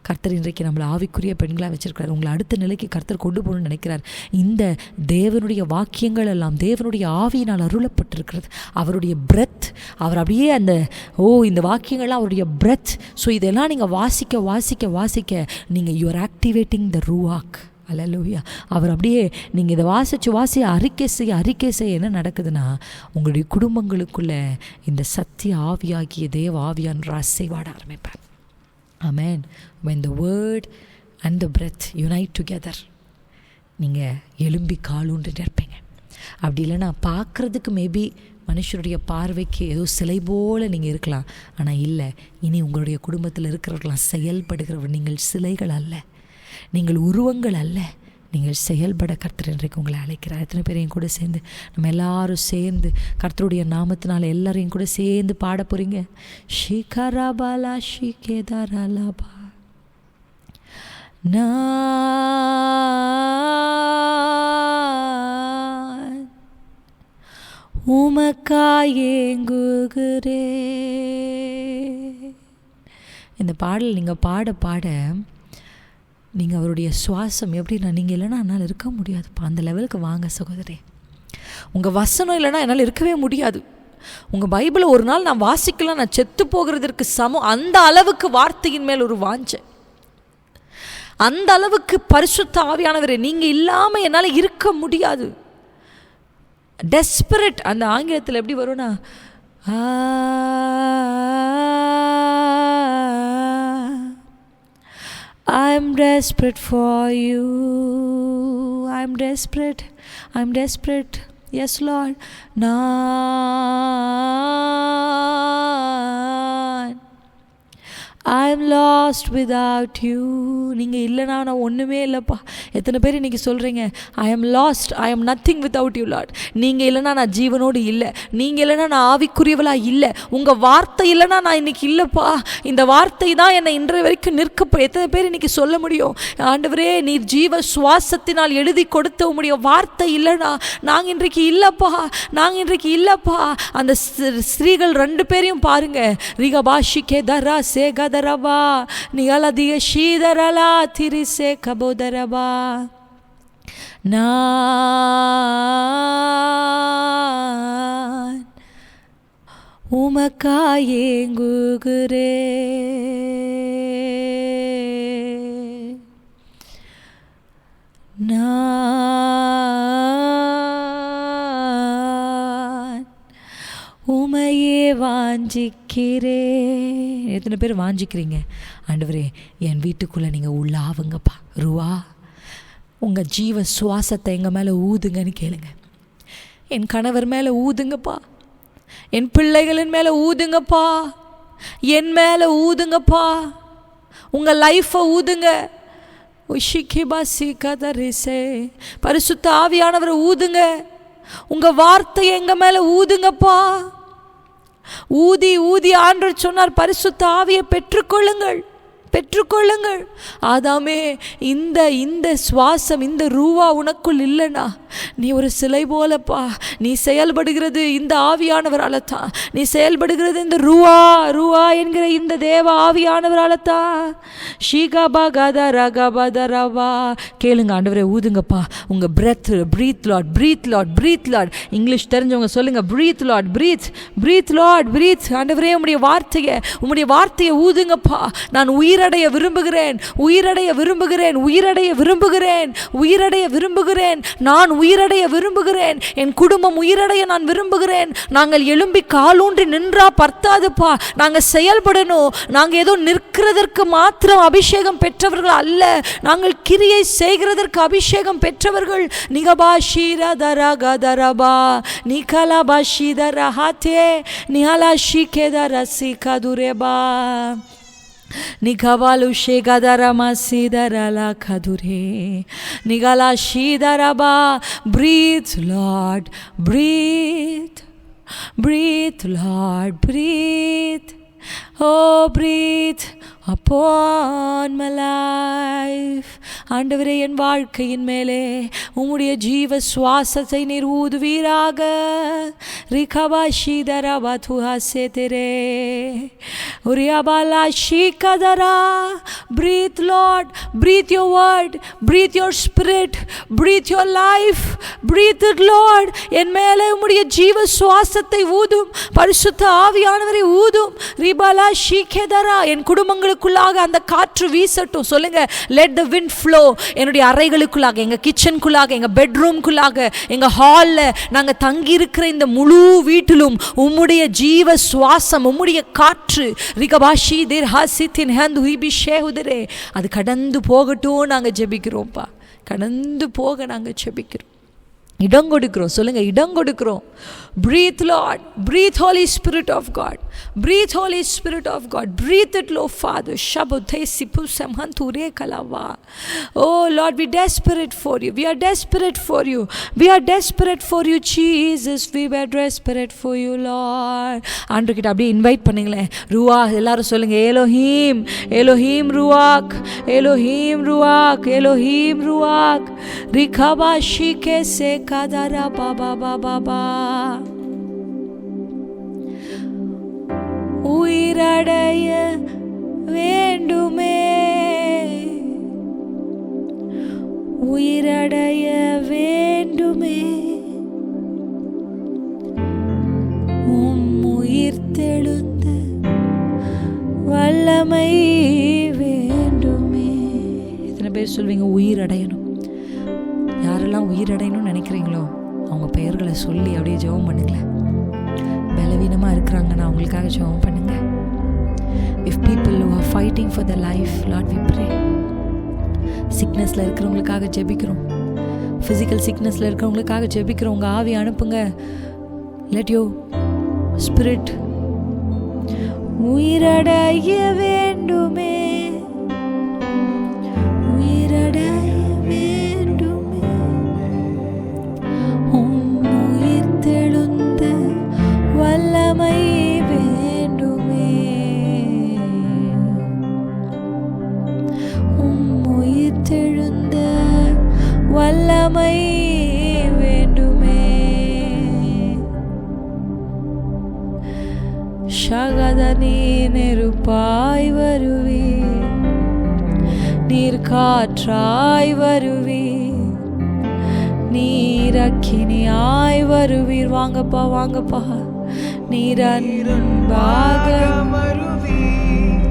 கர்த்தர் இன்றைக்கு நம்மளை ஆவிக்குரிய பெண்களாக வச்சிருக்கிறார். உங்களை அடுத்த நிலைக்கு கர்த்தர் கொண்டு போகணும்னு நினைக்கிறார். இந்த தேவனுடைய வாக்கியங்கள் எல்லாம் தேவனுடைய ஆவியினால் அருளப்பட்டிருக்கிறது. அவருடைய பிரெத், அவர் அப்படியே இந்த வாக்கியங்கள்லாம் அவருடைய பிரெத். ஸோ இதெல்லாம் நீங்கள் வாசிக்க நீங்கள் யூ ஆர் ஆக்டிவேட்டிங் த ரூவாக். அல்லேலூயா. அவர் அப்படியே நீங்கள் இதை வாசி அறிக்கை செய்ய என்ன நடக்குதுன்னா, உங்களுடைய குடும்பங்களுக்குள்ளே இந்த சத்திய ஆவியாகிய தேவ ஆவியான் அசைவாட ஆரம்பிப்பார். Amen. When the word and the breath unite together, நீங்கள் எலும்பி காலூன்று நிற்பீங்க. அப்படி இல்லைன்னா பார்க்குறதுக்கு மேபி மனுஷருடைய பார்வைக்கு ஏதோ சிலை போல் நீங்கள் இருக்கலாம். ஆனால் இல்லை, இனி உங்களுடைய குடும்பத்தில் இருக்கிறவர்களாம் செயல்படுகிறவர். நீங்கள் சிலைகள் அல்ல, நீங்கள் உருவங்கள் அல்ல, நீங்கள் செயல்பட கர்த்தர் இன்றைக்கு உங்களை அழைக்கிறார். எத்தனை பேர் என் கூட சேர்ந்து நம்ம எல்லாரும் சேர்ந்து கர்த்தருடைய நாமத்தினால எல்லாரும் என் கூட சேர்ந்து பாட போகிறீங்க. ஷிகராபாலா ஷிகேதாராலாபா நான் உமக்காய் ஏங்குகிறேன். இந்த பாடல் நீங்கள் பாட பாட நீங்கள் அவருடைய சுவாசம் எப்படின்னா, நீங்கள் இல்லைன்னா என்னால் இருக்க முடியாதுப்பா, அந்த லெவலுக்கு வாங்க சகோதரே. உங்கள் வசனம் இல்லைன்னா என்னால் இருக்கவே முடியாது. உங்கள் பைபிளை ஒரு நாள் நான் வாசிக்கலாம், நான் செத்து போகிறதற்கு சமம். அந்த அளவுக்கு வார்த்தையின் மேல் ஒரு வாஞ்சை, அந்த அளவுக்கு பரிசுத்த ஆவியானவரே நீங்கள் இல்லாமல் என்னால் இருக்க முடியாது. டெஸ்பரேட், அந்த ஆங்கிலத்தில் எப்படி வரும்னா, I'm desperate for you, I'm desperate, I'm desperate, yes Lord. I'm lost without you. நீங்கள் இல்லைனா நான் ஒன்றுமே இல்லைப்பா. எத்தனை பேர் இன்றைக்கி சொல்கிறீங்க, I am lost, I am nothing without you Lord. நீங்கள் இல்லைனா நான் ஜீவனோடு இல்லை, நீங்கள் இல்லைனா நான் ஆவிக்குரியவளாக இல்லை, உங்கள் வார்த்தை இல்லைனா நான் இன்றைக்கி இல்லைப்பா. இந்த வார்த்தை தான் என்னை இன்றைய வரைக்கும் எத்தனை பேர் இன்றைக்கி சொல்ல முடியும், ஆண்டவரே நீர் ஜீவ சுவாசத்தினால் எழுதி கொடுத்த உம்முடைய வார்த்தை இல்லைனா நாங்கள் இன்றைக்கு இல்லைப்பா, நாங்கள் இன்றைக்கு இல்லைப்பா. அந்த ஸ்திரீகள் 2 பேரையும் பாருங்கள், ரிகபாஷிகே தரா சேகதரபா நிகலதிக ஷீதரலா திரிசே கபோதரபா. நான் உமக்காய் ஏங்குகிறேன், நான் உமையே வாஞ்சிக்கிறேன். எத்தனை பேர் வாஞ்சிக்கிறீங்க, ஆண்டவரே என் வீட்டுக்குள்ளே நீங்கள் உள்ளாவுங்கப்பா, ரூவா உங்கள் ஜீவ சுவாசத்தை எங்கள் மேலே ஊதுங்கன்னு கேளுங்க. என் கணவர் மேலே ஊதுங்கப்பா, என் பிள்ளைகளின் மேலே ஊதுங்கப்பா, என் மேலே ஊதுங்கப்பா, உங்கள் லைஃப்பை ஊதுங்க. பரிசுத்த ஆவியானவரை ஊதுங்க, உங்கள் வார்த்தையை எங்கள் மேலே ஊதுங்கப்பா. ஊதி ஊதி ஆண்டவர் சொன்னார், பரிசுத்த ஆவியை பெற்றுக்கொள்ளுங்கள், பெற்றுக்கொள்ளுங்கள். ஆதாமே இந்த இந்த சுவாசம், இந்த ரூவா உனக்குள் இல்லைனா நீ ஒரு சிலை போலப்பா. நீ செயல்படுகிறது இந்த ஆவியானவரால் தான், நீ செயல்படுகிறது இந்த ரூவா ரூவா என்கிற இந்த தேவ ஆவியானவரால் தான். ஷீகாபா கதரா கபதரவா. கேளுங்க, ஆண்டவரே ஊதுங்கப்பா உங்கள் breath. Breathe Lord, breathe Lord, breathe Lord. English தெரிஞ்சவங்க சொல்லுங்க, breathe Lord, breathe, breathe Lord, breathe. ஆண்டவரே உம்முடைய வார்த்தையை ஊதுங்கப்பா. நான் உயிரடைய விரும்புகிறேன், உயிரடைய விரும்புகிறேன், உயிரடைய விரும்புகிறேன், உயிரடைய விரும்புகிறேன். நான் உயிரடைய விரும்புகிறேன், என் குடும்பம் உயிரடைய நான் விரும்புகிறேன். நாங்கள் எழும்பி காலூன்றி நின்றா பர்த்தாதுப்பா, நாங்கள் செயல்படணும். நாங்கள் ஏதோ நிற்கிறதற்கு மாத்திரம் அபிஷேகம் பெற்றவர்கள் அல்ல, நாங்கள் கிரியை செய்கிறதற்கு அபிஷேகம் பெற்றவர்கள். நிகபா ஷீரதரா கதரபா நிகலபா ஷீதரா ஹாத்தே நிஹலா ஷீகேதரா சிகதுரேபா நிகவாலு ஷேகதரமா சீதரலா கதுரே நிகலா ஷீதரபா. Breathe Lord, breathe, breathe Lord, breathe, oh breathe upon my life. ஆண்டவரே என் வாழ்க்கையின் மேலே உம்முடைய ஜீவ சுவாசத்தை நீர் ஊதுவீராக. ரிகபா ஷீதரபா துஹாசேதரே உரியாபாலா ஷீகதரா. Breathe Lord, breathe your word, breathe your spirit, breathe your life, breathe it Lord. என் மேலே உம்முடைய ஜீவ சுவாசத்தை ஊதும், பரிசுத்த ஆவியானவரை ஊதும். ரிபாலா ஷீகதரா. என் குடும்பங்களுக்குள்ளாக அந்த காற்று வீசட்டும். சொல்லுங்க, let the wind flow. என்னுடைய அறைகளுக்குள்ளாக, எங்கள் கிச்சனுக்குள்ளாக, எங்கள் பெட்ரூம்குள்ளாக, எங்கள் ஹாலில் நாங்கள் தங்கி இருக்கிற இந்த முழு வீட்டிலும் உம்முடைய ஜீவ சுவாசம், உம்முடைய காற்று ரிகபாஷி தேர் ஹாசித்தின் ஹந்து ஹிபி ஷேஹுதரே அது கடந்து போகட்டும். நாங்கள் ஜெபிக்கிறோம்ப்பா, கடந்து போக நாங்கள் ஜெபிக்கிறோம், இடம் கொடுக்கிறோம். சொல்லுங்க, இடம் கொடுக்கிறோம். Breathe Lord, breathe Holy Spirit of God, breathe Holy Spirit of God, breathe it Lord Father. Shabodhesi pusam hanture kalava. Oh Lord, we desperate for you, we are desperate for you, we are desperate for you Jesus, we were desperate for you Lord. ஆண்டவர் கிட்ட அப்படியே invite பண்ணுங்களேன். ரூவா எல்லாரும் சொல்லுங்க, Elohim Elohim ருவாக், Elohim ருவாக், Elohim ருவாக். ரிகபாஷி கே சே கதரா பாபா பாபா பா. உயிரடைய வேண்டுமே, உயிரடைய வேண்டுமே. உயிர்த்தெழுந்த வல்லமை வேண்டுமே. இத்தனை பேர் சொல்வீங்க உயிரடையணும். யாரெல்லாம் உயிரடையணும்னு நினைக்கிறீங்களோ அவங்க பெயர்களை சொல்லி அப்படியே ஜெபம் பண்ணுங்களேன். பலவீனமாக இருக்கிறாங்கன்னா அவங்களுக்காக ஜெபம் பண்ணுங்க. If people who are fighting for their life, Lord, we pray. சிக்னஸில் இருக்கிறவங்களுக்காக ஜெபிக்கிறோம். ஃபிசிக்கல் சிக்னஸில் இருக்கிறவங்களுக்காக ஜெபிக்கிறோம். உங்கள் ஆவி அனுப்புங்க. Let your spirit உயிரடைய வேண்டுமே, உயிரடைய வேண்டுமே. உயிர்த்தெழுந்த வல்லமை வேண்டுமே, உயிர்த்தெழுந்த வல்லமை வேண்டுமே. ஷகத நீர் நெருப்பாய் வருவீர், நீர் காற்றாய் வருவீர், நீர் அக்கினியாய் வருவீர். வாங்கப்பா வாங்கப்பா. நீர் அன்பாக வருவீர்,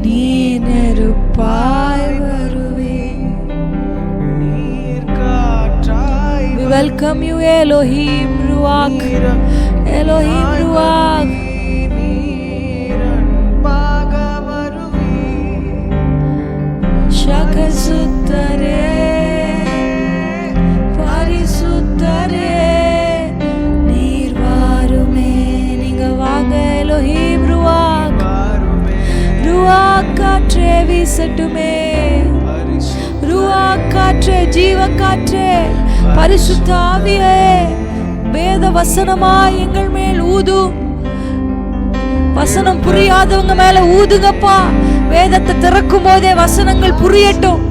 நீர் நெருப்பாய் வருவீர், நீர் காற்றாய். We welcome you, Elohim Ruach, Elohim Ruach. பரிசுத்தரே, பரிசுத்தரே, நீர் வாருமே. நீங்க வாங்க. எலோஹிம் ருவாக், ருவாக் காற்றே வீசட்டுமே, ருவாக் காற்றே, ஜீவ காற்றே, பரிசுத்த ஆவியே, வேத வசனமா எங்கள் மேல் ஊதும். வசனம் புரியாதவங்க மேல ஊதுங்கப்பா. வேதத்தை திறக்கும் போதே வசனங்கள் புரியட்டும்,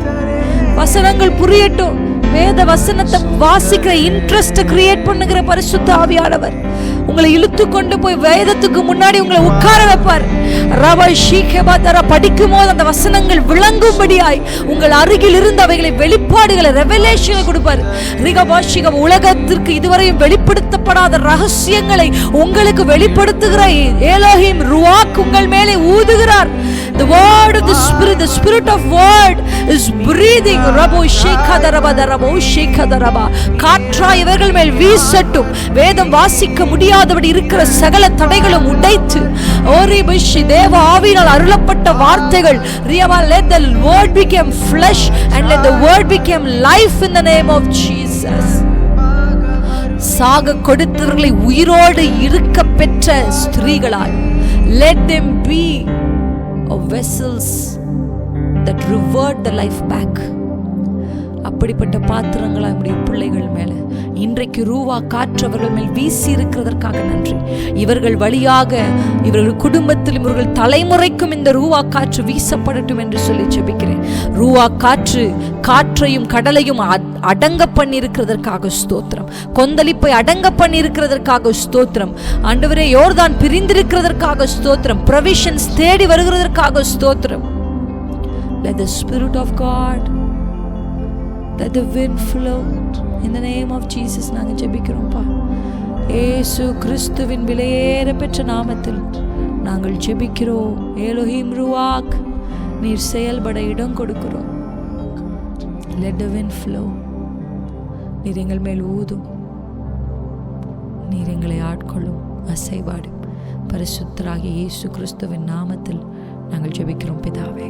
வசனங்கள் புரியட்டும். வேத வசனத்தை வாசிக்கிற இன்ட்ரெஸ்ட் கிரியேட் பண்ணுகிற பரிசுத்த ஆவியானவர் உங்களை இழுத்து கொண்டு போய் வேதத்துக்கு முன்னாடி உங்களை உட்கார வைப்பார். படிக்கும் போது அந்த வசனங்கள் விளங்கும்படியாய் உங்கள் அருகில் இருந்து அவைகளை வெளிப்பாடுகளை ரெவலேஷன் கொடுப்பார். உலகத்திற்கு இதுவரையும் வெளிப்படுத்தப்படாத ரகசியங்களை உங்களுக்கு வெளிப்படுத்துகிற எலோஹிம் ருவாக் உங்கள் மேலே ஊதுகிறார். The word of the spirit, the spirit of word is breathing. ரபோ ஷேகதரபதரபோ ஷேகதரபா. காற்றாய் இவர்கள் மேல் வீசட்டும். வேதம் வாசிக்க முடியாதபடி இருக்கிற சகல தடைகளும் உடைத்து ஓரிபிஷி தேவ ஆவியினால் அருளப்பட்ட வார்த்தைகள் ரியமா. Let the word become flesh and let the word become life in the name of Jesus. சாக கொடுத்தவர்களை உயிரோடு இருக்க பெற்ற ஸ்திரீகளாய் let them be vessels that revert the life back. அப்படிப்பட்ட பாத்திரங்களா நம்முடைய பிள்ளைகள் மேல இன்றைக்கு ரூவா காற்றவர்கள் மேல் வீசி இருக்கிறதற்காக நன்றி. இவர்கள் வழியாக இவர்கள் குடும்பத்திலும் இவர்கள் தலைமுறைக்கும் இந்த ரூவா காற்று வீசப்படட்டும் என்று சொல்லி ஜெபிக்கிறேன். ரூவா காற்று காற்றையும் கடலையும் அடங்க பண்ணி இருக்கிறதற்காக ஸ்தோத்திரம். கொந்தளிப்பை அடங்க பண்ணி இருக்கிறதற்காக ஸ்தோத்திரம். ஆண்டவரே, யோர்தான் பிரிந்திருக்கிறதற்காக ஸ்தோத்திரம். ப்ரொவிஷன்ஸ் தேடி வருகிறதற்காக ஸ்தோத்திரம். Let the Spirit of God, let the wind flow in the name of Jesus. நாங்கள் ஜெபிக்கிறோம்ப்பா. இயேசு கிறிஸ்துவின் விலையேற பெற்ற நாமத்தில் நாங்கள் ஜெபிக்கிறோம். எலோஹிம் ருவாக், நீர் செயல்பட இடம் கொடுக்கிறோம். Let the wind flow. நீர் எங்கள் மேல் ஊதும், நீர் எங்களை ஆட்கொள்ளும், அசைவாடும். பரிசுத்தராகிய இயேசு கிறிஸ்துவின் நாமத்தில் நாங்கள் ஜெபிக்கிறோம் பிதாவே.